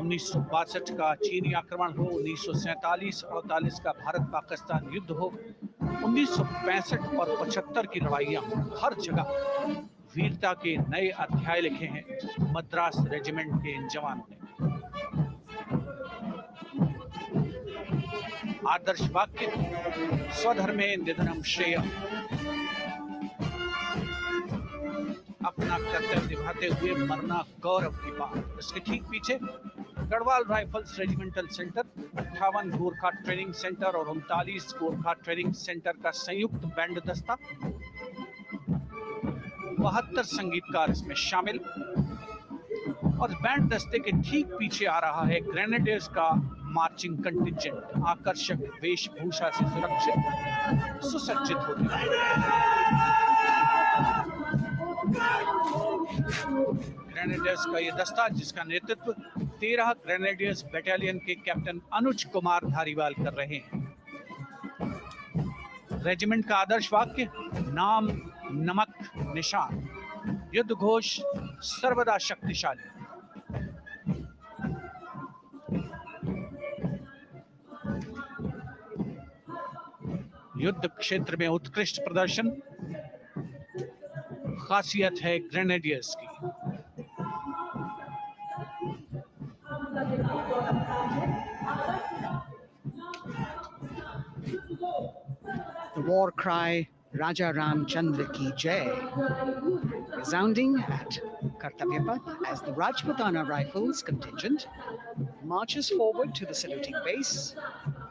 1962 का चीनी आक्रमण हो, 1947-48 का भारत पाकिस्तान युद्ध हो, 1965 और 75 की लड़ाइयां, हर जगह वीरता के नए अध्याय लिखे हैं मद्रास रेजिमेंट के इन जवानों ने। आदर्श वाक्य स्वधर्मे निधनम श्रेय। अपना कर्तव्य निभाते हुए मरना गौरव की बात। इसके ठीक पीछे Garhwal rifles regimental centre, 58 Gorkha training centre और 39 गोरखा ट्रेनिंग सेंटर का संयुक्त बैंड दस्ता। 72 संगीतकार इसमें शामिल। और बैंड दस्ते के ठीक पीछे आ रहा है ग्रेनेडियर्स का मार्चिंग कंटिंजेंट, आकर्षक वेशभूषा से सुरक्षित सुसज्जित होते हैं। ग्रेनेडियर्स का यह दस्ता, जिसका नेतृत्व 13 ग्रेनेडियर्स बटालियन के कैप्टन अनुज कुमार धारीवाल कर रहे हैं। रेजिमेंट का आदर्श वाक्य नाम नमक निशान, युद्ध घोष सर्वदा शक्तिशाली। युद्ध क्षेत्र में उत्कृष्ट प्रदर्शन खासियत है ग्रेनेडियर्स की। war cry Raja Ram Chandra Ki Jai, resounding at Kartavya Path as the Rajputana Rifles contingent marches forward to the saluting base,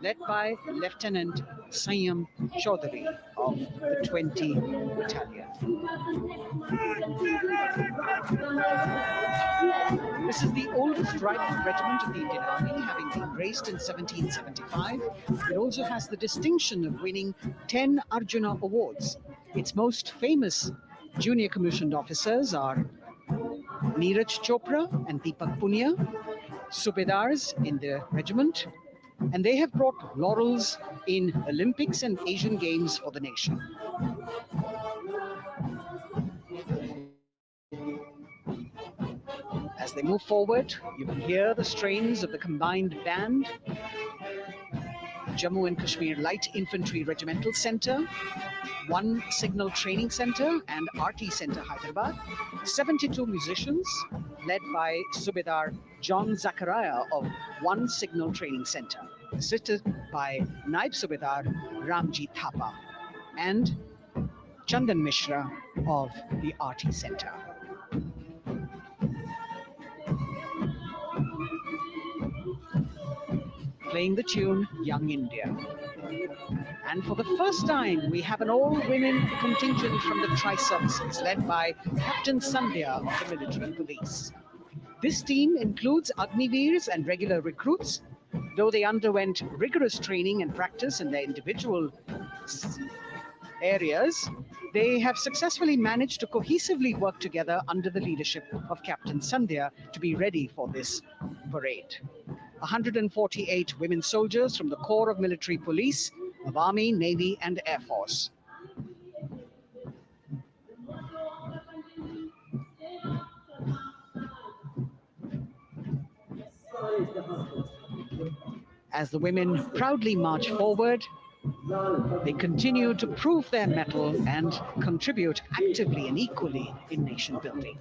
led by Lieutenant Sanyam Chaudhary of the 20 Battalion. This is the oldest rifle regiment of the Indian Army, having been raised in 1775. It also has the distinction of winning 10 Arjuna Awards. Its most famous junior commissioned officers are Neeraj Chopra and Deepak Punia, Subedars in the regiment, and they have brought laurels in Olympics and Asian Games for the nation. As they move forward, you can hear the strains of the combined band, Jammu and Kashmir Light Infantry Regimental Centre, 1 Signal Training Centre and RT Centre Hyderabad, 72 musicians led by Subedar John Zachariah of 1 Signal Training Centre, assisted by Naib Subedar Ramji Thapa and Chandan Mishra of the RT Centre. Playing the tune Young India. And for the first time, we have an all-women contingent from the Tri-Services, led by Captain Sandhya of the Military Police. This team includes Agniveers and regular recruits. Though they underwent rigorous training and practice in their individual areas, they have successfully managed to cohesively work together under the leadership of Captain Sandhya to be ready for this parade. 148 women soldiers from the Corps of Military Police, of Army, Navy, and Air Force. As the women proudly march forward, they continue to prove their mettle and contribute actively and equally in nation building.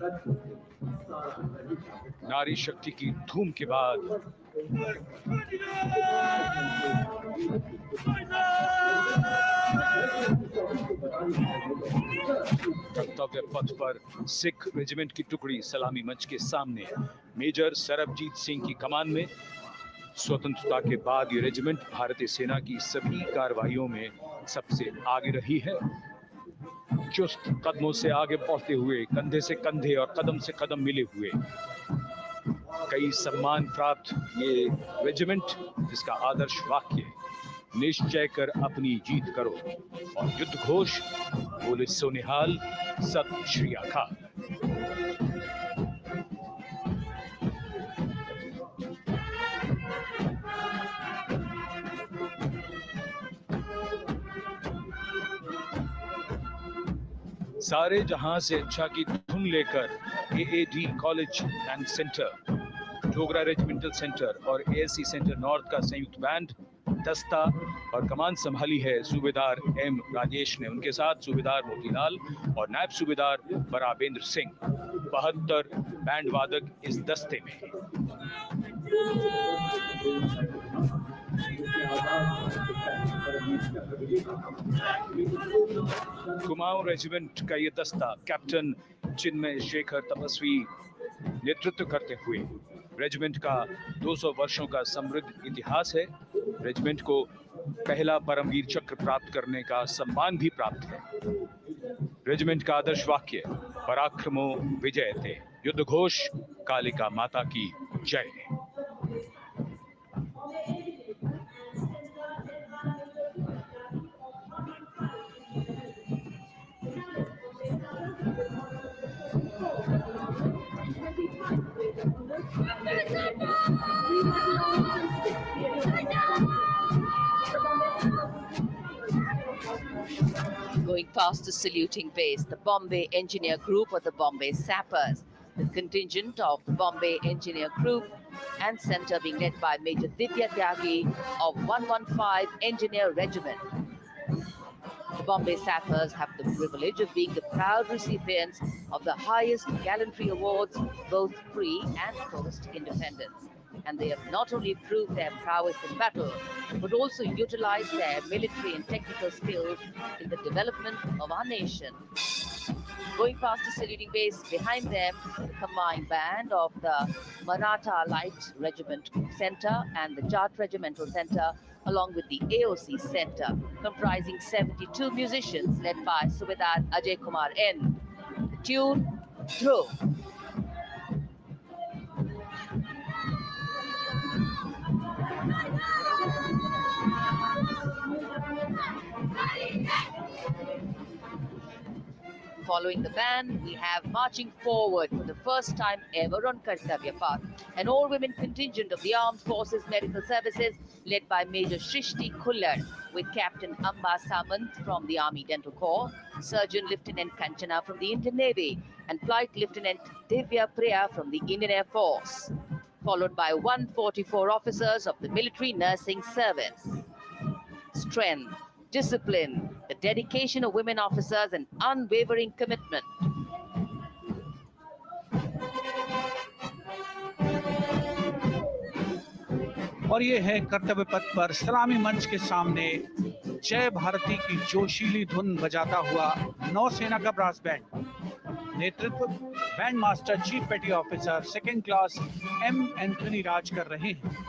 नारी शक्ति की धूम के बाद कर्तव्य पथ पर Sikh regiment की टुकड़ी सलामी मंच के सामने मेजर सरबजीत सिंह की कमान में। स्वतंत्रता के बाद ये रेजिमेंट भारतीय सेना की सभी कार्रवाइयों में सबसे आगे रही है। चुस्त कदमों से आगे बढ़ते हुए, कंधे से कंधे और कदम से कदम मिले हुए, कई सम्मान प्राप्त ये रेजिमेंट, जिसका आदर्श वाक्य निश्चय कर अपनी जीत करो और युद्ध घोष बोले सोनिहाल सत श्री अकाल। सारे जहां से अच्छा की धुन लेकर AAD college and centre, Dogra regimental centre और एएससी सेंटर नॉर्थ का संयुक्त बैंड, दस्ता और कमान संभाली है सूबेदार एम राजेश ने। उनके साथ सूबेदार मोतीलाल और नायब सूबेदार बराबेंद्र सिंह, 72 बैंड वादक इस दस्ते में। कुमाऊं रेजिमेंट का ये दस्ता कैप्टन चिन्मय शेखर तपस्वी नेतृत्व करते हुए, रेजिमेंट का 200 वर्षों का समृद्ध इतिहास है। रेजिमेंट को पहला परमवीर चक्र प्राप्त करने का सम्मान भी प्राप्त है। रेजिमेंट का आदर्श वाक्य पराक्रमो विजयते, युद्ध घोष कालिका माता की जय। Going past the saluting base, the Bombay Engineer Group or the Bombay Sappers, the contingent of the Bombay Engineer Group and Centre being led by Major Divya Tyagi of 115 Engineer Regiment. The Bombay Sappers have the privilege of being the proud recipients of the highest gallantry awards, both pre and post-independence. and they have not only proved their prowess in battle, but also utilized their military and technical skills in the development of our nation. Going past the saluting base, behind them, the combined band of the Maratha Light Regiment Center and the Jat Regimental Center, along with the AOC Center, comprising 72 musicians led by Subedar Ajay Kumar N. The tune, Dhruv. Following the band, we have marching forward for the first time ever on Kartavya Path, an all-women contingent of the Armed Forces Medical Services led by Major Shrishti Khullar, with Captain Amba Samant from the Army Dental Corps, Surgeon Lieutenant Kanchana from the Indian Navy, and Flight Lieutenant Divya Priya from the Indian Air Force, followed by 144 officers of the Military Nursing Service. Strength, discipline, the dedication of women officers, and unwavering commitment. और ये है कर्तव्य पथ पर सलामी मंच के सामने जय भारती की जोशीली धुन बजाता हुआ नौसेना का ब्रास बैंड। नेतृत्व band master chief petty officer second class M Anthony Raj कर रहे हैं।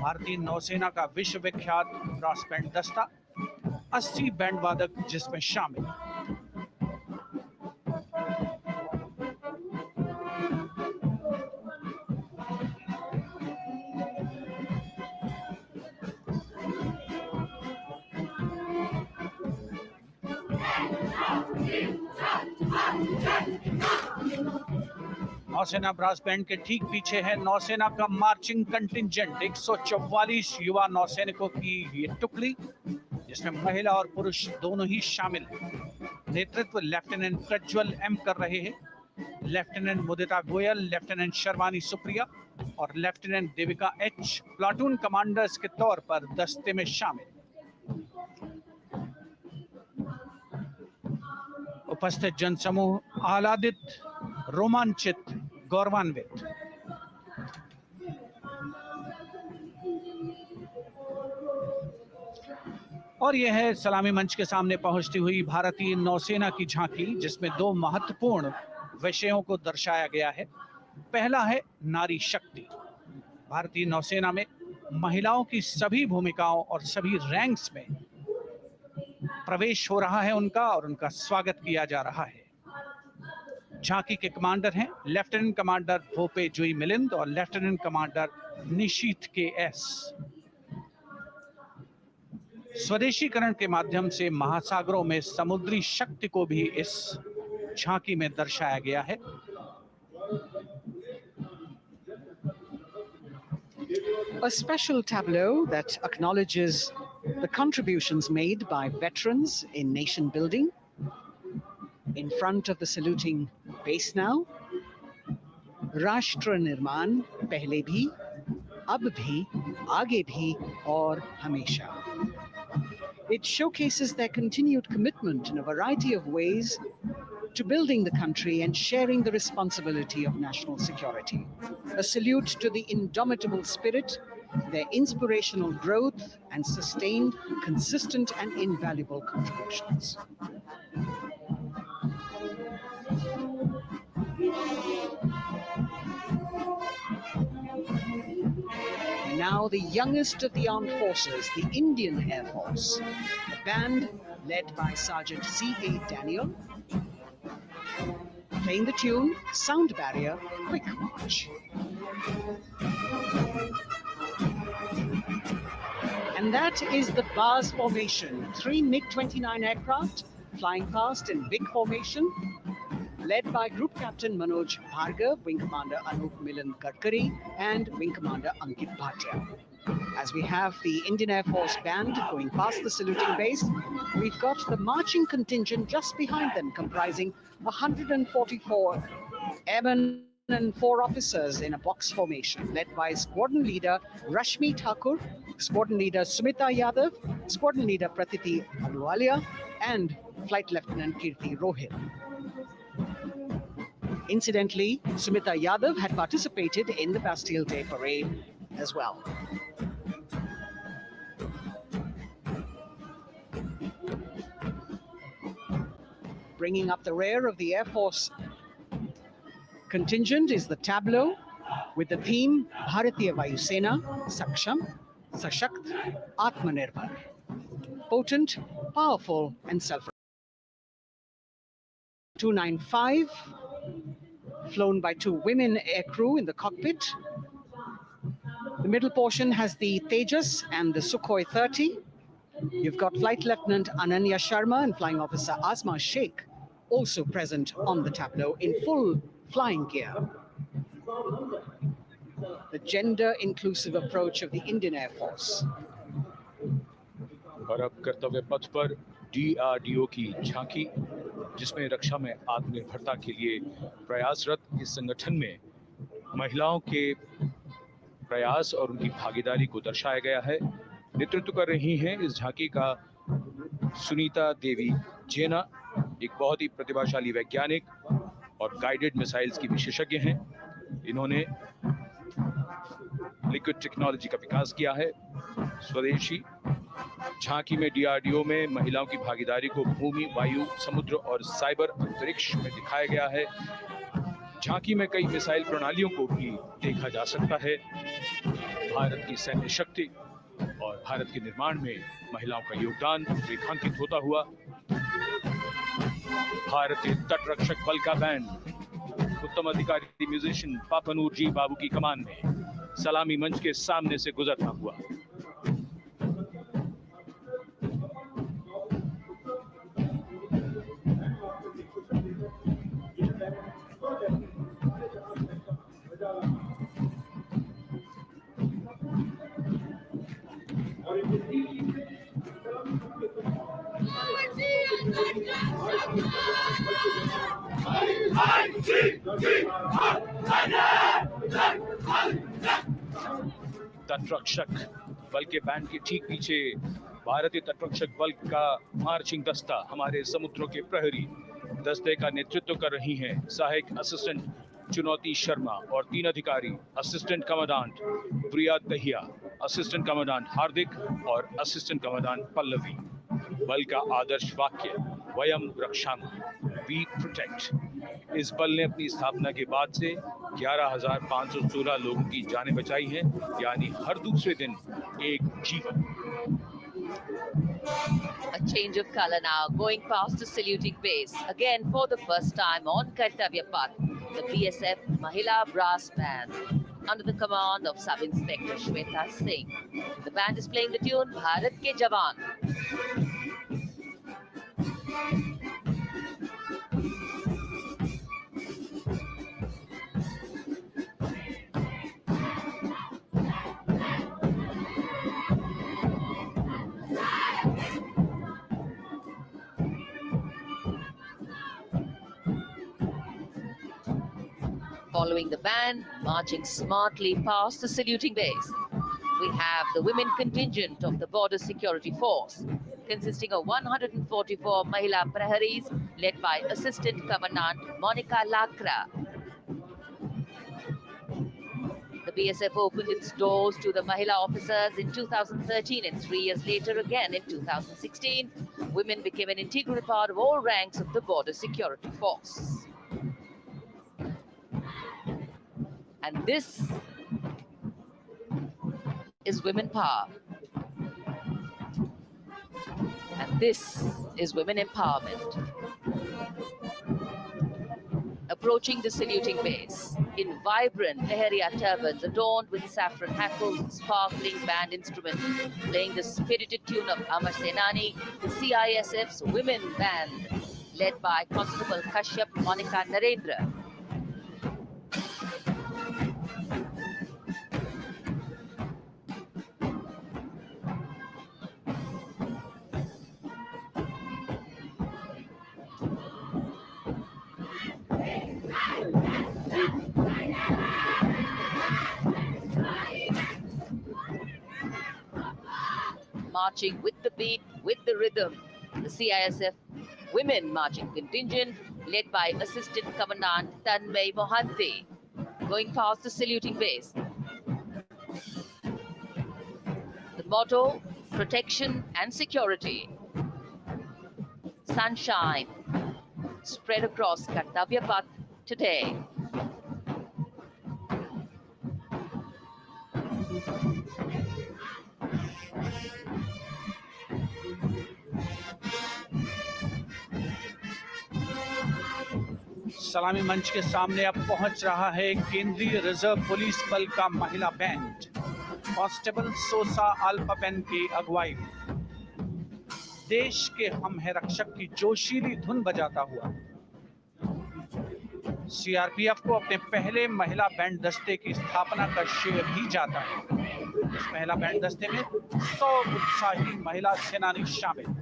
भारतीय नौसेना का विश्व विख्यात ब्रास बैंड दस्ता 80 बैंड वादक जिसमें शामिल। नौसेना ब्रास बैंड के ठीक पीछे है नौसेना का मार्चिंग कंटिंजेंट, 144 युवा नौसैनिकों की ये टुकड़ी, जिसमें महिला और पुरुष दोनों ही शामिल हैं। नेतृत्व लेफ्टिनेंट प्रज्वल एम कर रहे हैं। लेफ्टिनेंट मुदिता गोयल, लेफ्टिनेंट शर्वानी सुप्रिया और lieutenant Devika H platoon commanders के तौर पर दस्ते में शामिल। उपस्थित जनसमूह आह्लादित, रोमांचित, गौरवान्वित। और यह है सलामी मंच के सामने पहुंचती हुई भारतीय नौसेना की झांकी, जिसमें दो महत्वपूर्ण विषयों को दर्शाया गया है। पहला है नारी शक्ति। भारतीय नौसेना में महिलाओं की सभी भूमिकाओं और सभी रैंक्स में प्रवेश हो रहा है उनका, और उनका स्वागत किया जा रहा है। झांकी के कमांडर हैं लेफ्टिनेंट कमांडर भोपे जुई मिलिंद और लेफ्टिनेंट कमांडर निशीथ के एस। स्वदेशीकरण के माध्यम से महासागरों में समुद्री शक्ति को भी इस झांकी में दर्शाया गया है। A special tableau that acknowledges the contributions made by veterans in nation building. In front of the saluting base now, Rashtra Nirman pehle bhi, ab bhi, aage bhi aur hamesha. It showcases their continued commitment in a variety of ways to building the country and sharing the responsibility of national security. A salute to the indomitable spirit, their inspirational growth, and sustained, consistent, and invaluable contributions. Now the youngest of the armed forces, the Indian Air Force, a band led by Sergeant C.A. Daniel, playing the tune Sound Barrier Quick March. And that is the bars formation, 3 MiG-29 aircraft flying past in big formation, led by Group Captain Manoj Bhargav, Wing Commander Anup Milan Gadkari, and Wing Commander Ankit Bhatia. As we have the Indian Air Force band going past the saluting base, we've got the marching contingent just behind them, comprising 144 airmen and 4 officers in a box formation, led by Squadron Leader Rashmi Thakur, Squadron Leader Sumita Yadav, Squadron Leader Pratiti Aluwalia, and Flight Lieutenant Kirti Rohit. Incidentally, Sumita Yadav had participated in the Bastille Day parade as well. Bringing up the rear of the Air Force contingent is the tableau with the theme Bharatiya Vayu Sena, Saksham, Sashakt, Atmanirbhar. Potent, powerful, and self-reliant. 295, flown by 2 women aircrew in the cockpit. The middle portion has the Tejas and the Sukhoi 30. You've got Flight Lieutenant Ananya Sharma and Flying Officer Azma Sheikh also present on the tableau in full flying gear. The gender-inclusive approach of the Indian Air Force. और अब कर्तव्य पथ पर DRDO की झांकी, जिसमें रक्षा में आत्मनिर्भरता के लिए प्रयासरत इस संगठन में महिलाओं के प्रयास और उनकी भागीदारी को दर्शाया गया है। नेतृत्व कर रही हैं इस झांकी का सुनीता देवी जेना, एक बहुत ही प्रतिभाशाली वैज्ञानिक और गाइडेड मिसाइल्स की विशेषज्ञ हैं। इन्होंने लिक्विड टेक्नोलॉजी का विकास किया है। स्वदेशी झांकी में DRDO में महिलाओं की भागीदारी को भूमि, वायु, समुद्र और साइबर अंतरिक्ष में दिखाया गया है। झांकी में कई मिसाइल प्रणालियों को भी देखा जा सकता है। भारत की सैन्य शक्ति और भारत के निर्माण में महिलाओं का योगदान रेखांकित होता हुआ भारतीय तटरक्षक बल का बैंड उत्तम अधिकारी म्यूजिशियन पापनूर जी बाबू की कमान में सलामी मंच के सामने से गुजरता हुआ। तटरक्षक बल के बैंड के ठीक पीछे भारतीय तटरक्षक बल का मार्चिंग दस्ता हमारे समुद्रों के प्रहरी दस्ते का नेतृत्व कर रही हैं सहायक असिस्टेंट चुनौती शर्मा और 3 अधिकारी असिस्टेंट कमांडेंट प्रिया दहिया, असिस्टेंट कमांडेंट हार्दिक और असिस्टेंट कमांडेंट पल्लवी। बल का आदर्श वाक्य वयम रक्षामः, वी प्रोटेक्ट। इस बल ने अपनी स्थापना के बाद से 11,516 लोगों की जानें बचाई हैं, यानी हर दूसरे दिन एक जीवन। A change of color now, going past the saluting base. Again, for the first time on Kartavya Path, the BSF Mahila Brass Band, under the command of Sub-Inspector Shweta Singh. The band is playing the tune Bharat Ke Jawan. Following the band, marching smartly past the saluting base, we have the women contingent of the Border Security Force, consisting of 144 Mahila Praharis, led by Assistant Commandant Monica Lakra. The BSF opened its doors to the Mahila officers in 2013, and 3 years later again in 2016, women became an integral part of all ranks of the Border Security Force. And this is women power. And this is women empowerment. Approaching the saluting base in vibrant Leheria turbans adorned with saffron hackles and sparkling band instruments, playing the spirited tune of Amar Senani, the CISF's women band, led by Constable Kashyap Monica Narendra. Marching with the beat, with the rhythm, the CISF women marching contingent led by Assistant Commandant Tanmay Mohanty, going past the saluting base. The motto, protection and security. Sunshine spread across Kartavya Path today. सलामी मंच के सामने अब पहुंच रहा है केंद्रीय reserve police बल का महिला बैंड, कांस्टेबल सोसा अल्पापेन की अगुवाई में देश के हम है रक्षक की जोशीली धुन बजाता हुआ सीआरपीएफ को अपने पहले महिला बैंड दस्ते की स्थापना का श्रेय भी जाता है। इस महिला बैंड दस्ते में 100 उत्साही महिला सेनानी शामिल।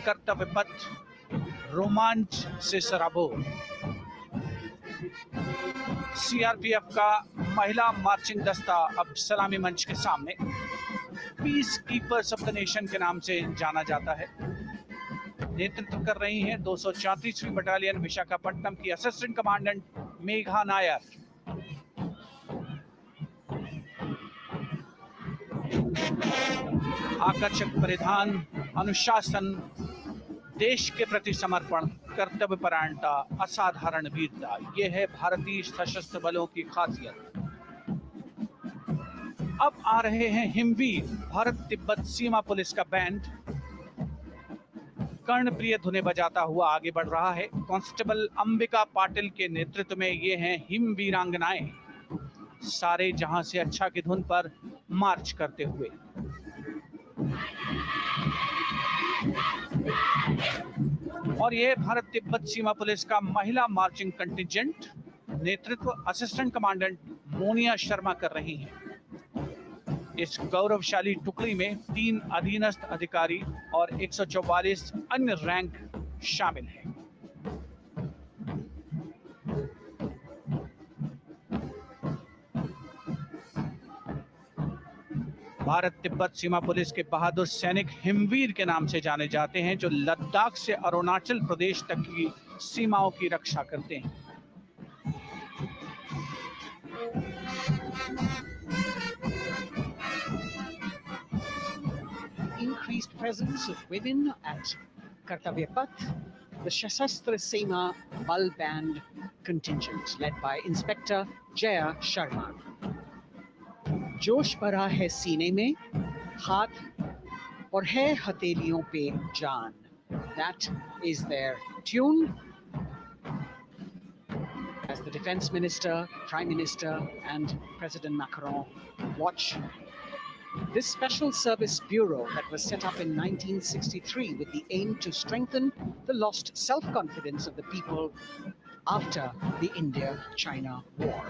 कर्तव्य पथ रोमांच से सराबोर। सीआरपीएफ का महिला मार्चिंग दस्ता अब सलामी मंच के सामने peace keepers of the nation के नाम से जाना जाता है। नेतृत्व कर रही हैं 234वीं बटालियन विशाखापट्टनम की असिस्टेंट कमांडेंट मेघा नायर। आकर्षक परिधान, अनुशासन, देश के प्रति समर्पण, कर्तव्य परायणता, असाधारण वीरता, ये है भारतीय सशस्त्र बलों की खासियत। अब आ रहे हैं हिमवीर भारत तिब्बत सीमा पुलिस का बैंड कर्णप्रिय धुनें बजाता हुआ आगे बढ़ रहा है। कांस्टेबल अंबिका पाटिल के नेतृत्व में ये हैं हिम वीरांगनाएं, सारे जहां से अच्छा की धुन पर मार्च करते हुए। और ये भारत तिब्बत सीमा पुलिस का महिला मार्चिंग कंटिजेंट, नेतृत्व असिस्टेंट कमांडेंट मोनिया शर्मा कर रही हैं। इस गौरवशाली टुकड़ी में 3 अधीनस्थ अधिकारी और 144 अन्य रैंक शामिल हैं। भारत तिब्बत सीमा पुलिस के बहादुर सैनिक हिमवीर के नाम से जाने जाते हैं, जो लद्दाख से अरुणाचल प्रदेश तक की सीमाओं की रक्षा करते हैं। Increased presence of women at Kartavya Path, the Shasastra Seema Bal Band contingent led by Inspector Jaya Sharma. जोश भरा है सीने में, हाथ और है हथेलियों पे जान. That is their tune. As the Defense Minister, Prime Minister and President Macron watch this Special Service Bureau that was set up in 1963 with the aim to strengthen the lost self-confidence of the people after the India-China War.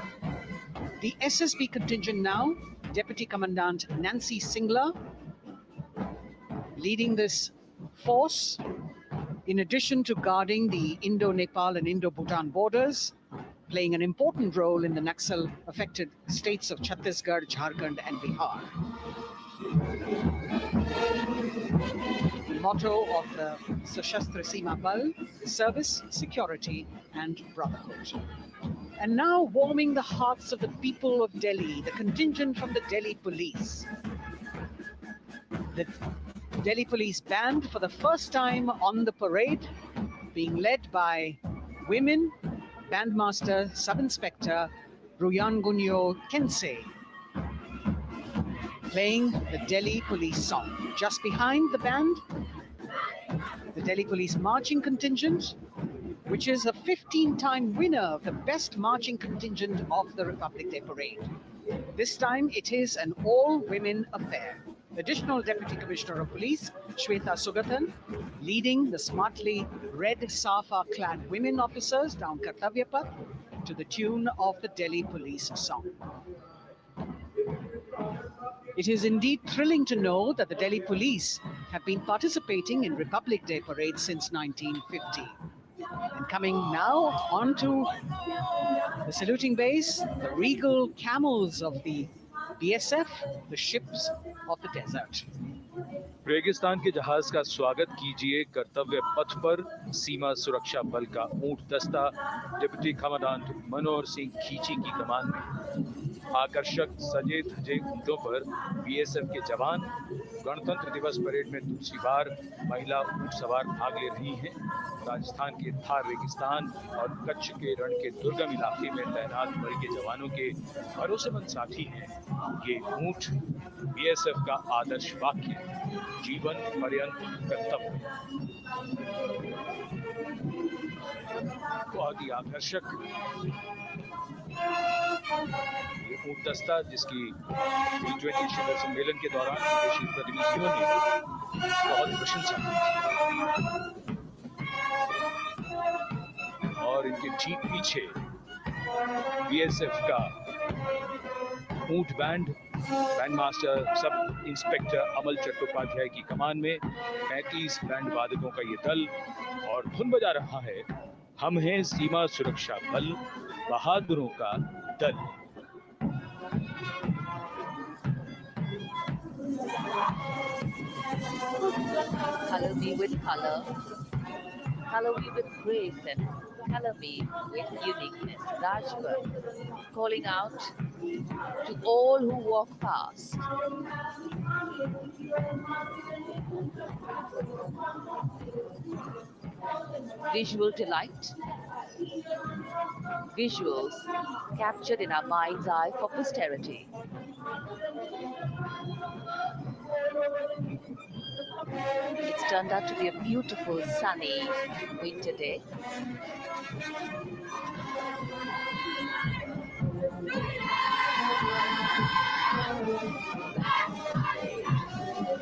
The SSB contingent now, Deputy Commandant Nancy Singla, leading this force, in addition to guarding the Indo-Nepal and Indo-Bhutan borders, playing an important role in the Naxal-affected states of Chhattisgarh, Jharkhand and Bihar. The motto of the Sashastra Seema Bal is service, security and brotherhood. And now warming the hearts of the people of Delhi, the contingent from the Delhi Police. The Delhi Police Band, for the first time on the parade, being led by women, Bandmaster Sub-Inspector Ruyangunyo Kensei, playing the Delhi Police song. Just behind the band, the Delhi Police marching contingent, which is a 15-time winner of the best marching contingent of the Republic Day Parade. This time it is an all-women affair. Additional Deputy Commissioner of Police, Shweta Sugathan, leading the smartly red safa-clad women officers down Kartavya Path to the tune of the Delhi Police song. It is indeed thrilling to know that the Delhi Police have been participating in Republic Day Parade since 1950. And coming now onto the saluting base, the regal camels of the BSF, the ships of the desert. रेगिस्तान के जहाज का स्वागत कीजिए कर्तव्य पथ पर सीमा सुरक्षा बल का ऊंट दस्ता डिप्टी कमांडेंट मनोहर सिंह खींची की कमान में। आकर्षक सजे धजे ऊंटों पर बीएसएफ के जवान। गणतंत्र दिवस परेड में दूसरी बार महिला ऊंट सवार भाग ले रही हैं। राजस्थान के थार रेगिस्तान और कच्छ के रण के दुर्गम इलाके में तैनात बल के जवानों के भरोसेमंद साथी हैं। ये ऊंट बीएसएफ का आदर्श वाक्य, जीवन पर्यंत कर्तव्य। बहुत ही आकर्षक ये ऊंट दस्ता, जिसकी G20 शिखर सम्मेलन के दौरान विदेशी प्रतिनिधियों ने बहुत प्रशंसा की और इनके ठीक पीछे बीएसएफ का ऊंट बैंड मास्टर सब इंस्पेक्टर अमल चट्टोपाध्याय की कमान में 35 बैंड वादकों का ये दल, और धुन बजा रहा है हम हैं सीमा सुरक्षा बल, बहादुरों का दल। Color me with color, color me with grace, and color me with uniqueness. Rajput calling out to all who walk past. Visual delight, visuals captured in our mind's eye for posterity. It's turned out to be a beautiful sunny winter day.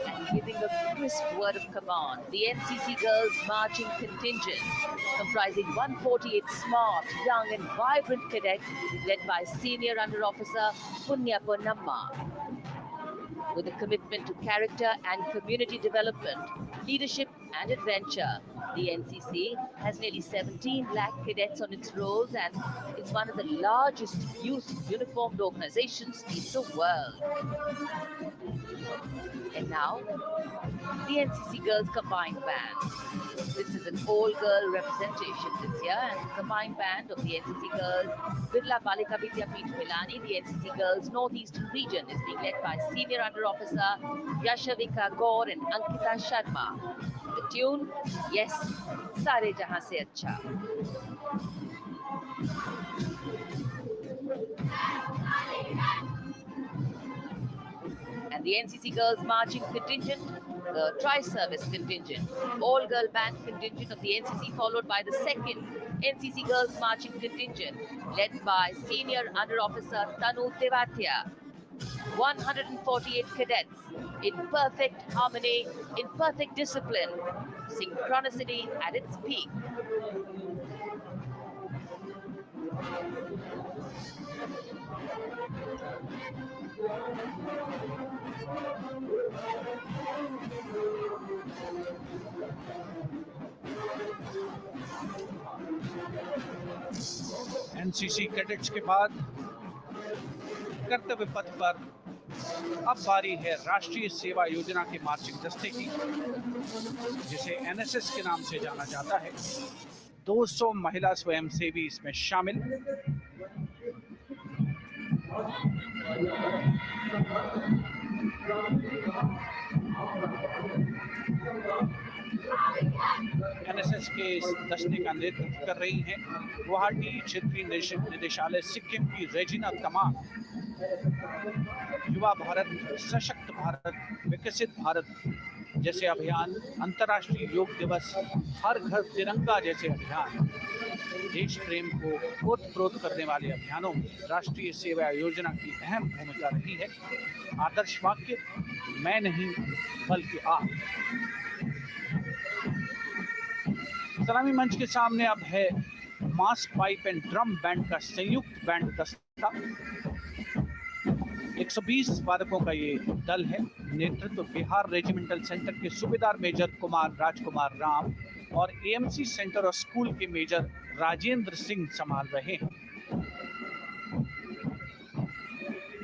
And giving a crisp word of command, the NCC Girls Marching Contingent, comprising 148 smart, young and vibrant cadets led by Senior Under Officer Punya Ponnamma. With a commitment to character and community development, leadership and adventure, the NCC has nearly 17 lakh cadets on its rolls and is one of the largest youth uniformed organizations in the world. And now, the NCC Girls Combined Band. This is an all-girl representation this year, and the combined band of the NCC Girls Birla Balika Vidyapeeth Milani, the NCC Girls Northeastern region, is being led by Senior Under Officer Yashavika Gaur and Ankita Sharma. The tune, yes, Sare Jahan Se Acha. And the NCC Girls Marching Contingent, the Tri-Service Contingent, all-girl band contingent of the NCC, followed by the second NCC Girls Marching Contingent, led by Senior Under Officer Tanu Tevatia. 148 cadets in perfect harmony, in perfect discipline, synchronicity at its peak. NCC cadets के बाद कर्तव्य पथ पर अब बारी है राष्ट्रीय सेवा योजना के मार्चिंग दस्ते की, जिसे एनएसएस के नाम से जाना जाता है। 200 महिला स्वयंसेवी इसमें शामिल। एनएसएस के इस दस्ते का नेतृत्व कर रही हैं गुवाहाटी क्षेत्रीय निदेशालय सिक्किम की रेजिना तमाम। युवा भारत, सशक्त भारत, विकसित भारत जैसे अभियान, अंतर्राष्ट्रीय योग दिवस, हर घर तिरंगा जैसे अभियान, देश प्रेम को ओतप्रोत करने वाले अभियानों में राष्ट्रीय सेवा योजना की अहम भूमिका रही है। आदर्श वाक्य, मैं नहीं बल्कि आप। सलामी मंच के सामने अब है मास पाइप एंड ड्रम बैंड का संयुक्त बैंड दस्ता। 120 वादकों का ये दल है। नेतृत्व बिहार रेजिमेंटल सेंटर के सूबेदार मेजर कुमार राजकुमार राम और एएमसी सेंटर और स्कूल के मेजर राजेंद्र सिंह संभाल रहे हैं।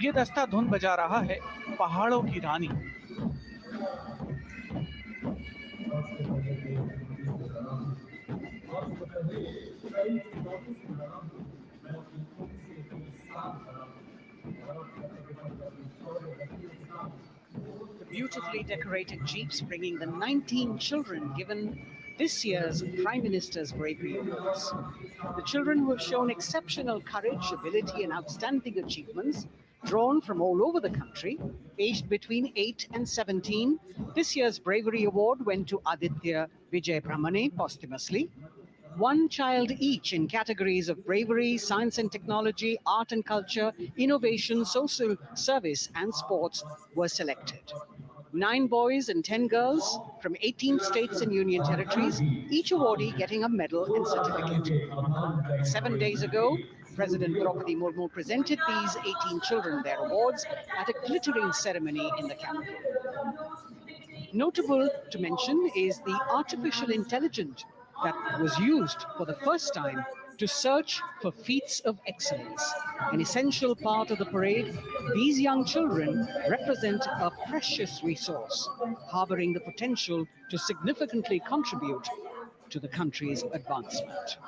ये दस्ता धुन बजा रहा है पहाड़ों की रानी। The beautifully decorated jeeps bringing the 19 children given this year's Prime Minister's Bravery Awards. The children who have shown exceptional courage, ability and outstanding achievements, drawn from all over the country, aged between 8 and 17. This year's Bravery Award went to Aditya Vijay Brahmane posthumously. One child each in categories of bravery, science and technology, art and culture, innovation, social service and sports were selected. 9 boys and 10 girls from 18 states and union territories, each awardee getting a medal and certificate. 7 days ago, President Droupadi Murmu presented these 18 children their awards at a glittering ceremony in the capital. Notable to mention is the artificial intelligence that was used for the first time to search for feats of excellence. An essential part of the parade, these young children represent a precious resource, harboring the potential to significantly contribute to the country's advancement.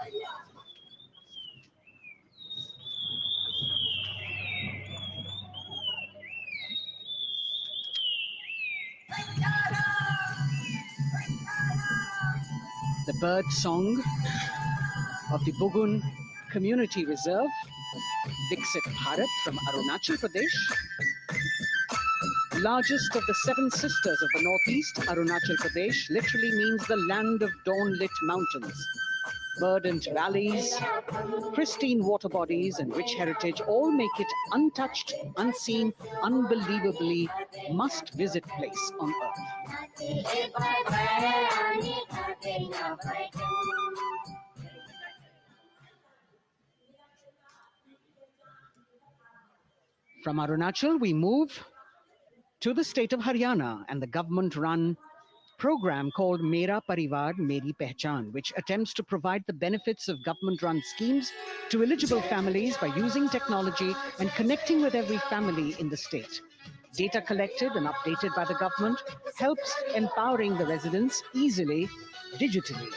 The bird song of the Bugun Community Reserve, Viksit Bharat from Arunachal Pradesh. Largest of the 7 sisters of the Northeast, Arunachal Pradesh literally means the land of dawn-lit mountains. Verdant valleys, pristine water bodies and rich heritage all make it untouched, unseen, unbelievably must-visit place on earth. From Arunachal, we move to the state of Haryana and the government-run program called Mera Parivar Meri Pehchan, which attempts to provide the benefits of government-run schemes to eligible families by using technology and connecting with every family in the state. Data collected and updated by the government helps empowering the residents easily, digitally,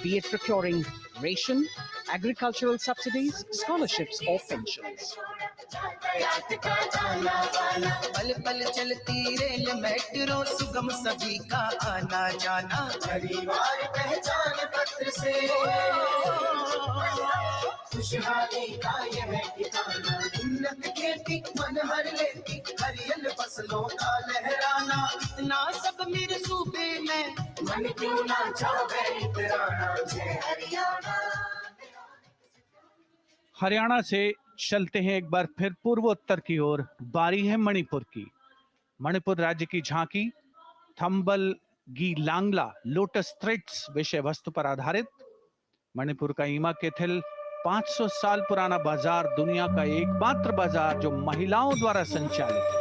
be it procuring ration, agricultural subsidies, scholarships or pensions. पल पल चलती rail metro सुगम सभी का आना जाना परिवार पहचान पत्र से खुशहाली का यह ठिकाना उन्नत खेती मन भर लेती हरियल फसलों का लहराना इतना सब मेरे सूबे में मन क्यों ना चाहे इतराना जय हरियाणा। हरियाणा से चलते हैं एक बार फिर पूर्वोत्तर की ओर। बारी है मणिपुर की। मणिपुर राज्य की झांकी थंबल गी लांगला लोटस थ्रेड्स विषय वस्तु पर आधारित। मणिपुर का ईमा केथिल 500 साल पुराना बाजार, दुनिया का एकमात्र बाजार जो महिलाओं द्वारा संचालित है।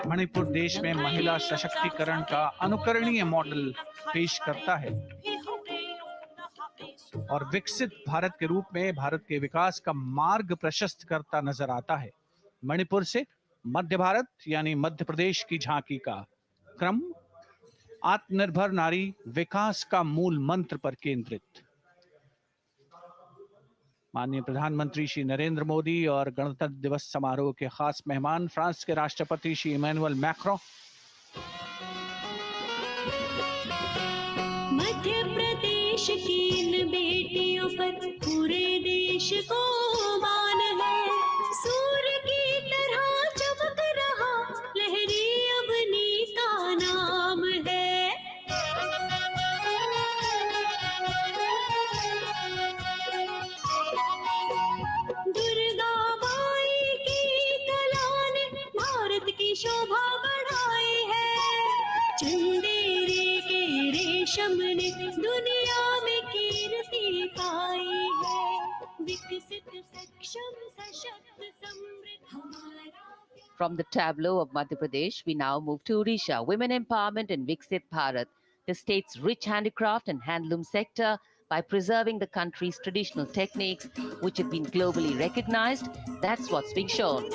मणिपुर देश में महिला सशक्तिकरण का अनुकरणीय मॉडल पेश करता है और विकसित भारत के रूप में भारत के विकास का मार्ग प्रशस्त करता नजर आता है। मणिपुर से मध्य भारत यानी मध्य प्रदेश की झांकी का क्रम आत्मनिर्भर नारी विकास का मूल मंत्र पर केंद्रित। माननीय प्रधानमंत्री श्री नरेंद्र मोदी और गणतंत्र दिवस समारोह के खास मेहमान फ्रांस के राष्ट्रपति श्री इमैनुअल मैक्रों। मध्य प्रदेश की इन बेटियों पर पूरे देश को मान है। सूर्य की तरह चमक रहा लहरी अवनी का नाम है। दुर्गा माई की कला ने भारत की शोभा बढ़ाई है। चंदेरे के रेशम ने दुनिया में कीर्ति From the tableau of Madhya Pradesh, we now move to Odisha. Women empowerment in Viksit Bharat, the state's rich handicraft and handloom sector, by preserving the country's traditional techniques, which have been globally recognized. That's what's being shown.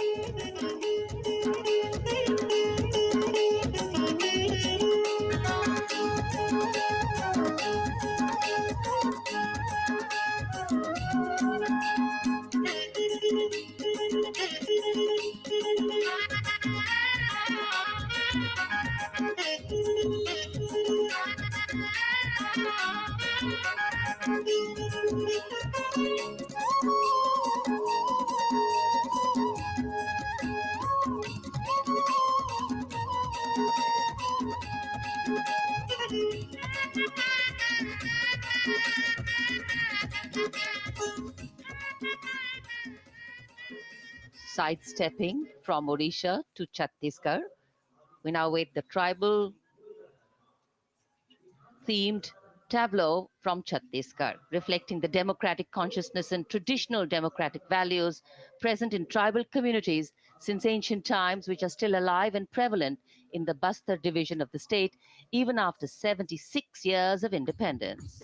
Sidestepping from Odisha to Chhattisgarh, we now wait the tribal themed tableau from Chhattisgarh, reflecting the democratic consciousness and traditional democratic values present in tribal communities since ancient times, which are still alive and prevalent in the Bastar division of the state, even after 76 years of independence.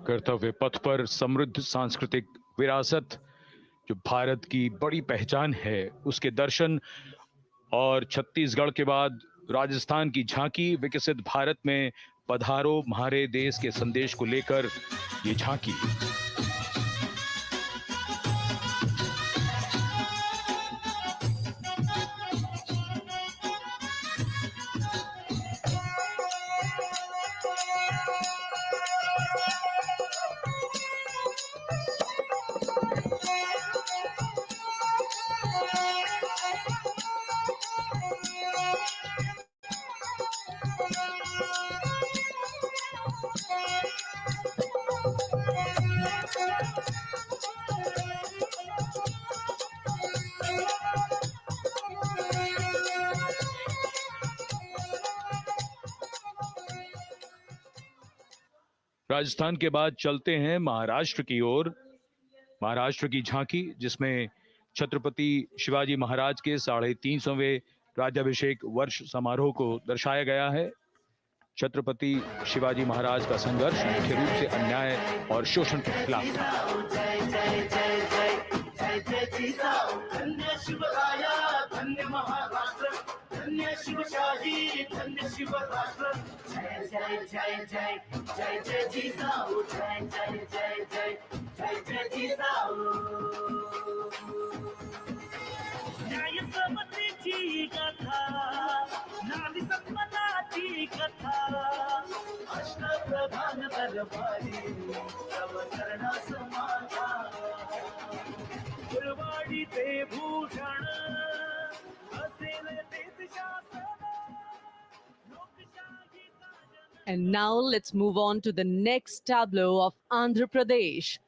कर्तव्य पथ पर समृद्ध सांस्कृतिक विरासत जो भारत की बड़ी पहचान है, उसके दर्शन, और छत्तीसगढ़ के बाद राजस्थान की झांकी विकसित भारत में पधारो म्हारे देश के संदेश को लेकर ये झांकी। राजस्थान के बाद चलते हैं महाराष्ट्र की ओर। महाराष्ट्र की झांकी, जिसमें छत्रपति शिवाजी महाराज के 350वें राज्याभिषेक वर्ष समारोह को दर्शाया गया है। छत्रपति शिवाजी महाराज का संघर्ष मुख्य रूप से अन्याय और शोषण के खिलाफ था। धन्य महाराष्ट्र, धन्य शिवशाही, धन्य शिवराष्ट्र, जय जय जय जय जय जय जिजाऊ, जय जय जय जय जय जय जिजाऊ। न्याय समतेची कथा, नारी सन्मानाची कथा, अष्टप्रधान दरबारी अवतरणा समाधान, गुरवाडीचे भूषण असेल तेच शासन. And now let's move on to the next tableau of Andhra Pradesh.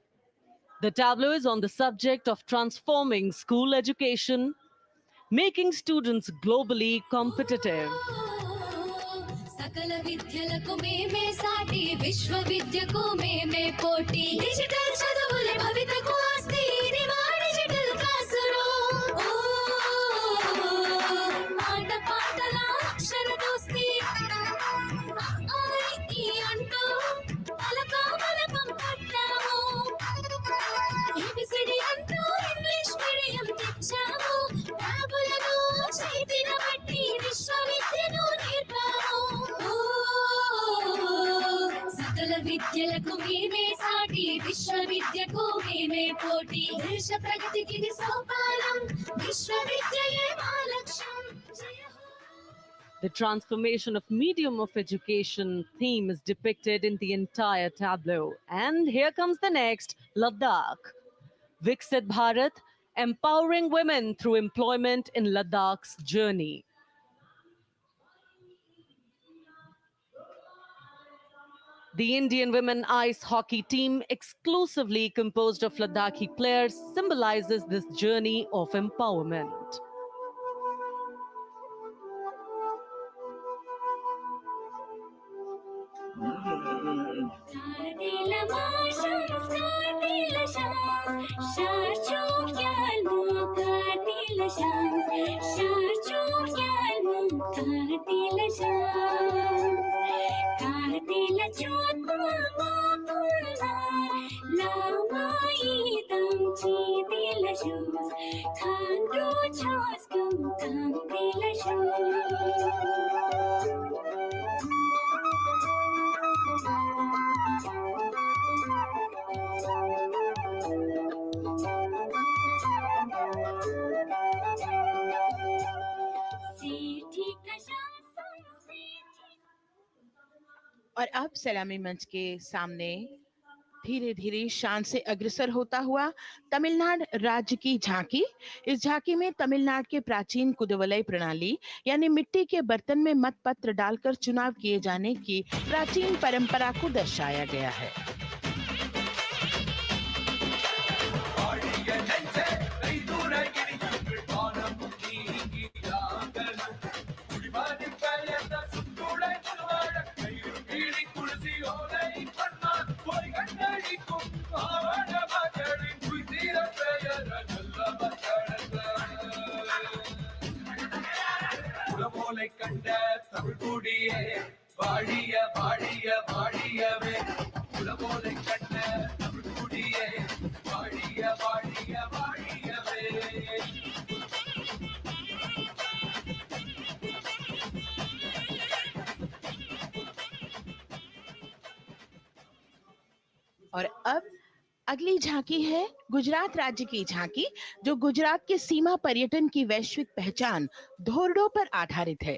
The tableau is on the subject of transforming school education, making students globally competitive. सकल विद्यలకు మేమే సాటి విశ్వవిద్యకు మేమే పోటీ డిజిటల్ చదువులే భవితకు ఆస్తి ఇది మా డిజిటల్ క్లాసురూమ్ ఆట పాటల అక్షర దోస్తి ఈ అంటూ పలకా బలపం పట్టాము ఏబిసిడి అంటూ ఇంగ్లీష్ మీడియం తెచ్చాము ట్యాబులను చేతిన బట్టి విశ్వవిద్యను నేర్పాము సకల విద్యలకు మేమే సాటి విశ్వవిద్యకు మేమే कोटि देश प्रगतिకి సోపానం విశ్వవిద్యాలయం The transformation of medium of education theme is depicted in the entire tableau. And here comes the next, Ladakh. Viksit Bharat, empowering women through employment in Ladakh's journey. The Indian women ice hockey team, exclusively composed of Ladakhi players, symbolizes this journey of empowerment. और अब सलामी मंच के सामने धीरे धीरे शान से अग्रसर होता हुआ तमिलनाडु राज्य की झांकी। इस झांकी में तमिलनाडु के प्राचीन कुदवलय प्रणाली यानी मिट्टी के बर्तन में मतपत्र डालकर चुनाव किए जाने की प्राचीन परंपरा को दर्शाया गया है। और अब अगली झांकी है गुजरात राज्य की झांकी, जो गुजरात के सीमा पर्यटन की वैश्विक पहचान धोरडो पर आधारित है।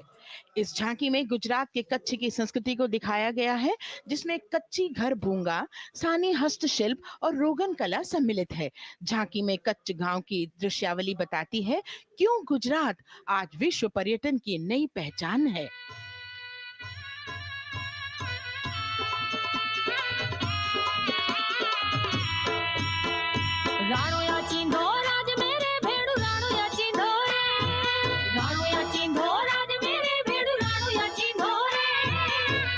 इस झांकी में गुजरात के कच्छ की संस्कृति को दिखाया गया है, जिसमें कच्ची घर भूंगा, सानी हस्तशिल्प और रोगन कला सम्मिलित है। झांकी में कच्छ गांव की दृश्यावली बताती है क्यों गुजरात आज विश्व पर्यटन की नई पहचान है। राणो या चिंधो राज मेरे भेड़ू राणो या चिंधो रे राणो या चिंधो राज मेरे भेड़ू राणो या चिंधो रे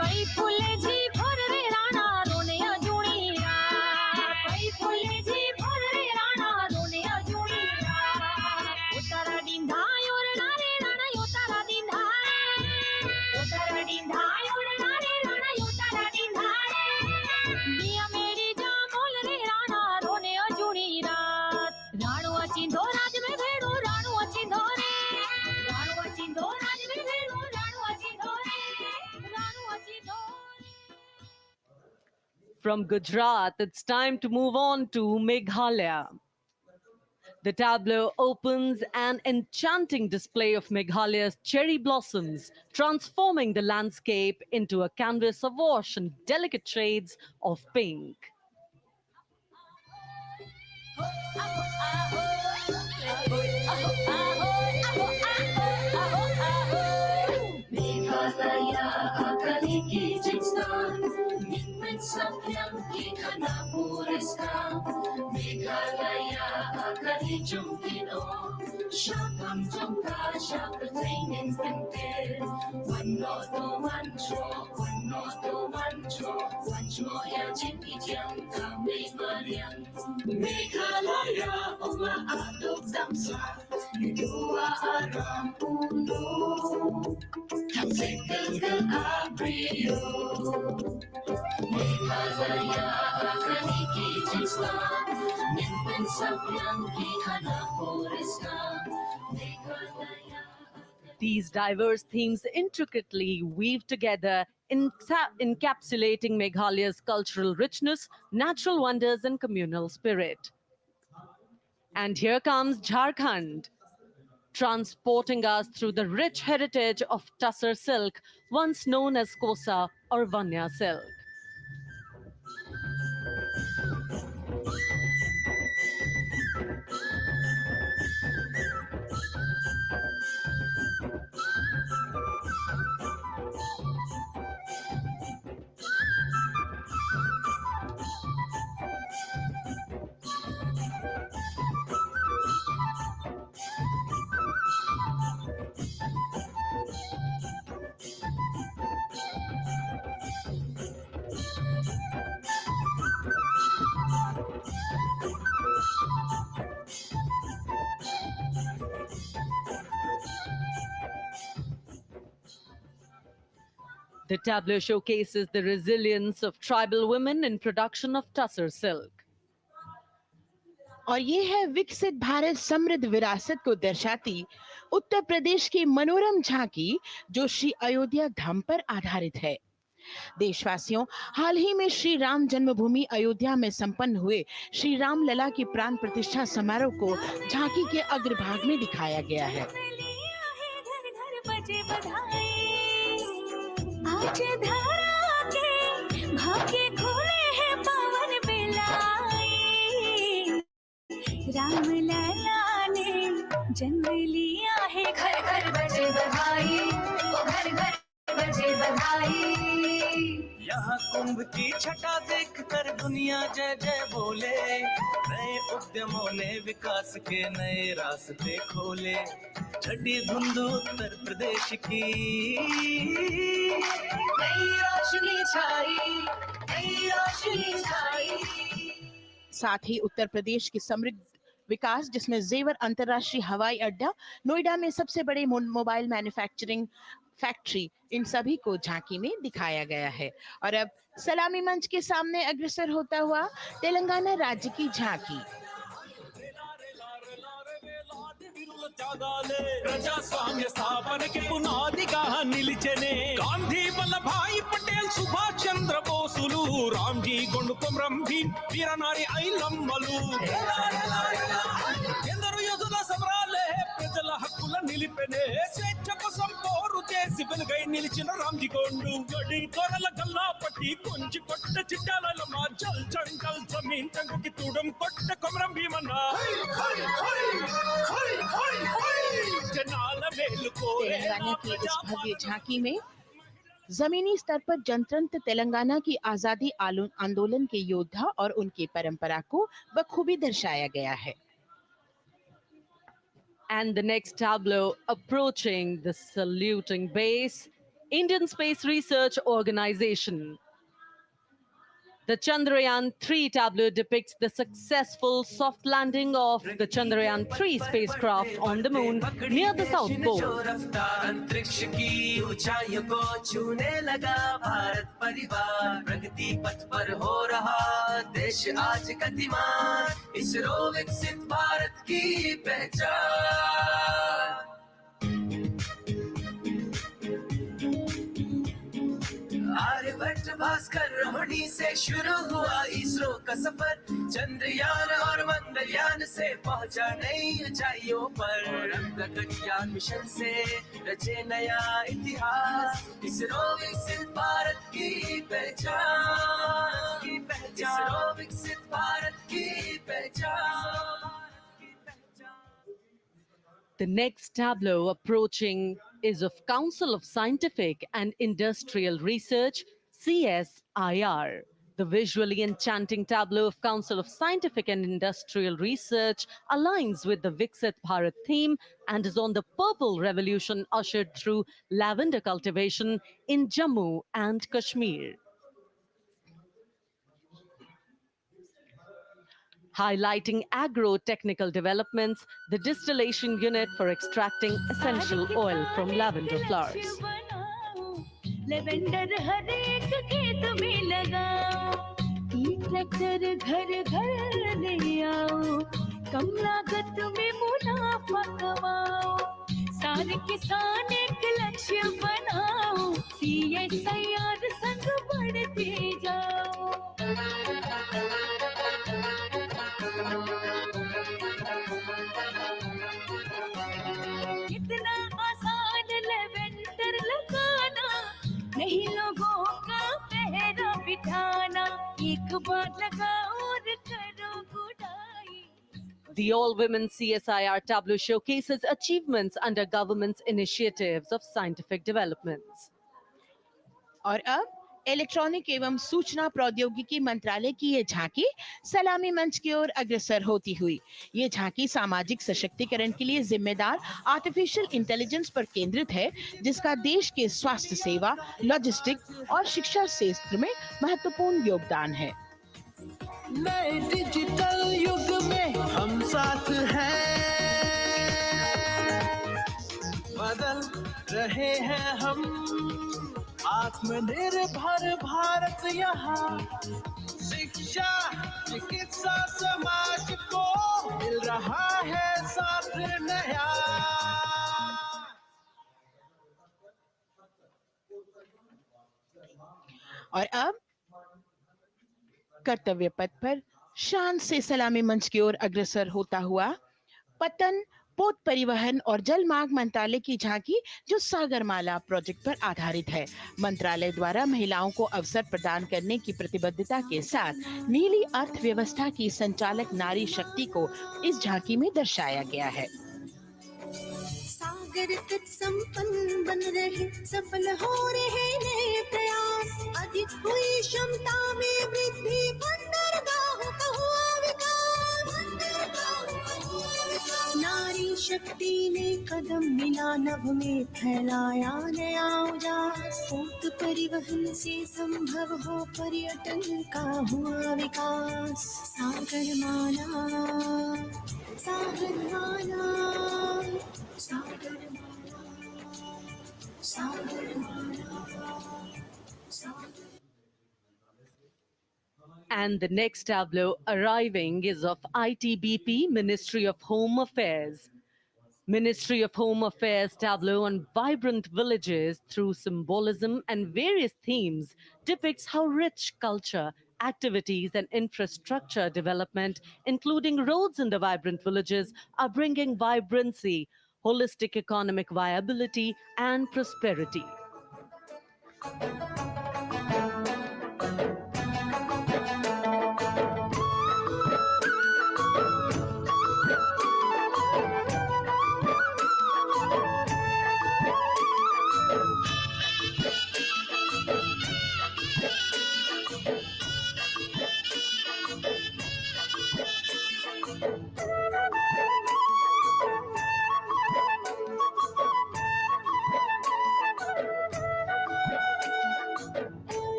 पई फुले जी भर रे राणा रोने या जुणी पई फुले जी भर रे राणा रोने या जुणी उतारा डिंधा योर नारे राणा योतारा डिंधा उतारा डिंधा योर नारे राणा योतारा डिंधा दिया मेरी जा बोल रे राणा रोने या जुणी राणो चिंधो राज में भेड़ो राणो चिंधो रे राणो चिंधो राज में भेड़ो राणो चिंधो रे Rano चिंधो। From Gujarat, it's time to move on to Meghalaya. The tableau opens an enchanting display of Meghalaya's cherry blossoms, transforming the landscape into a canvas awash in delicate shades of pink. Meghalaya akaliki jinstan Nikmet sakyam ki kana puristan Meghalaya akali jumkino Shapam jumka shapatain tempter Wanno to wancho Wancho ya jinki jam ka Meghalaya Meghalaya oma adok damsa Yudua aram uno Sekal abrio Meghalaya akaliki jinstan Nimpen sabyang ki kana puristan Meghalaya. These diverse themes intricately weave together, encapsulating Meghalaya's cultural richness, natural wonders, and communal spirit. And here comes Jharkhand, transporting us through the rich heritage of Tussar silk, once known as Kosa or Vanya silk. The tableau showcases the resilience of tribal women in production of Tussar silk. और ये है विकसित भारत समृद्ध विरासत को दर्शाती उत्तर प्रदेश की मनोरम झांकी, जो श्री अयोध्या धाम पर आधारित है। देशवासियों, हाल ही में श्री राम जन्मभूमि अयोध्या में संपन्न हुए श्री राम लला की प्राण प्रतिष्ठा समारोह को झांकी के अग्रभाग में दिखाया गया है। आज धरा के भाग्य खोले हैं पवन बिलाई, राम लला ने जन्म लिया है, घर घर बजे बधाई, ओ घर घर बजे बधाई। यहाँ कुंभ की छटा देख कर दुनिया जय जय बोले, नए उद्यमों ने विकास के नए रास्ते खोले। छठी धुंध उत्तर प्रदेश की नई रोशनी छाई, नई रोशनी छाई। साथ ही उत्तर प्रदेश की समृद्ध विकास, जिसमें जेवर अंतर्राष्ट्रीय हवाई अड्डा, नोएडा में सबसे बड़े मोबाइल मैन्युफैक्चरिंग फैक्ट्री, इन सभी को झांकी में दिखाया गया है। और अब सलामी मंच के सामने अग्रसर होता हुआ तेलंगाना राज्य की झांकी। ప్రజాస్వామ్య స్థాపనకి పునాదిగా నిలిచెనే గాంధీ వల్లభాయ్ పటేల్ సుభాష్ చంద్ర బోసులు రామ్జీ గొండు కొమరం భీమ్ వీరనారి ఐలమ్మలు ఎందరో యోధుల సమరాలే ప్రజల హక్కుల నిలిపెనే స్వేచ్ఛ కోసం పోరు చేసి వెలుగై నిలిచిన రామ్జీ గొండు గడి కొరల గల్లా పట్టి కొంచి కొట్ట చిట్టాలమ్మ జల్ జంగల్ జమీన్ జంగుకి తూడం కొట్ట కొమరం భీమన్న तेलंगाना की इस भव्य झांकी में जमीनी स्तर पर जनतंत्र तेलंगाना की आजादी आंदोलन के योद्धा और उनकी परंपरा को बखूबी दर्शाया गया है। And the next tableau, approaching the saluting base, Indian Space Research Organization. The Chandrayaan-3 tableau depicts the successful soft landing of the Chandrayaan-3 spacecraft on the moon near the South Pole. अंतरिक्ष की ऊंचाइयों को छूने लगा भारत परिवार, प्रगति पथ पर हो रहा देश आज गतिमान, इसरो विकसित भारत की पहचान। आर्यभट्ट भास्कर रोहिणी से शुरू हुआ इसरो का सफर, चंद्रयान और मंगलयान से पहुंचा नई ऊंचाइयों पर, गगनयान मिशन से रचे नया इतिहास, इसरो विकसित भारत की पहचान, इसरो विकसित भारत की पहचान। The next tableau approaching is of Council of Scientific and Industrial Research, CSIR. The visually enchanting tableau of Council of Scientific and Industrial Research aligns with the Viksit Bharat theme and is on the Purple Revolution ushered through lavender cultivation in Jammu and Kashmir. Highlighting agro-technical developments, the distillation unit for extracting essential oil from lavender flowers. Lavender हर एक खेत में लगाओ, tractor घर घर ले आओ, कम लागत में मुनाफा कमाओ, सारे किसान एक लक्ष्य बनाओ, CSIR संग बढ़ते जाओ। कितना आसान लेवेंडर लगाना, नहीं लोगों का पहरा बिठाना, एक बार लगाओ और करो गुडाई। The all-women CSIR tableau showcases achievements under government's initiatives of scientific developments. और अब इलेक्ट्रॉनिक एवं सूचना प्रौद्योगिकी मंत्रालय की ये झांकी सलामी मंच की ओर अग्रसर होती हुई। ये झांकी सामाजिक सशक्तिकरण के लिए जिम्मेदार आर्टिफिशियल इंटेलिजेंस पर केंद्रित है, जिसका देश के स्वास्थ्य सेवा, लॉजिस्टिक और शिक्षा क्षेत्र में महत्वपूर्ण योगदान है। नए डिजिटल युग में हम साथ हैं, बदल रहे हैं हम, आत्मनिर्भर भारत यहाँ, शिक्षा चिकित्सा समाज को मिल रहा है साथ नया। और अब कर्तव्य पथ पर शान से सलामी मंच की ओर अग्रसर होता हुआ पतन, पोत परिवहन और जल मार्ग मंत्रालय की झांकी, जो सागरमाला प्रोजेक्ट पर आधारित है। मंत्रालय द्वारा महिलाओं को अवसर प्रदान करने की प्रतिबद्धता के साथ नीली अर्थव्यवस्था की संचालक नारी शक्ति को इस झांकी में दर्शाया गया है। सागर तट संपन्न बन रहे, सफल हो रहे नए प्रयास, अधिक हुई क्षमता में वृद्धि, बंदरगाहों का हुआ विकास, नारी शक्ति ने कदम मिला नभ में, फैलाया नया उजास, पोत परिवहन से संभव हो पर्यटन का हुआ विकास। सागरमाला, सागरमाला, सागरमाला, सागरमाला, सागर। And the next tableau arriving is of ITBP, Ministry of Home Affairs. Ministry of Home Affairs tableau on vibrant villages through symbolism and various themes depicts how rich culture, activities and infrastructure development, including roads in the vibrant villages, are bringing vibrancy, holistic economic viability and prosperity.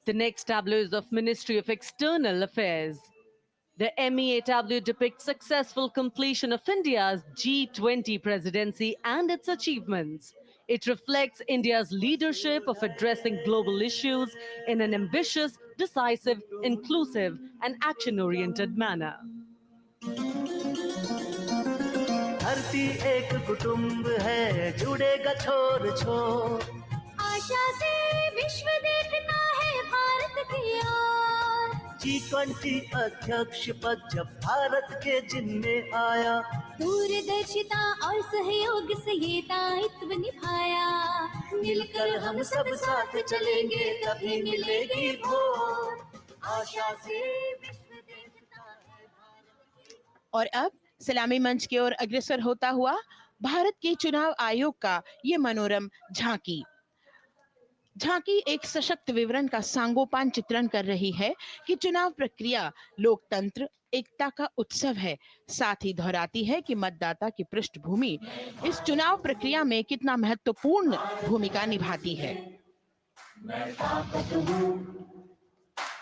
The next tableau is of Ministry of External Affairs. The MEA tableau depicts successful completion of India's G20 presidency and its achievements. It reflects India's leadership of addressing global issues in an ambitious, decisive, inclusive, and action-oriented manner. धरती एक कुटुंब है, जुड़ेगा छोर छोर, आशा से विश्व देखता है भारत की ओर। G20 अध्यक्ष पद जब भारत के जिम्मे आया, दूरदर्शिता और सहयोग से ये दायित्व निभाया, मिलकर हम सब साथ चलेंगे तभी मिलेगी भोर, आशा से विश्व देखता है भारत की। और अब सलामी मंच की ओर अग्रसर होता हुआ भारत के चुनाव आयोग का ये मनोरम झांकी एक सशक्त विवरण का सांगोपान चित्रण कर रही है कि चुनाव प्रक्रिया लोकतंत्र, एकता का उत्सव है। साथ ही दोहराती है कि मतदाता की पृष्ठभूमि इस चुनाव प्रक्रिया में कितना महत्वपूर्ण भूमिका निभाती है। मैं ताकत हूँ,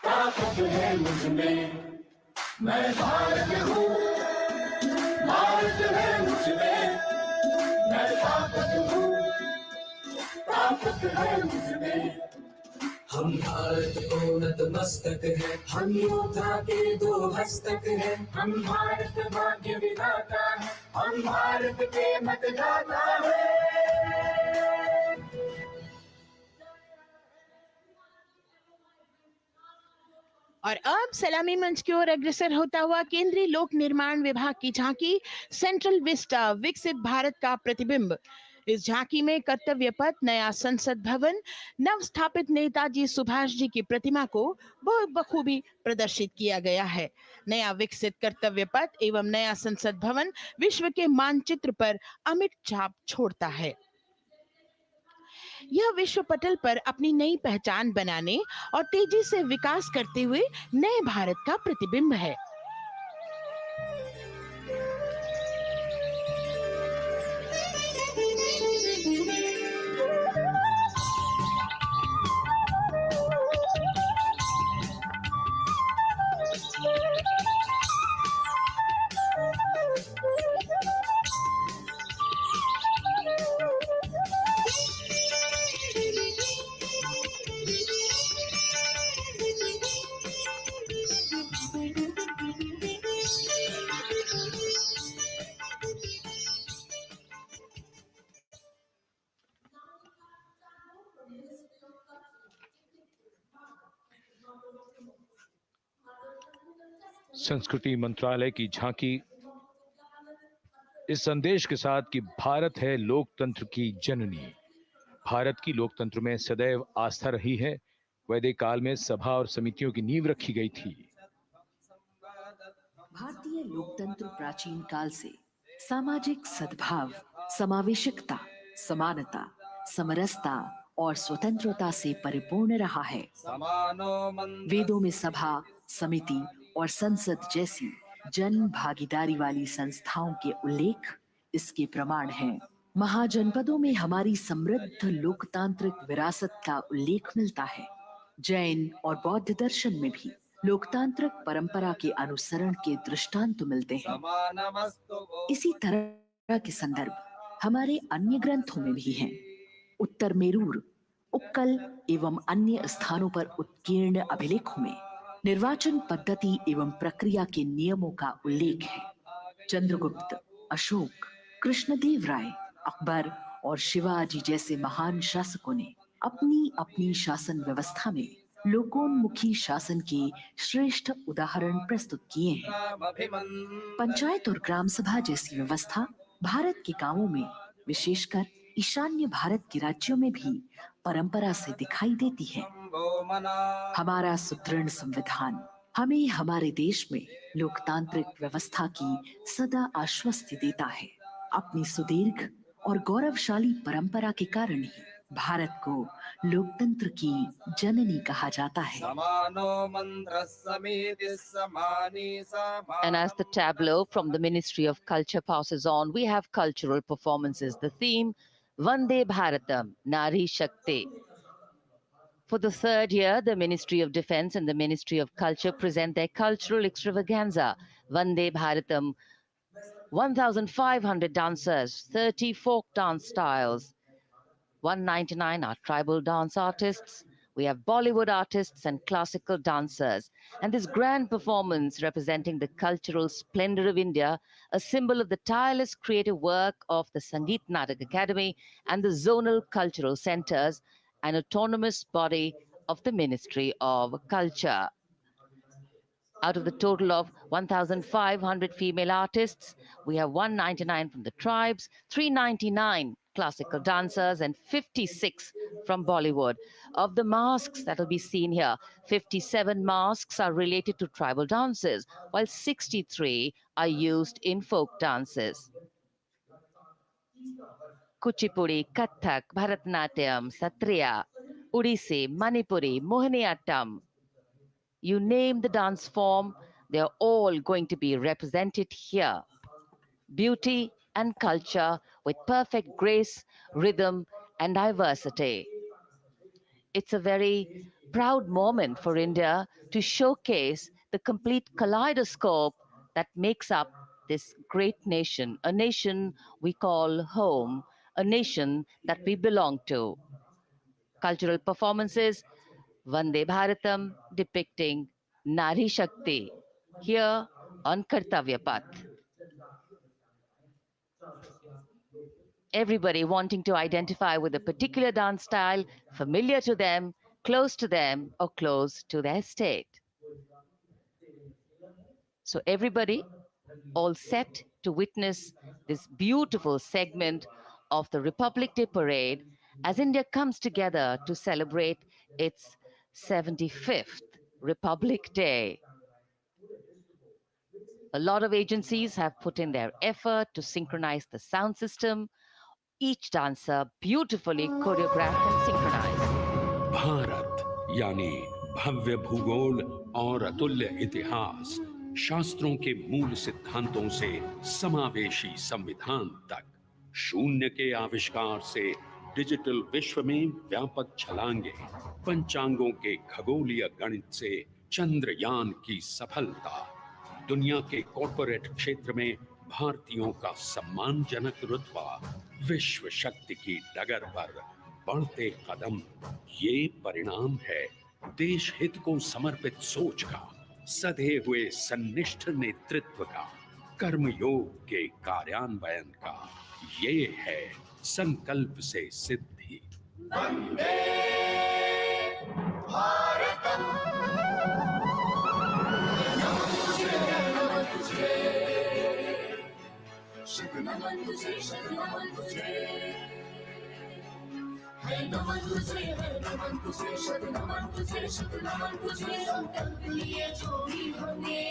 ताकत है मुझ में, मैं भारत हूँ, भारत है मुझ में, मैं ताकत हूँ, ताकत है मुझ में। हम भारत को नतमस्तक है, हम योद्धा के दो हस्तक है, हम भारत भाग्य विधाता है, हम भारत के मतदाता है। और अब सलामी मंच की ओर अग्रसर होता हुआ केंद्रीय लोक निर्माण विभाग की झांकी सेंट्रल विस्टा विकसित भारत का प्रतिबिंब। इस झांकी में कर्तव्य पथ, नया संसद भवन, नव स्थापित नेताजी सुभाष जी की प्रतिमा को बहुत बखूबी प्रदर्शित किया गया है। नया विकसित कर्तव्य पथ एवं नया संसद भवन विश्व के मानचित्र पर अमिट छाप छोड़ता है। यह विश्व पटल पर अपनी नई पहचान बनाने और तेजी से विकास करते हुए नए भारत का प्रतिबिंब है। संस्कृति मंत्रालय की झांकी इस संदेश के साथ कि भारत है लोकतंत्र की जननी। भारत की लोकतंत्र में सदैव आस्था रही है। वैदिक काल में सभा और समितियों की नींव रखी गई थी। भारतीय लोकतंत्र प्राचीन काल से सामाजिक सद्भाव, समावेशकता, समानता, समरसता और स्वतंत्रता से परिपूर्ण रहा है। वेदों में सभा, समिति और संसद जैसी जन भागीदारी वाली संस्थाओं के उल्लेख इसके प्रमाण हैं। महाजनपदों में हमारी समृद्ध लोकतांत्रिक विरासत का उल्लेख मिलता है। जैन और बौद्ध दर्शन में भी लोकतांत्रिक परंपरा के अनुसरण के दृष्टांत मिलते हैं। इसी तरह के संदर्भ हमारे अन्य ग्रंथों में भी हैं। उत्तर मेरूर, उक्कल एवं अन्य स्थानों पर उत्कीर्ण अभिलेखों में निर्वाचन पद्धति एवं प्रक्रिया के नियमों का उल्लेख है। चंद्रगुप्त, अशोक, कृष्णदेव राय, अकबर और शिवाजी जैसे महान शासकों ने अपनी अपनी शासन व्यवस्था में लोकोन्मुखी शासन के श्रेष्ठ उदाहरण प्रस्तुत किए हैं। पंचायत और ग्राम सभा जैसी व्यवस्था भारत के गांवों में, विशेषकर ईशान्य भारत के राज्यों में भी परंपरा से दिखाई देती है। हमारा सुदृढ़ संविधान हमें हमारे देश में लोकतांत्रिक व्यवस्था की सदा आश्वस्ति देता है। अपनी सुदीर्घ और गौरवशाली परंपरा के कारण ही भारत को लोकतंत्र की जननी कहा जाता है। And as the tableau from the Ministry of Culture passes on, we have cultural performances. The theme, Vande Bharatam, Nari Shakti. For the third year, the Ministry of Defense and the Ministry of Culture present their cultural extravaganza, Vande Bharatam. 1,500 dancers, 30 folk dance styles, 199 are tribal dance artists. We have Bollywood artists and classical dancers. And this grand performance representing the cultural splendor of India, a symbol of the tireless creative work of the Sangeet Natak Academy and the zonal cultural centers, an autonomous body of the Ministry of Culture. Out of the total of 1,500 female artists, we have 199 from the tribes, 399 classical dancers, and 56 from Bollywood. Of the masks that will be seen here, 57 masks are related to tribal dances, while 63 are used in folk dances. Kuchipudi, Kathak, Bharatanatyam, Satriya, Odissi, Manipuri, Mohiniyattam. You name the dance form, they're all going to be represented here. Beauty and culture with perfect grace, rhythm, and diversity. It's a very proud moment for India to showcase the complete kaleidoscope that makes up this great nation, a nation we call home, a nation that we belong to. Cultural performances, Vande Bharatam depicting Nari Shakti here on Kartavya Path. Everybody wanting to identify with a particular dance style familiar to them, close to them, or close to their state. So everybody all set to witness this beautiful segment of the Republic Day parade as India comes together to celebrate its 75th Republic Day. A lot of agencies have put in their effort to synchronize the sound system. Each dancer beautifully choreographed and synchronized. Bharat यानी भव्य भूगोल और अतुल्य इतिहास, शास्त्रों के मूल सिद्धांतों से समावेशी संविधान तक, शून्य के आविष्कार से डिजिटल विश्व में व्यापक छलांगे, पंचांगों के खगोलीय गणित से चंद्रयान की सफलता, दुनिया के कॉर्पोरेट क्षेत्र में भारतीयों का सम्मानजनक रुतबा, विश्व शक्ति की डगर पर बढ़ते कदम, ये परिणाम है देश हित को समर्पित सोच का, सधे हुए सन्निष्ठ नेतृत्व का, कर्मयोग के कार्यान्वयन का। ये है संकल्प से सिद्धि। वंदे भारतम, नमन तुझे, शुभ नमन तुझे, शुभ नमन तुझे, है नमन तुझे, है नमन तुझे, शुभ नमन तुझे, शुभ नमन तुझे। संकल्प लिए जो भी हमने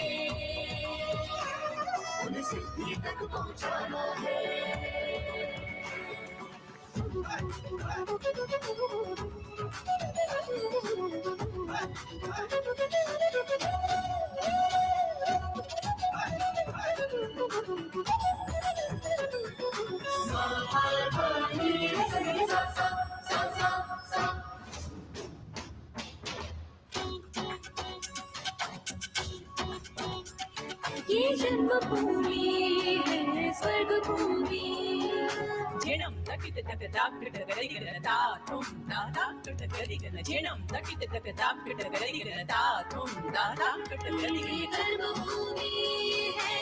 उन्हें सिद्धि तक पहुंचाना है। ये जन्मभूमि है स्वर्ग भूमि। जिणं तकित तक ताक टगरिगनता तुम दाता टगरिगन जिणं तकित तक ताक टगरिगनता तुम दाता टगरिगन कर्मभूमि है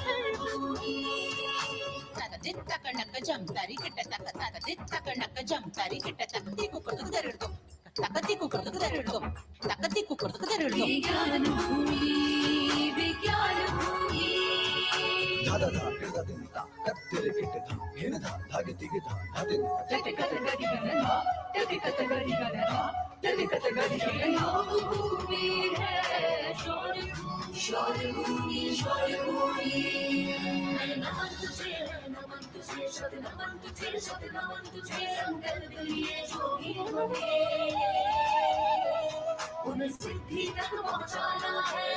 कर्मभूमि। तक दित तक नक जम तारी किट तक तक दित तक नक जम तारी किट तक दिकु कुर्तक दरड़ो तक दिकु कुर्तक दरड़ो तक दिकु कुर्तक दरड़ो। विज्ञान भूमि विज्ञान भूमि। धादा धा किरदा दिनता कत्तिरे किटता हिनदा धागे दिगता धादिन तक कतगरिगनता तक कतगरिगनता तक कतगरिगनता भूमि है शौर्य भूमि शौर्य भूमि। है नमन तुझे, है नमन तुझे, शुभ नमन तुझे, शुभ नमन तुझे। संकल्प लिए जो भी हमें उन्हें सिद्धि तक पहुंचाना है।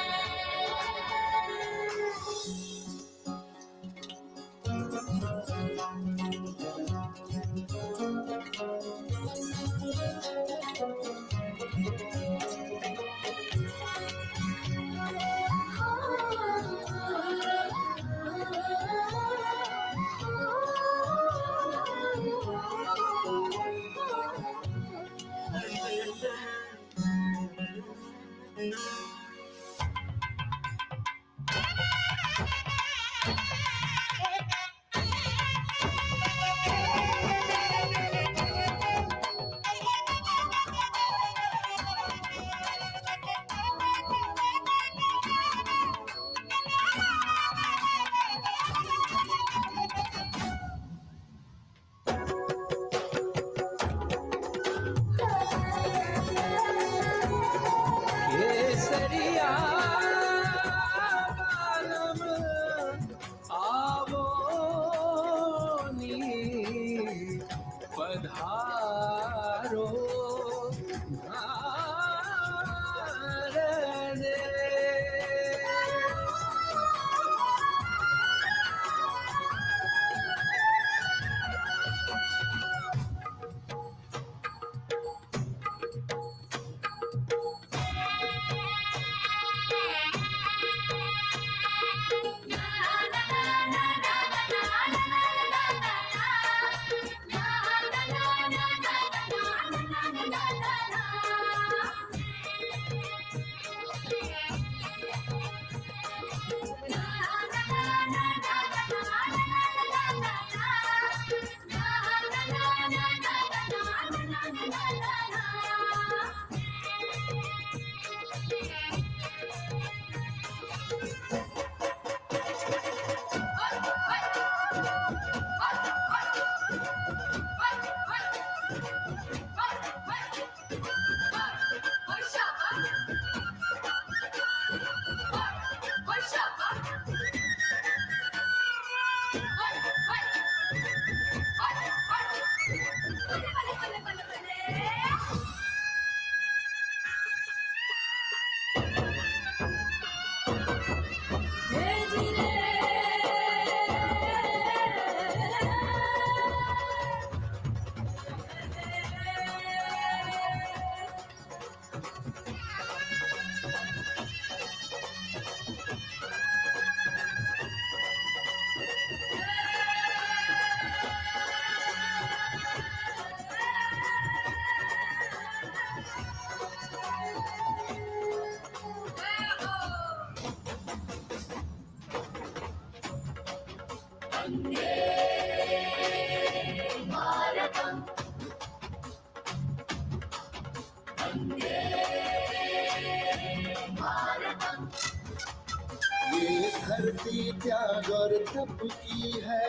ये धरती त्याग और तप की है,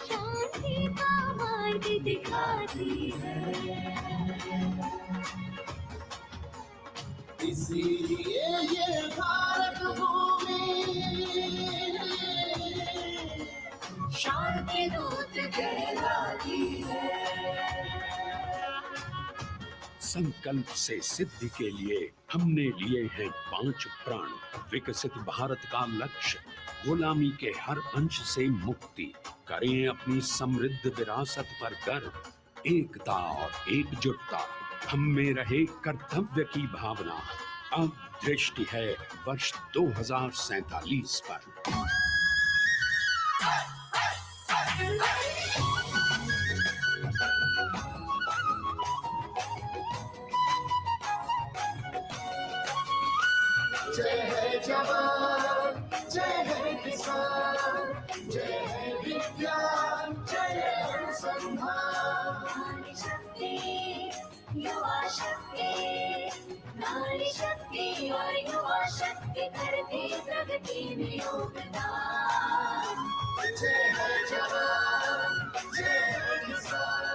शांति का मार्ग दिखाती है, इसीलिए ये भारत भूमि शांति दूत कहलाती है। संकल्प से सिद्धि के लिए हमने लिए हैं 5 प्राण। विकसित भारत का लक्ष्य, गुलामी के हर अंश से मुक्ति। करें अपनी समृद्ध विरासत पर गर्व, एकता और एकजुटता। हम में रहे कर्तव्य की भावना। अब दृष्टि है वर्ष 2047 पर। जय है जवान, जय है किसान, जय है विज्ञान, जय है अनुसंधान। नारी शक्ति, युवा शक्ति, नारी शक्ति और युवा शक्ति करते प्रगति में योगदान। जय है जवान, जय है किसान।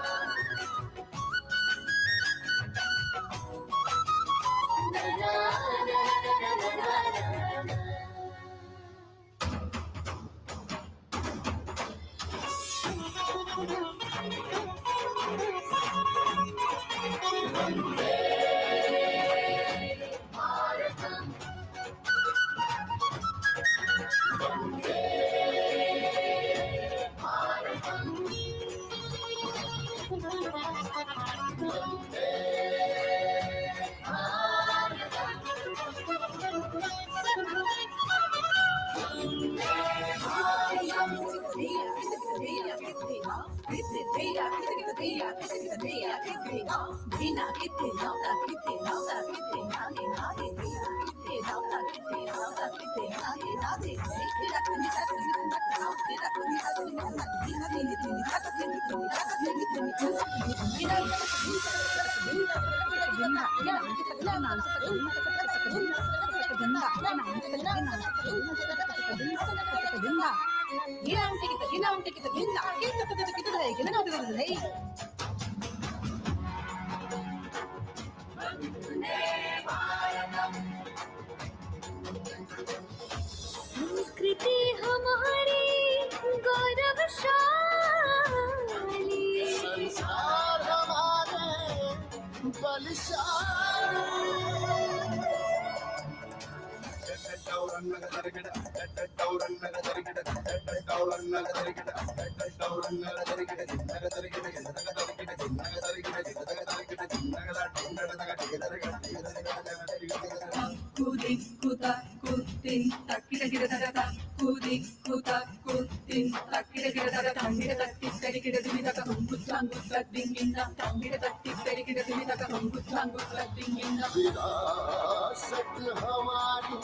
संस्कृति हमारी गौरवशाली, संस्कार हमारे बलशाली। विरासत हमारी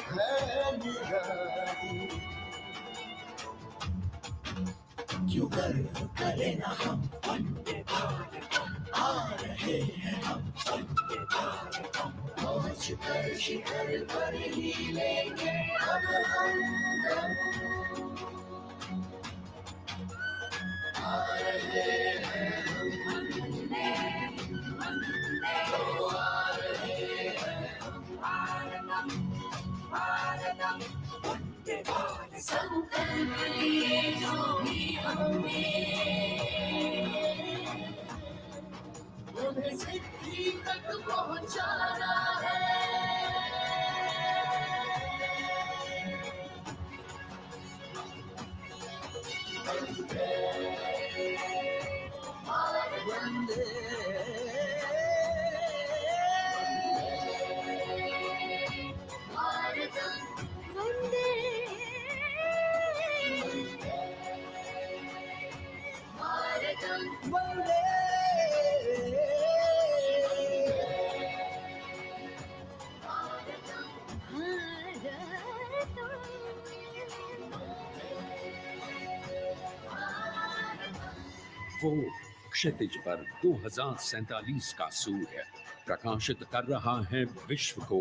है निराली, क्यों गर्व करें ना हम वंदे भारतम, आ रहे हैं हम वंदे भारतम। पहुंच कर शिखर पर ही लेंगे अब हम दम। आ रहे हैं हम वंदे, तो आ रहे हैं हम भारतम, भारतम वंदे भारतम। संकल्प लिए जो भी हमने, उन्हें सिद्धि तक पहुंचाना है। वंदे भारत, वंदे भारतम, वंदे भारतम, वंदे वो क्षितिज पर 2047 का सूर्य प्रकाशित कर रहा है विश्व को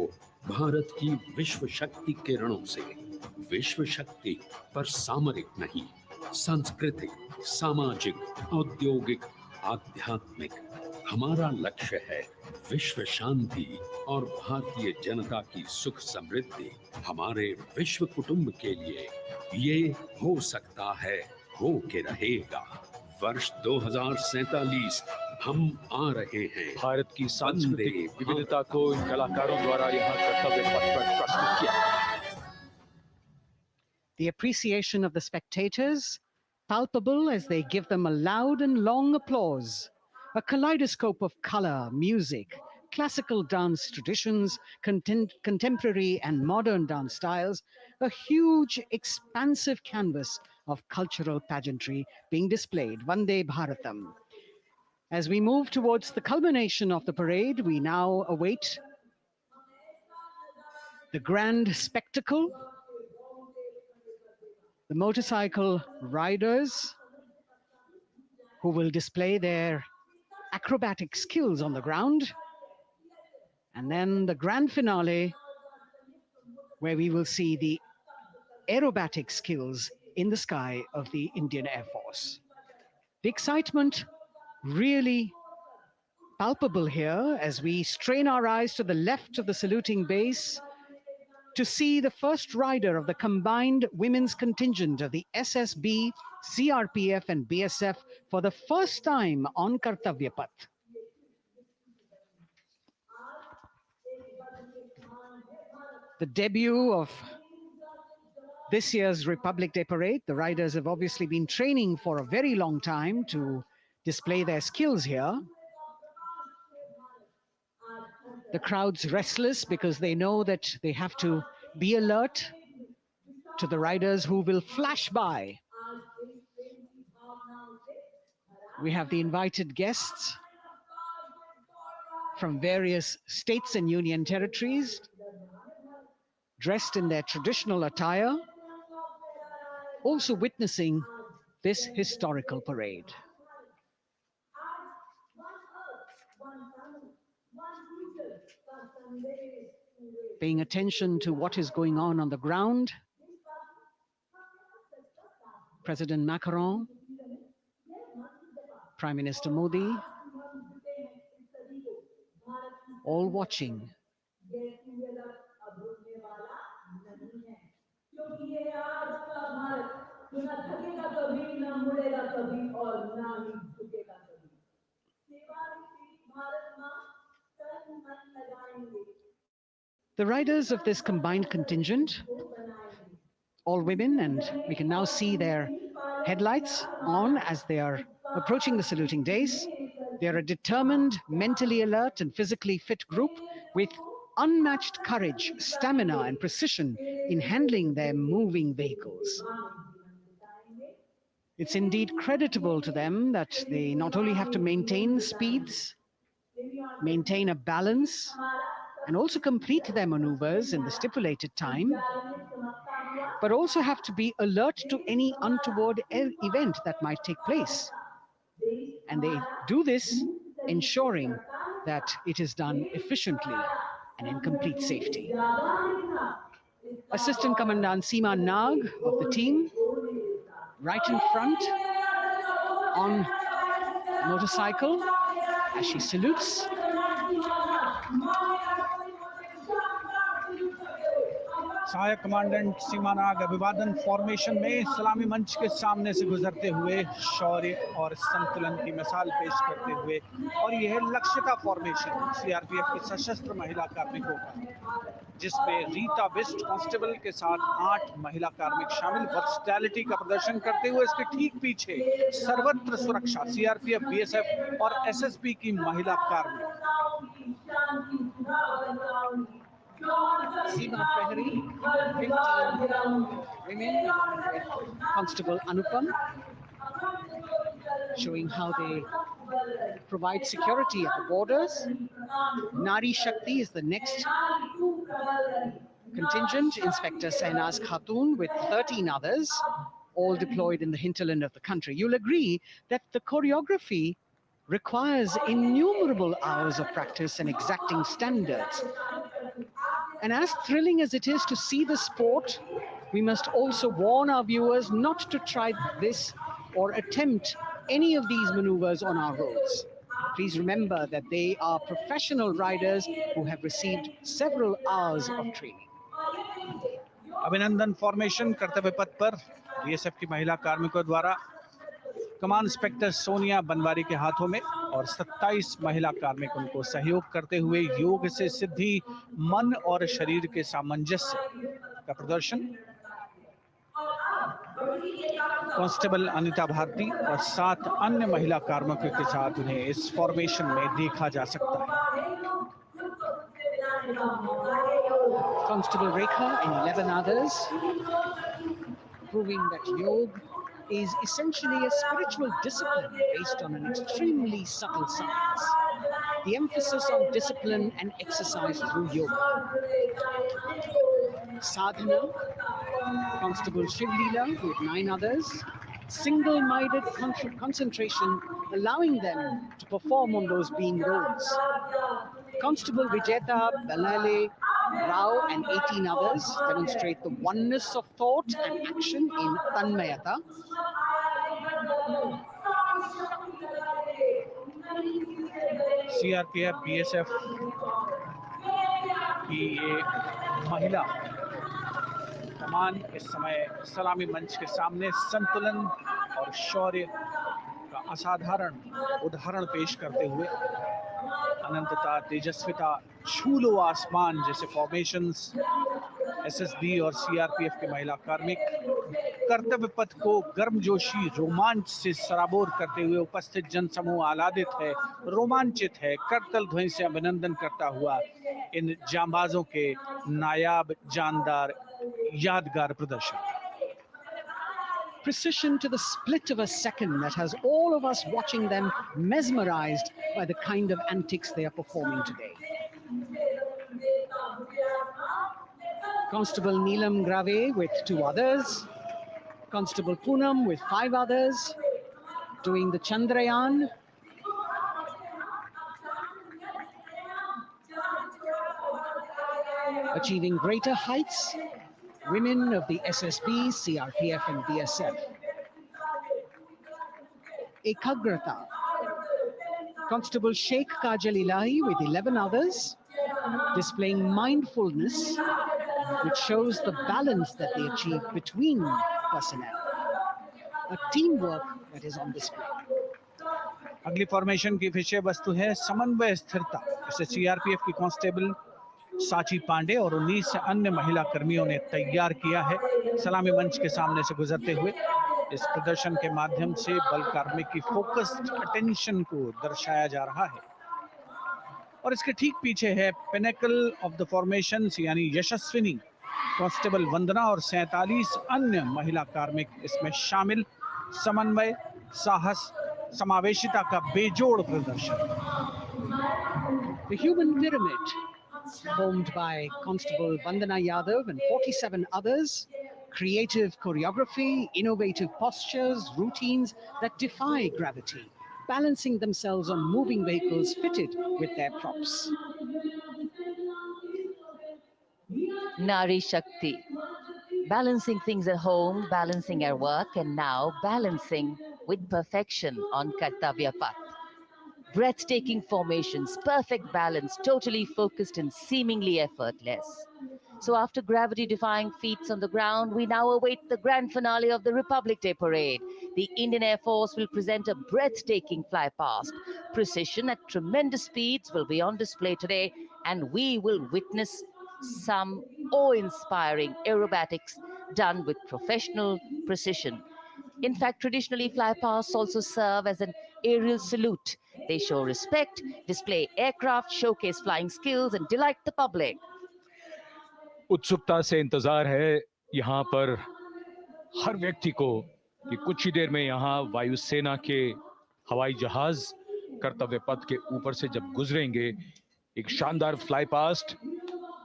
भारत की विश्व शक्ति किरणों से। विश्व शक्ति पर सामरिक नहीं, सांस्कृतिक, सामाजिक, औद्योगिक, आध्यात्मिक। हमारा लक्ष्य है विश्व शांति और भारतीय जनता की सुख समृद्धि। हमारे विश्व कुटुंब के लिए ये हो सकता है, हो के रहेगा। वर्ष 2047 हम आ रहे हैं। भारत की सांस्कृतिक विविधता को इन कलाकारों द्वारा यहाँ कर्तव्य पथ पर प्रस्तुत किया। The appreciation of the spectators, palpable as they give them a loud and long applause. A kaleidoscope of color, music, classical dance traditions, contemporary and modern dance styles, a huge, expansive canvas of cultural pageantry being displayed, Vande Bharatam. As we move towards the culmination of the parade, we now await the grand spectacle. The motorcycle riders who will display their acrobatic skills on the ground. And then the grand finale, where we will see the aerobatic skills in the sky of the Indian Air Force. The excitement really palpable here as we strain our eyes to the left of the saluting base to see the first rider of the combined women's contingent of the SSB, CRPF and BSF for the first time on Kartavya Path. The debut of this year's Republic Day Parade. The riders have obviously been training for a very long time to display their skills here. The crowd's restless because they know that they have to be alert to the riders who will flash by. We have the invited guests from various states and union territories, dressed in their traditional attire, also witnessing this historical parade. Paying attention to what is going on the ground, President Macron, Prime Minister Modi, all watching. The riders of this combined contingent, all women, and we can now see their headlights on as they are approaching the saluting dais. They are a determined, mentally alert and physically fit group with unmatched courage, stamina and precision in handling their moving vehicles. It's indeed creditable to them that they not only have to maintain speeds, maintain a balance, and also complete their maneuvers in the stipulated time, but also have to be alert to any untoward event that might take place. And they do this ensuring that it is done efficiently and in complete safety. Assistant Commandant Seema Nag of the team, right in front on motorcycle as she salutes. सहायक commandant सीमा नाग अभिवादन formation में सलामी मंच के सामने से गुजरते हुए शौर्य और संतुलन की मिसाल पेश करते हुए, और यह लक्ष्यता फॉर्मेशन सीआरपीएफ के सशस्त्र महिला कार्मिकों का, जिसमें रीता बिस्ट कांस्टेबल के साथ 8 महिला कार्मिक शामिल वर्सटैलिटी का प्रदर्शन करते हुए इसके ठीक पीछे सर्वत्र सुरक्षा सीआरपीएफ, बीएसएफ और एसएसबी की महिला कार्मिक। Seema Prahari, 15 women with Constable Anupam, showing how they provide security at the borders. Nari Shakti is the next contingent, Inspector Sainaz Khatun with 13 others. all deployed in the hinterland of the country, you'll agree that the choreography requires innumerable hours of practice and exacting standards. And as thrilling as it is to see the sport, we must also warn our viewers not to try this or attempt any of these maneuvers on our roads. Please remember that they are professional riders who have received several hours of training. अभिनंदन formation कर्तव्य पथ पर BSF की महिला कार्मिकों द्वारा कमान inspector Sonia Banwari के हाथों में और 27 महिला कार्मिक उनको सहयोग करते हुए योग से सिद्धि मन और शरीर के सामंजस्य का प्रदर्शन। कांस्टेबल अनिता भारती और 7 अन्य महिला कार्मिकों के साथ उन्हें इस फॉर्मेशन में देखा जा सकता है। Constable Rekha and 11 others, proving that yoga is essentially a spiritual discipline based on an extremely subtle science. The emphasis on discipline and exercise through yoga. Sadhana, Constable Shivlila with 9 others, single-minded concentration, allowing them to perform on those being roles. Constable Vijeta Balale Rao and 18 others demonstrate the oneness of thought and action in Tanmayata. CRPF BSF की ये महिला कमान इस समय सलामी मंच के सामने संतुलन और शौर्य का असाधारण उदाहरण पेश करते हुए अनंतता, तेजस्विता, छू लो आसमान जैसे फॉर्मेशंस एसएसबी और सीआरपीएफ के महिला कार्मिक कर्तव्य पथ को गर्मजोशी रोमांच से सराबोर करते हुए उपस्थित जनसमूह आह्लादित है, रोमांचित है, करतल ध्वनि से अभिनंदन करता हुआ इन जांबाजों के नायाब, जानदार, यादगार प्रदर्शन। Precision to the split of a second that has all of us watching them mesmerized by the kind of antics they are performing today. Constable Neelam Grave with 2 others, Constable Poonam with 5 others, doing the Chandrayaan. Achieving greater heights, women of the SSB, CRPF and BSF. Ekagrata, Constable Sheikh Kajal Ilahi with 11 others, displaying mindfulness, which shows the balance that they achieve between personnel. A teamwork that is on display. अगली formation की विषय वस्तु है समन्वय स्थिरता। इसे CRPF की constable साची पांडे और 19 अन्य महिला कर्मियों ने तैयार किया है। सलामी मंच के सामने से गुजरते हुए इस प्रदर्शन के माध्यम से बल कार्मिक की फोकस्ड अटेंशन को दर्शाया जा रहा है और इसके ठीक पीछे है पिनेकल ऑफ द फॉर्मेशंस यानी यशस्विनी कांस्टेबल वंदना और 47 अन्य महिला कार्मिक इसमें शामिल। समन्वय, साहस, समावेशिता का बेजोड़ प्रदर्शन। The human pyramid, formed by Constable Vandana Yadav and 47 others, creative choreography, innovative postures, routines that defy gravity, balancing themselves on moving vehicles fitted with their props. Nari Shakti, balancing things at home, balancing our work, and now balancing with perfection on Kartavya Path. Breathtaking formations, perfect balance, totally focused and seemingly effortless. So after gravity-defying feats on the ground, we now await the grand finale of the Republic Day Parade. The Indian Air Force will present a breathtaking fly past. Precision at tremendous speeds will be on display today, and we will witness some awe-inspiring aerobatics done with professional precision. In fact, traditionally, flypasts also serve as an aerial salute. They show respect, display aircraft, showcase flying skills, and delight the public. उत्सुकता से इंतजार है यहाँ पर हर व्यक्ति को कि कुछ ही देर में यहाँ वायुसेना के हवाई जहाज कर्तव्य पथ के ऊपर से जब गुजरेंगे, एक शानदार फ्लाई पास्ट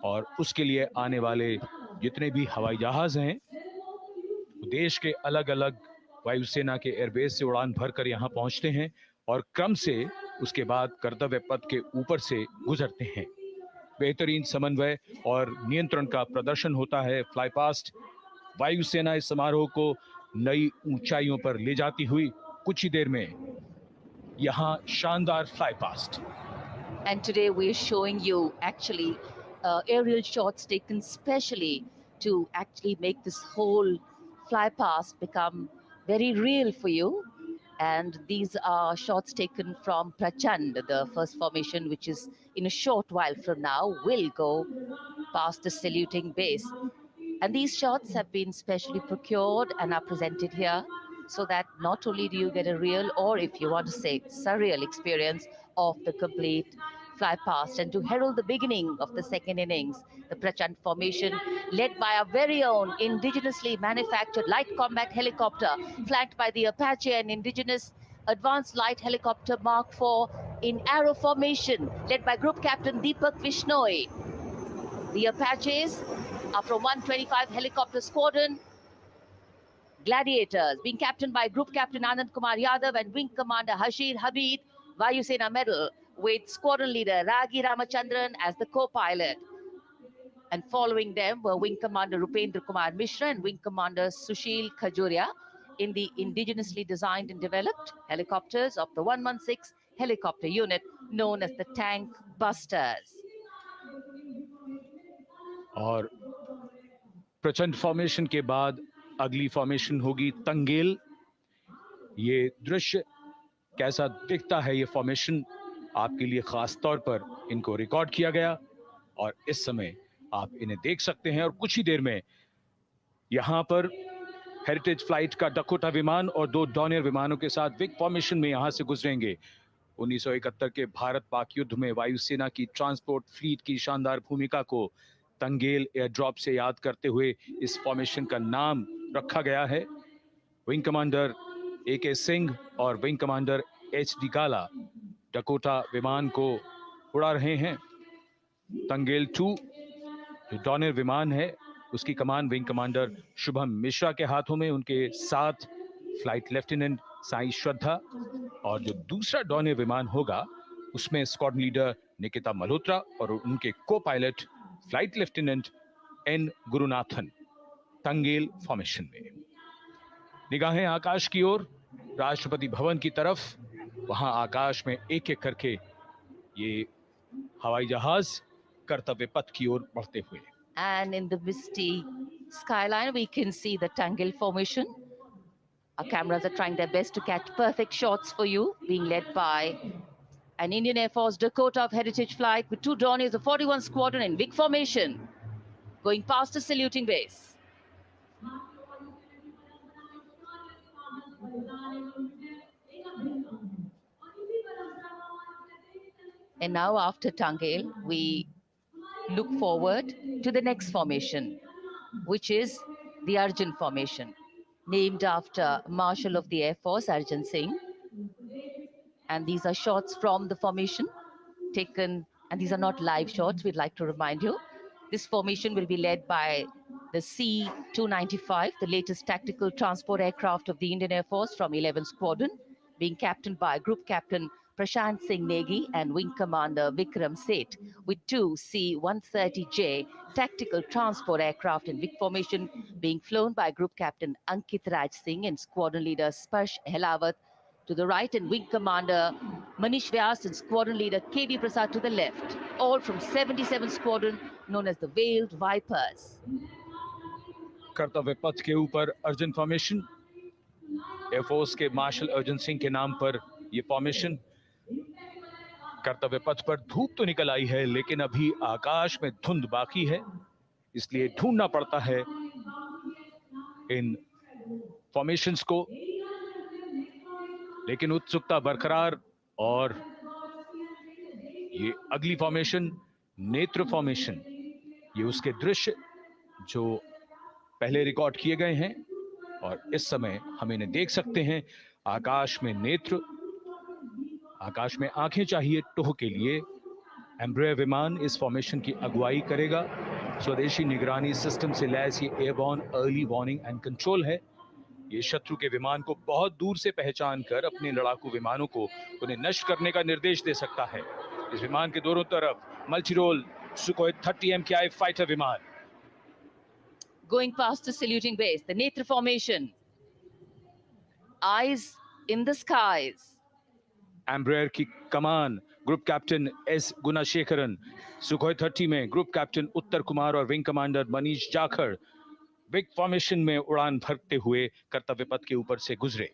और उसके लिए आने वाले जितने भी हवाई जहाज हैं देश के अलग अलग वायुसेना के एयरबेस से उड़ान भरकर यहाँ पहुंचते हैं और क्रम से उसके बाद कर्तव्य पथ के ऊपर से गुजरते हैं। बेहतरीन समन्वय और नियंत्रण का प्रदर्शन होता है। फ्लाई पास्ट वायुसेना इस समारोह को नई ऊंचाइयों पर ले जाती हुई कुछ ही देर में यहाँ शानदार fly past. And today we're showing you actually aerial shots taken specially to actually make this whole fly past become very real for you. And these are shots taken from Prachand, the first formation, which is in a short while from now will go past the saluting base. And these shots have been specially procured and are presented here so that not only do you get a real, or if you want to say surreal experience of the complete fly past, and to herald the beginning of the second innings, the Prachand formation led by our very own indigenously manufactured light combat helicopter flanked by the Apache and indigenous advanced light helicopter Mark IV in arrow formation led by Group Captain Deepak Vishnoi. The Apaches are from 125 Helicopter Squadron. Gladiators, being captained by Group Captain Anand Kumar Yadav and Wing Commander Hashir Habib, Vayusena Medal, with Squadron Leader Ragi Ramachandran as the co-pilot. And following them were Wing Commander Rupendra Kumar Mishra and Wing Commander Sushil Khajuria in the indigenously designed and developed helicopters of the 116 helicopter unit known as the Tank Busters. और प्रचंड formation के बाद अगली formation होगी तंगेल। ये दृश्य कैसा दिखता है, ये फॉर्मेशन आपके लिए खास तौर पर इनको रिकॉर्ड किया गया और इस समय आप इन्हें देख सकते हैं। और कुछ ही देर में यहां पर हेरिटेज फ्लाइट का डकोटा विमान और 2 डॉनियर विमानों के साथ बिग फॉर्मेशन में यहां से गुजरेंगे। 1971 के भारत पाक युद्ध में वायुसेना की ट्रांसपोर्ट फ्लीट की शानदार भूमिका को तंगेल एयर ड्रॉप से याद करते हुए इस फॉर्मेशन का नाम रखा गया है। विंग कमांडर AK सिंह और विंग कमांडर HD गाला डकोटा विमान को उड़ा रहे हैं। तंगेल 2 जो डॉनियर विमान है उसकी कमान विंग कमांडर शुभम मिश्रा के हाथों में, उनके साथ फ्लाइट लेफ्टिनेंट साई श्रद्धा, और जो दूसरा डॉनियर विमान होगा उसमें स्क्वाड्रन लीडर निकिता मल्होत्रा और उनके co pilot flight lieutenant N Gurunathan. Tangail formation में निगाहें आकाश की ओर, राष्ट्रपति भवन की तरफ। वहां आकाश में एक एक करके ये हवाई जहाज कर्तव्य पथ की ओर बढ़ते हुए। And in the misty skyline, we can see the Tangle formation. Our cameras are trying their best to catch perfect shots for you, being led by an Indian Air Force Dakota of Heritage Flight with 2 Dorniers of 41 Squadron in big formation, going past the saluting base. And now after Tangle, we look forward to the next formation, which is the Arjun formation, named after Marshal of the Air Force, Arjun Singh. And these are shots from the formation taken, and these are not live shots, we'd like to remind you. This formation will be led by the C-295, the latest tactical transport aircraft of the Indian Air Force from 11 Squadron, being captained by Group Captain Prashant Singh Negi and Wing Commander Vikram Seth, with 2 C-130J tactical transport aircraft in big formation being flown by Group Captain Ankit Raj Singh and Squadron Leader Sparsh Helawat to the right, and Wing Commander Manish Vyas and Squadron Leader KV Prasad to the left, all from 77 Squadron known as the Veiled Vipers. कर्तव्य पथ के ऊपर Arjun formation, air force के martial Arjun Singh के नाम पर यह formation. कर्तव्य पथ पर धूप तो निकल आई है लेकिन अभी आकाश में धुंध बाकी है, इसलिए ढूंढना पड़ता है इन फॉर्मेशंस को, लेकिन उत्सुकता बरकरार। और ये अगली फॉर्मेशन नेत्र फॉर्मेशन, ये उसके दृश्य जो पहले रिकॉर्ड किए गए हैं और इस समय हम इन्हें देख सकते हैं। आकाश में नेत्र, आकाश में आंखें चाहिए टोह के लिए। एम्ब्रेयर विमान इस फॉर्मेशन की अगुवाई करेगा। स्वदेशी निगरानी सिस्टम से लैस ये airborne early warning and control है। ये शत्रु के विमान को बहुत दूर से पहचान कर अपने लड़ाकू विमानों को उन्हें नष्ट करने का निर्देश दे सकता है। इस विमान के दोनों तरफ multi role Sukhoi 30 MKI fighter विमान। Going past the saluting base, the Netra formation. Eyes in the skies. Embraer की कमान ग्रुप कैप्टन एस गुणाशेखरन, सुखोई 30 में ग्रुप कैप्टन उत्तर कुमार और wing commander Manish Jakhar big formation में उड़ान भरते हुए कर्तव्य पथ के ऊपर से गुजरे।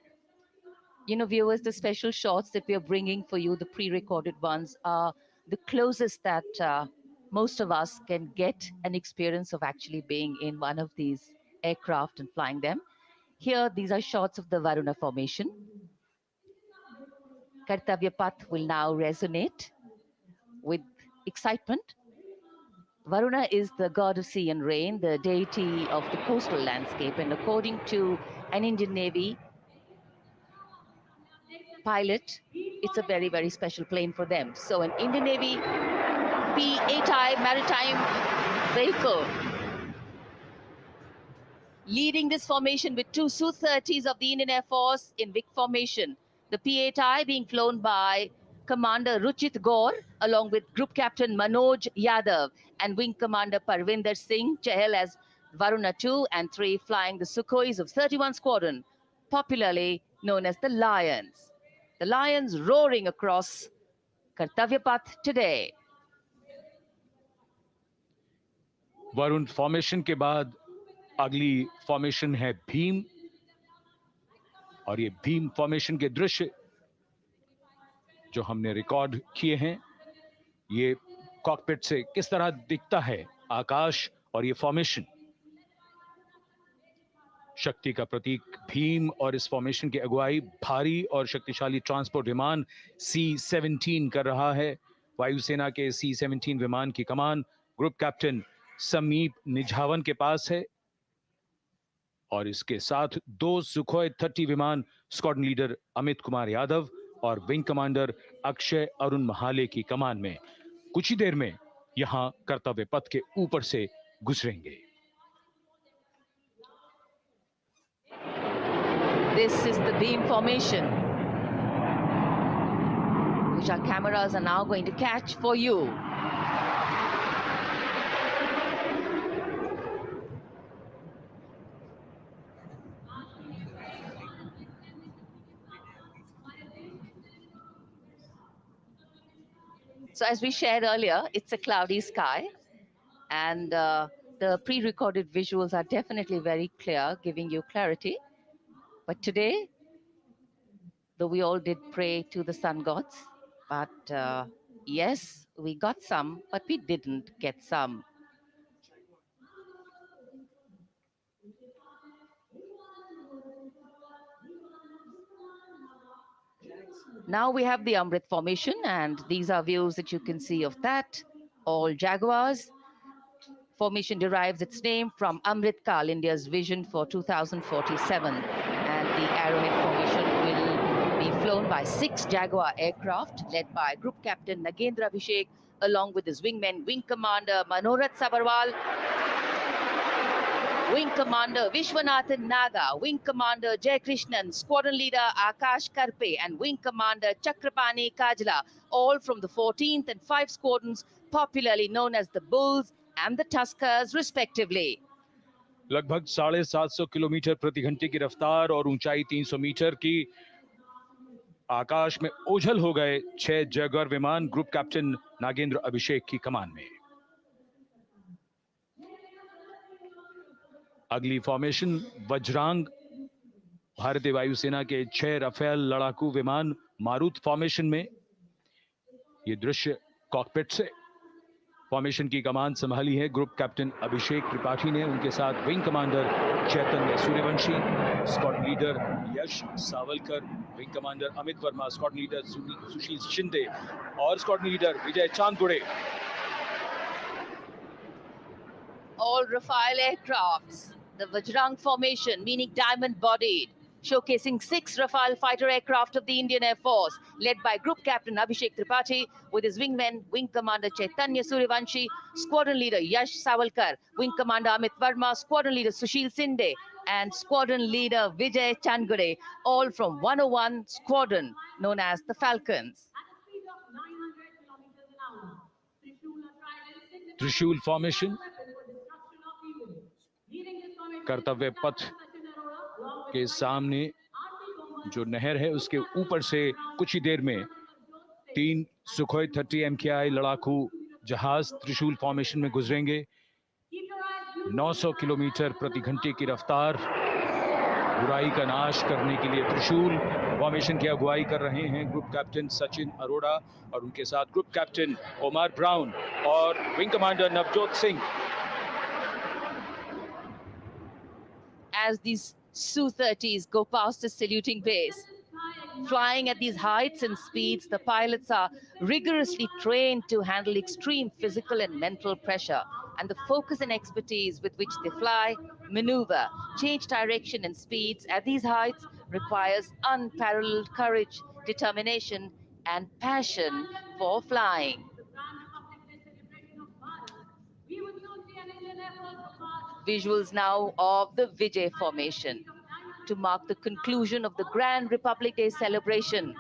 You know, viewers, the special shots that we are bringing for you, the pre-recorded ones, are the closest that most of us can get an experience of actually being in one of these aircraft and flying them. Here, these are shots of the Varuna formation. Kartavya Path will now resonate with excitement. Varuna is the god of sea and rain, the deity of the coastal landscape, and according to an Indian Navy pilot, it's a very, very special plane for them. So an Indian Navy P-8I maritime vehicle leading this formation with two Su-30s of the Indian Air Force in big formation. The P-8I being flown by Commander Ruchit Gaur along with Group Captain Manoj Yadav and Wing Commander Parvinder Singh Chahal as Varuna 2 and 3 flying the Sukhois of 31 Squadron, popularly known as the Lions. The Lions roaring across Kartavya Path today. Varun formation के बाद अगली formation है भीम, और ये Bhim formation के दृश्य जो हमने रिकॉर्ड किए हैं, ये कॉकपिट से किस तरह दिखता है आकाश और ये फॉर्मेशन। शक्ति का प्रतीक भीम और इस फॉर्मेशन की अगुवाई भारी और शक्तिशाली ट्रांसपोर्ट विमान C-17 कर रहा है। वायुसेना के C-17 विमान की कमान ग्रुप कैप्टन समीप निझावन के पास है और इसके साथ दो सुखोई 30 विमान स्क्वाड्रन लीडर अमित कुमार यादव और विंग कमांडर अक्षय अरुण महाले की कमान में कुछ ही देर में यहां कर्तव्य पथ के ऊपर से गुजरेंगे। This is the beam formation, which our cameras are now going to catch for you. So as we shared earlier, it's a cloudy sky, and the pre-recorded visuals are definitely very clear, giving you clarity. But today, though we all did pray to the sun gods, but yes, we got some, but we didn't get some. Now we have the Amrit formation, and these are views that you can see of that. All Jaguars. Formation derives its name from Amrit Kal, India's vision for 2047. And the Arrowhead formation will be flown by 6 Jaguar aircraft, led by Group Captain Narendra Abhishek, along with his wingmen, Wing Commander Manorat Sabarwal, Wing Commander Vishwanathan Naga, Wing Commander Jay Krishnan, Squadron Leader Akash Karpe, and Wing Commander Chakrapani Kajla, all from the 14th and 5 squadrons, popularly known as the Bulls and the Tuskers, respectively. लगभग 750 kilometre प्रति घंटे की रफ्तार और ऊंचाई 300 metre की आकाश में ओझल हो गए 6 जैगुआर विमान ग्रुप कैप्टन नागेंद्र अभिषेक की कमान में। अगली फॉर्मेशन वज्रांग, भारतीय वायुसेना के 6 राफेल लड़ाकू विमान मारुत फॉर्मेशन में। ये दृश्य कॉकपिट से। फॉर्मेशन की कमान संभाली है ग्रुप कैप्टन अभिषेक त्रिपाठी ने, उनके साथ wing commander Chaitanya Suryavanshi, squadron leader Yash Savalkar, wing commander Amit Verma, squadron leader Sushil Shinde और squadron leader Vijay Chandgude. All Rafale aircrafts, the Vajrang formation, meaning diamond-bodied, showcasing 6 Rafale fighter aircraft of the Indian Air Force, led by Group Captain Abhishek Tripathi, with his wingmen, Wing Commander Chaitanya Suryavanshi, Squadron Leader Yash Savalkar, Wing Commander Amit Verma, Squadron Leader Sushil Sinde, and Squadron Leader Vijay Changade, all from 101 Squadron, known as the Falcons. त्रिशूल formation कर्तव्य पथ के सामने जो नहर है उसके ऊपर से कुछ ही देर में 3 सुखोई 30 MKI लड़ाकू जहाज त्रिशूल फॉर्मेशन में गुजरेंगे। 900 किलोमीटर प्रति घंटे की रफ्तार, बुराई का नाश करने के लिए त्रिशूल फॉर्मेशन की अगुवाई कर रहे हैं ग्रुप कैप्टन सचिन अरोड़ा और उनके साथ ग्रुप कैप्टन ओमार ब्राउन और wing commander Navjot Singh. As these Su-30s go past the saluting base, flying at these heights and speeds, the pilots are rigorously trained to handle extreme physical and mental pressure, and the focus and expertise with which they fly, maneuver, change direction and speeds at these heights requires unparalleled courage, determination, and passion for flying. Visuals now of the Vijay formation to mark the conclusion of the Grand Republic Day celebration.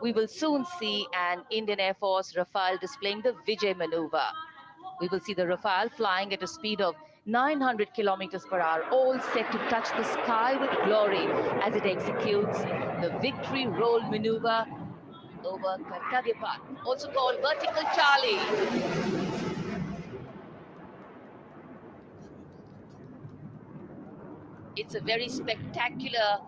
We will soon see an Indian Air Force Rafale displaying the Vijay maneuver. We will see the Rafale flying at a speed of 900 kilometers per hour, all set to touch the sky with glory as it executes the victory roll maneuver over Kartavya Path, also called Vertical Charlie. It's a very spectacular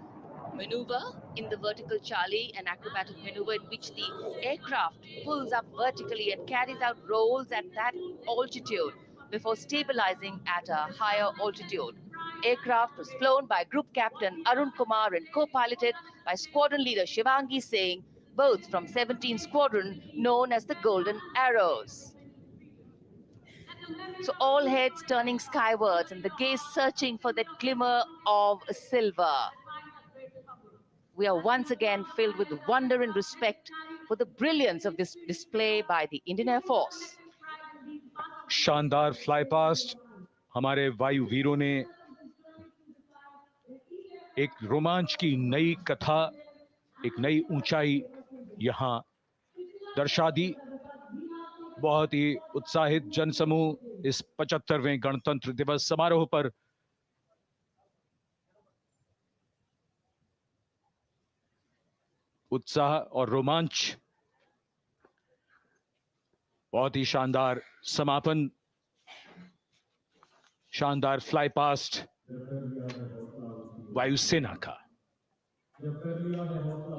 maneuver in the Vertical Charlie, an acrobatic maneuver in which the aircraft pulls up vertically and carries out rolls at that altitude before stabilizing at a higher altitude. Aircraft was flown by Group Captain Arun Kumar and co-piloted by Squadron Leader Shivangi Singh, both from 17 Squadron, known as the Golden Arrows. So all heads turning skywards and the gaze searching for that glimmer of silver. We are once again filled with wonder and respect for the brilliance of this display by the Indian Air Force. शानदार fly past हमारे वायु वीरों ने एक रोमांच की नई कथा, एक नई ऊंचाई यहां दर्शा दी। बहुत ही उत्साहित जनसमूह इस 75वें गणतंत्र दिवस समारोह पर उत्साह और रोमांच, बहुत ही शानदार समापन, शानदार फ्लाई पास्ट वायुसेना का।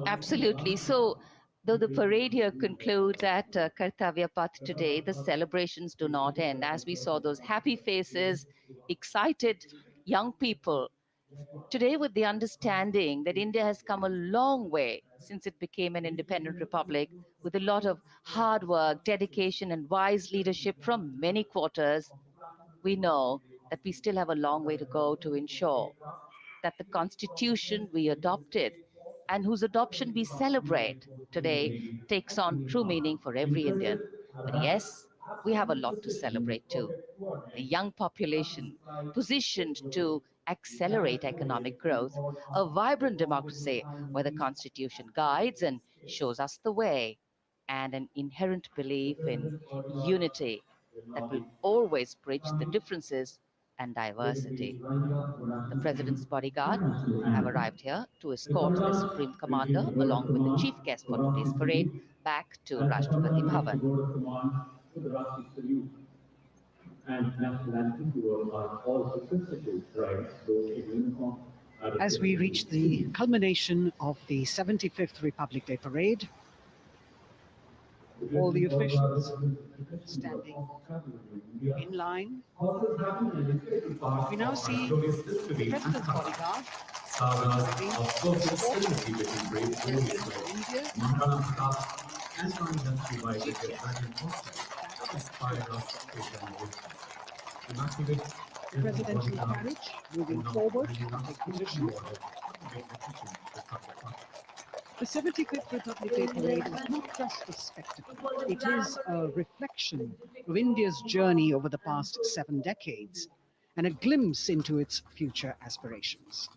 Absolutely. So, though the parade here concludes at Kartavya Path today, the celebrations do not end. As we saw those happy faces, excited young people, today with the understanding that India has come a long way since it became an independent republic, with a lot of hard work, dedication, and wise leadership from many quarters, we know that we still have a long way to go to ensure that the constitution we adopted and whose adoption we celebrate today takes on true meaning for every Indian. But yes, we have a lot to celebrate too. A young population positioned to accelerate economic growth, a vibrant democracy where the constitution guides and shows us the way, and an inherent belief in unity that will always bridge the differences and diversity. The President's bodyguard have arrived here to escort the Supreme Commander along with the chief guest for today's parade back to Rashtrapati Bhavan. As we reach the culmination of the 75th Republic Day Parade, all the officials standing in line. We now see the President's bodyguard the presidential carriage moving forward to take position. The 75th Republic Day Parade is not just a spectacle, it is a reflection of India's journey over the past 7 decades and a glimpse into its future aspirations.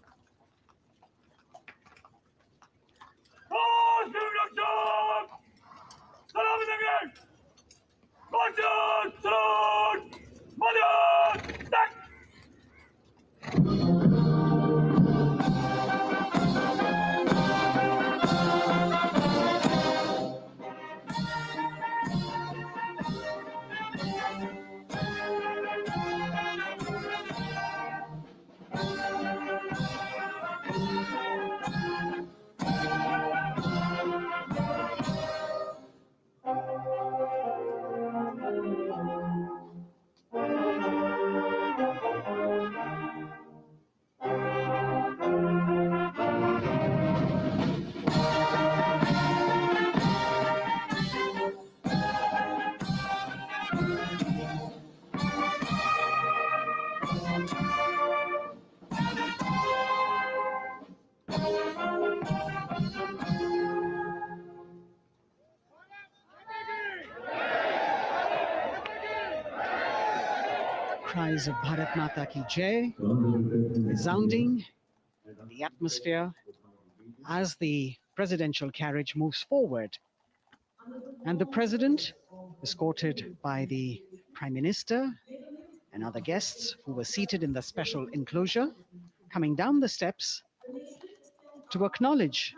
Cries of Bharat Mata Ki Jai resounding in the atmosphere as the presidential carriage moves forward. And the president, escorted by the Prime Minister and other guests who were seated in the special enclosure, coming down the steps to acknowledge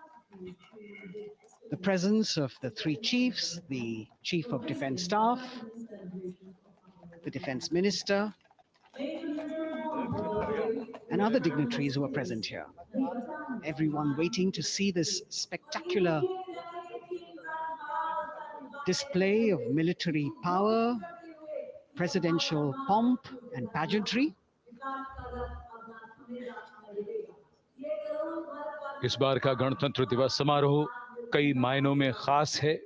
the presence of the 3 chiefs, the Chief of Defense Staff, the Defense Minister, and other dignitaries who are present here. Everyone waiting to see this spectacular display of military power, presidential pomp and pageantry. इस बार का गणतंत्र दिवस समारोह कई मायनों में खास है।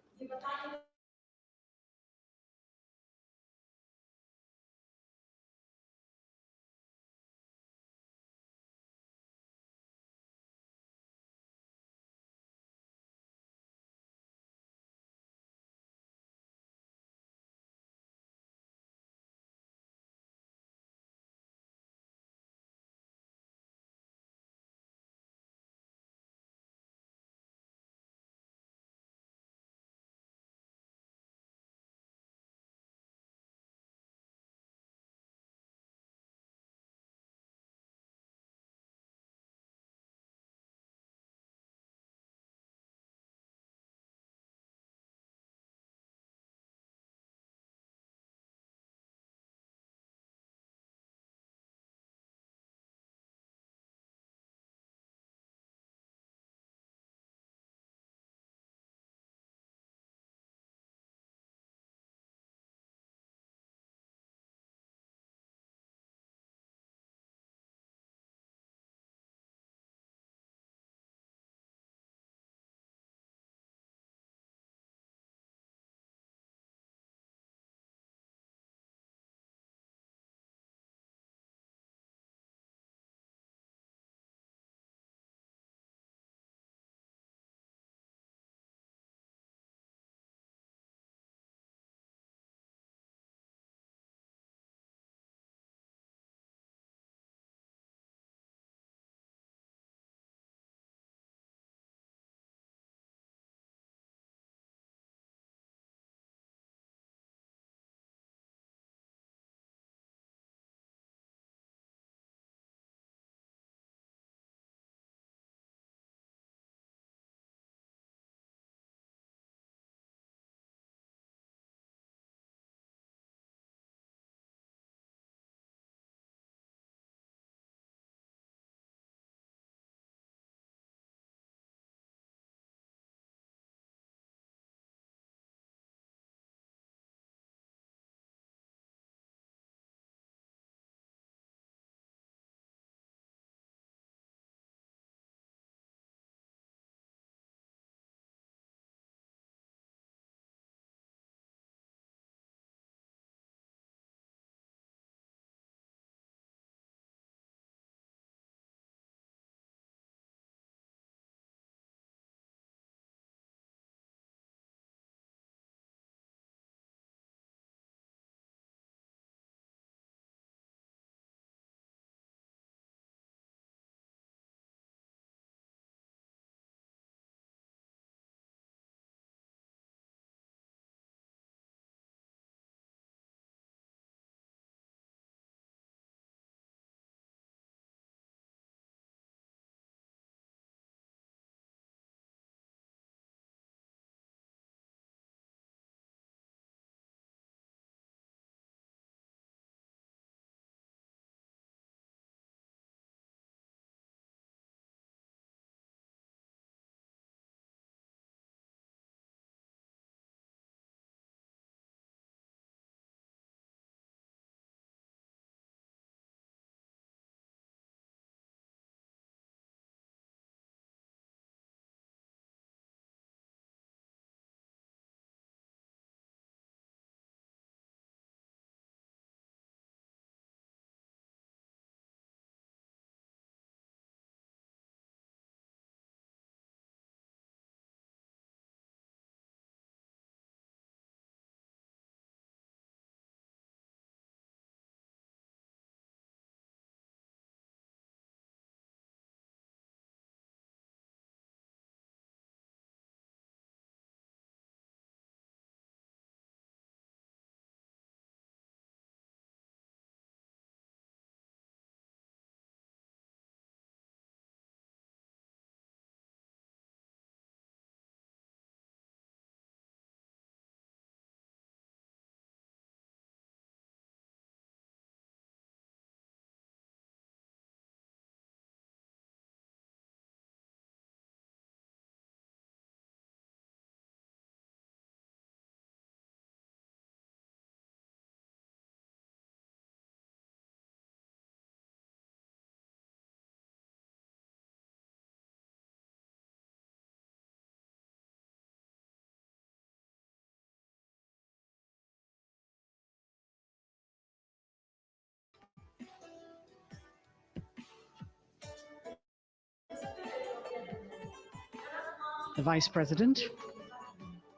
the Vice President,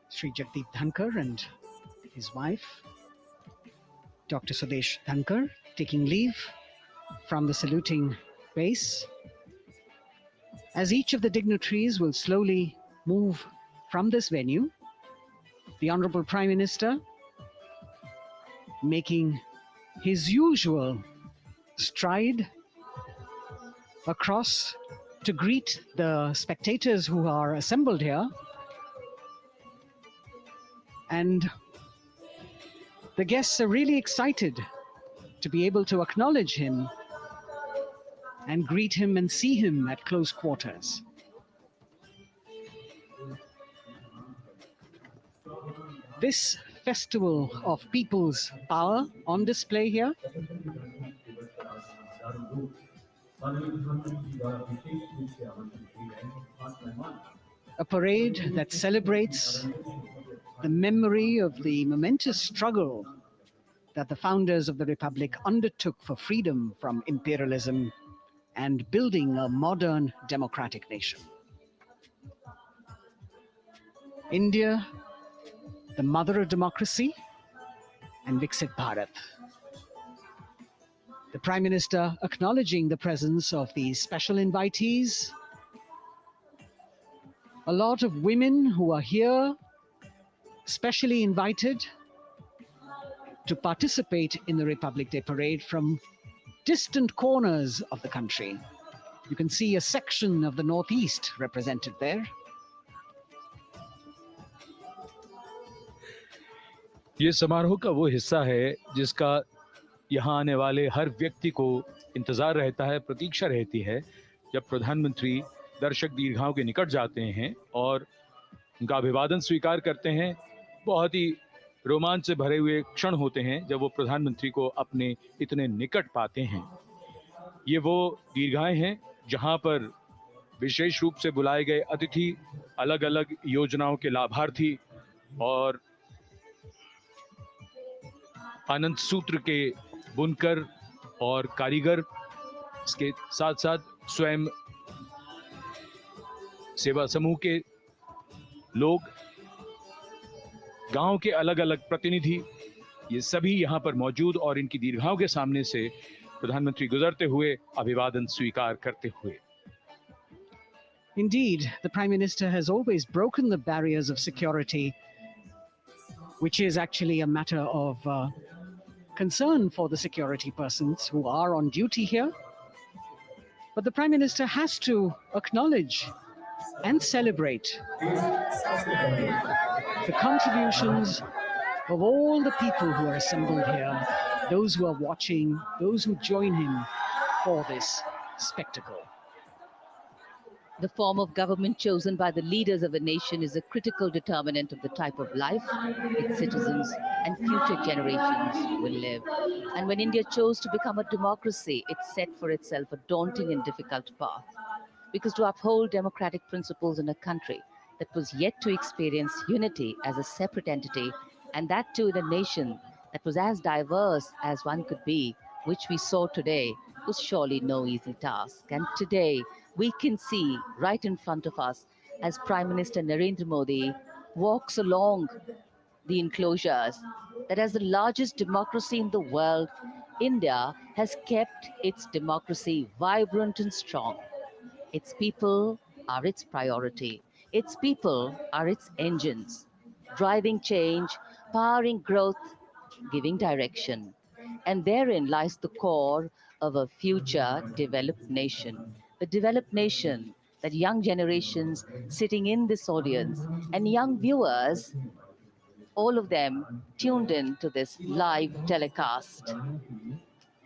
Sri Jagdeep Dhankar, and his wife, Dr. Sudesh Dhankar, taking leave from the saluting base, as each of the dignitaries will slowly move from this venue. The Honorable Prime Minister making his usual stride across to greet the spectators who are assembled here. And the guests are really excited to be able to acknowledge him and greet him and see him at close quarters. This festival of people's power on display here, a parade that celebrates the memory of the momentous struggle that the founders of the Republic undertook for freedom from imperialism and building a modern democratic nation. India, the mother of democracy, and Viksit Bharat. The Prime Minister acknowledging the presence of these special invitees, a lot of women who are here, specially invited to participate in the Republic Day Parade from distant corners of the country. You can see a section of the Northeast represented there. ये समारोह का वो हिस्सा है जिसका यहाँ आने वाले हर व्यक्ति को इंतजार रहता है, प्रतीक्षा रहती है जब प्रधानमंत्री दर्शक दीर्घाओं के निकट जाते हैं और उनका अभिवादन स्वीकार करते हैं। बहुत ही रोमांच से भरे हुए क्षण होते हैं जब वो प्रधानमंत्री को अपने इतने निकट पाते हैं। ये वो दीर्घाएं हैं जहां पर विशेष रूप से बुलाए गए अतिथि, अलग अलग योजनाओं के लाभार्थी और आनंद सूत्र के बुनकर और कारीगर, इसके साथ साथ स्वयं सेवा समूह के लोग, गांव के अलग अलग प्रतिनिधि, ये सभी यहां पर मौजूद और इनकी दीर्घाओं के सामने से प्रधानमंत्री गुजरते हुए अभिवादन स्वीकार करते हुए। Indeed, the Prime Minister has always broken the barriers of security, which is actually a matter of concern for the security persons who are on duty here. But the Prime Minister has to acknowledge and celebrate the contributions of all the people who are assembled here, those who are watching, those who join him for this spectacle. The form of government chosen by the leaders of a nation is a critical determinant of the type of life its citizens and future generations will live. And when India chose to become a democracy, it set for itself a daunting and difficult path. Because to uphold democratic principles in a country that was yet to experience unity as a separate entity, and that too in a nation that was as diverse as one could be, which we saw today, was surely no easy task. And today, we can see right in front of us as Prime Minister Narendra Modi walks along the enclosures that as the largest democracy in the world, India has kept its democracy vibrant and strong. Its people are its priority. Its people are its engines, driving change, powering growth, giving direction. And therein lies the core of a future developed nation. A developed nation that young generations sitting in this audience and young viewers, all of them tuned in to this live telecast.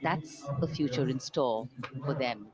That's a future in store for them.